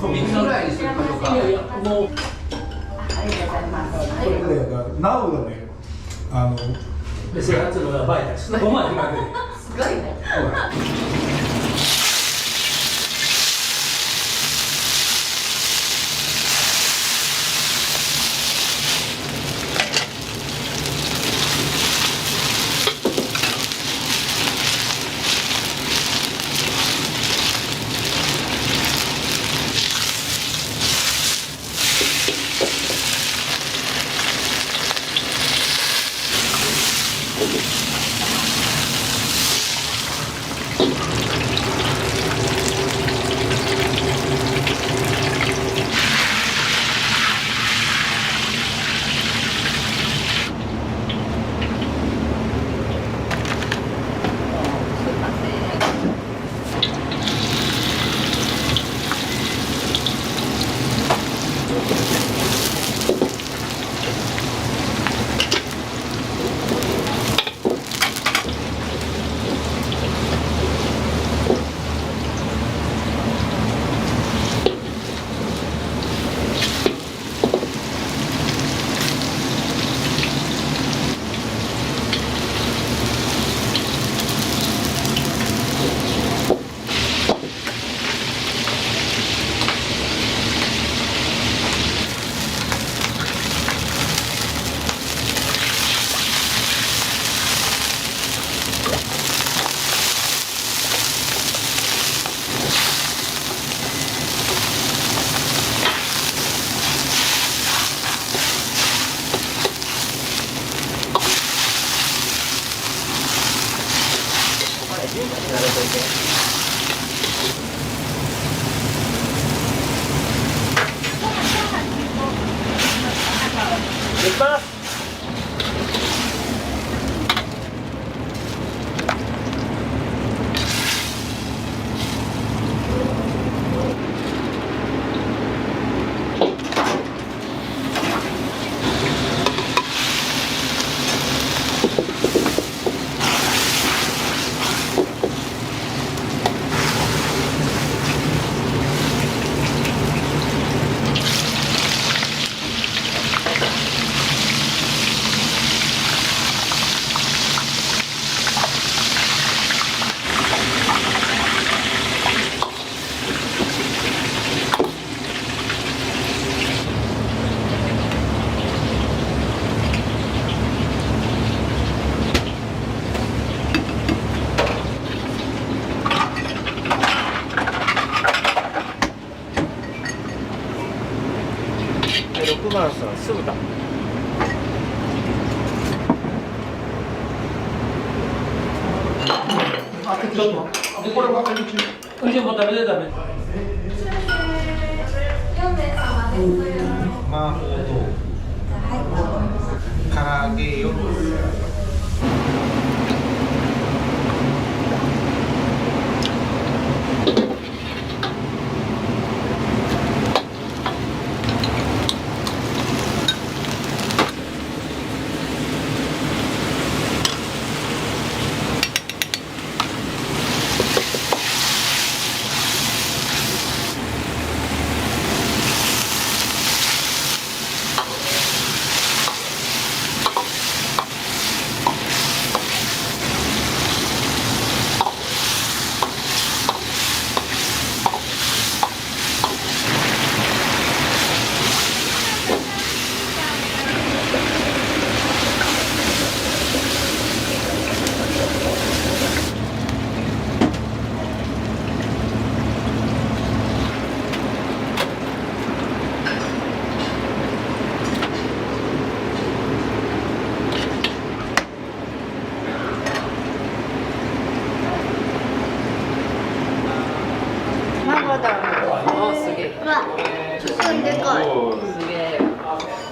3つぐらいにしてみましょうか。いやいや、もう。これね、ナウがね、別にやつのがバイタス。お前だけで。すごいね。行きます。6番さん、酢豚。ちょっとこれはうちも食べて食べて。麻婆豆腐、唐揚げよ。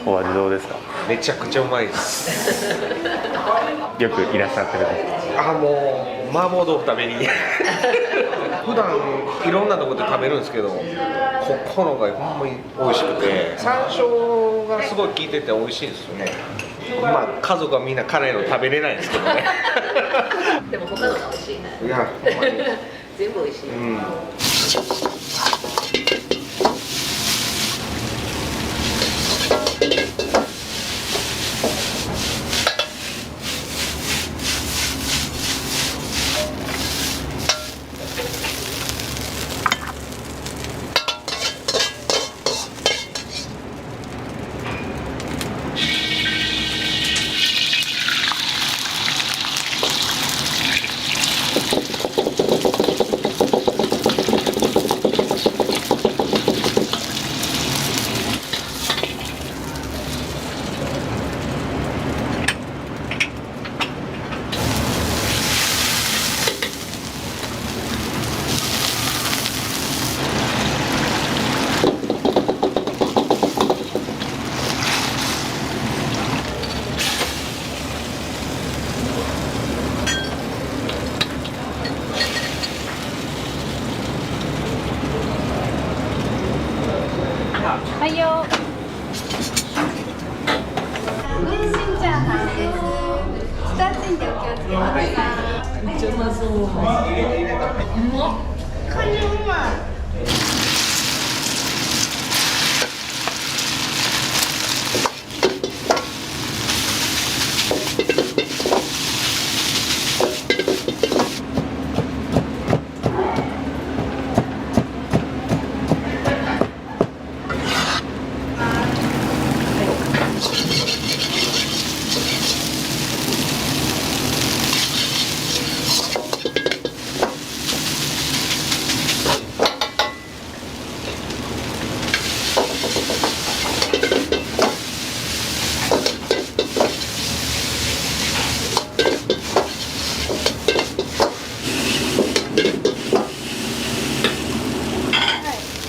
お味どうですか？めちゃくちゃうまいです。よくいらっしゃってるんですか？もう麻婆豆腐食べに普段いろんなところで食べるんですけど、ここのがほんまに美味しくて、山椒がすごい効いてて美味しいですよね。まあ家族はみんな辛いの食べれないんですけどね。でも他のが美味しい。いや、ほんまに全部美味しい。はいよ。天津チャーハンです。2つでお気をつけください。めっちゃうまそう。カニうまい。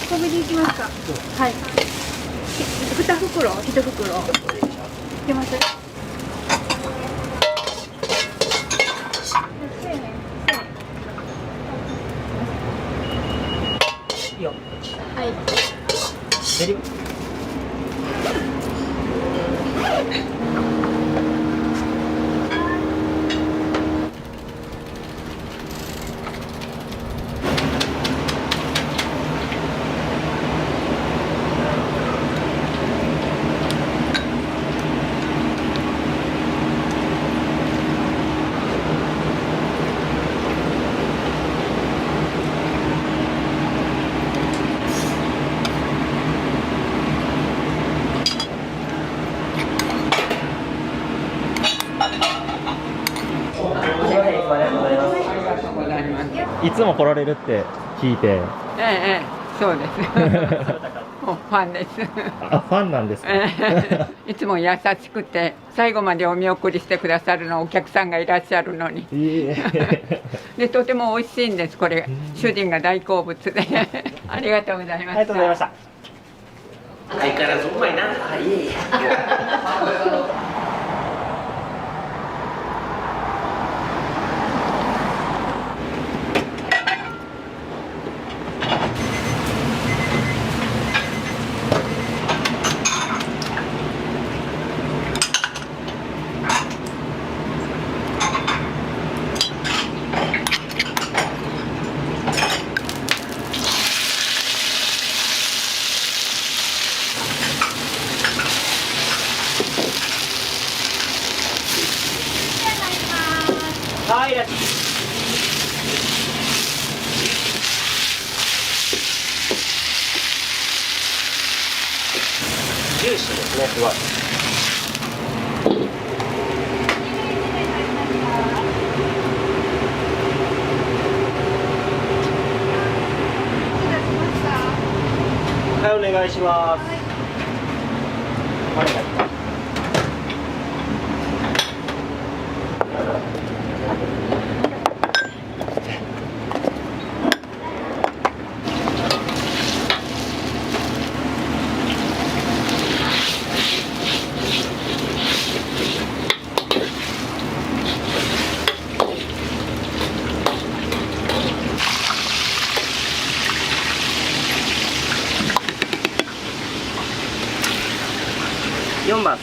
これでいきますか。はい。2袋、1袋。いけます。いいよ。はい。レディー。いつも来られるって聞いて、ええ、そうですもうファンですあ、ファンなんですかいつも優しくて最後までお見送りしてくださるのお客さんがいらっしゃるのにでとても美味しいんですこれ主人が大好物でありがとうございました。ありがとうございました。相変わらずうまいな。あ、いえいえ。はい、いらっしゃい。ジューシーですね、すごい。はい、お願いします。お願いします。4番。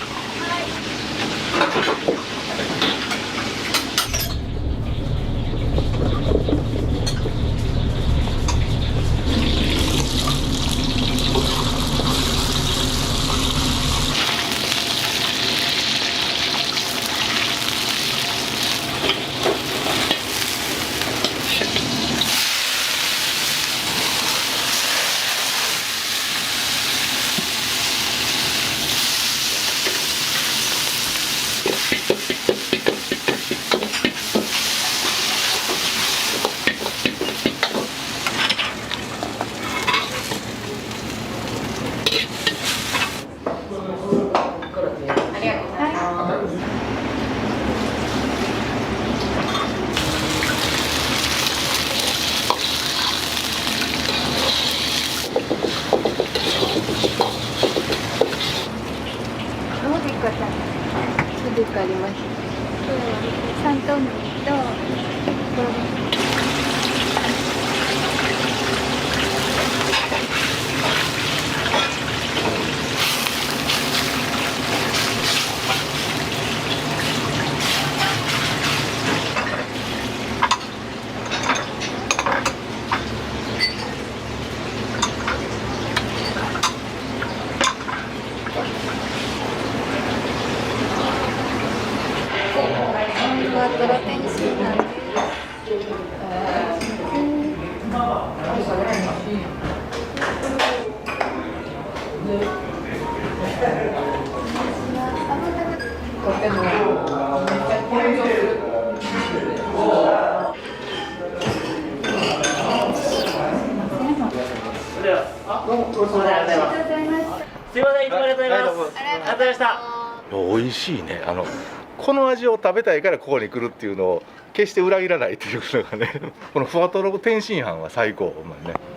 ありました。3トンとトロ天津なんです。どうもごちそうさまでした。すいません、いつもありがとうございます。ありがとうございました。美味しいね。この味を食べたいからここに来るっていうのを決して裏切らないっていうのがねこのふわとろ天津飯は最高ほんまにね。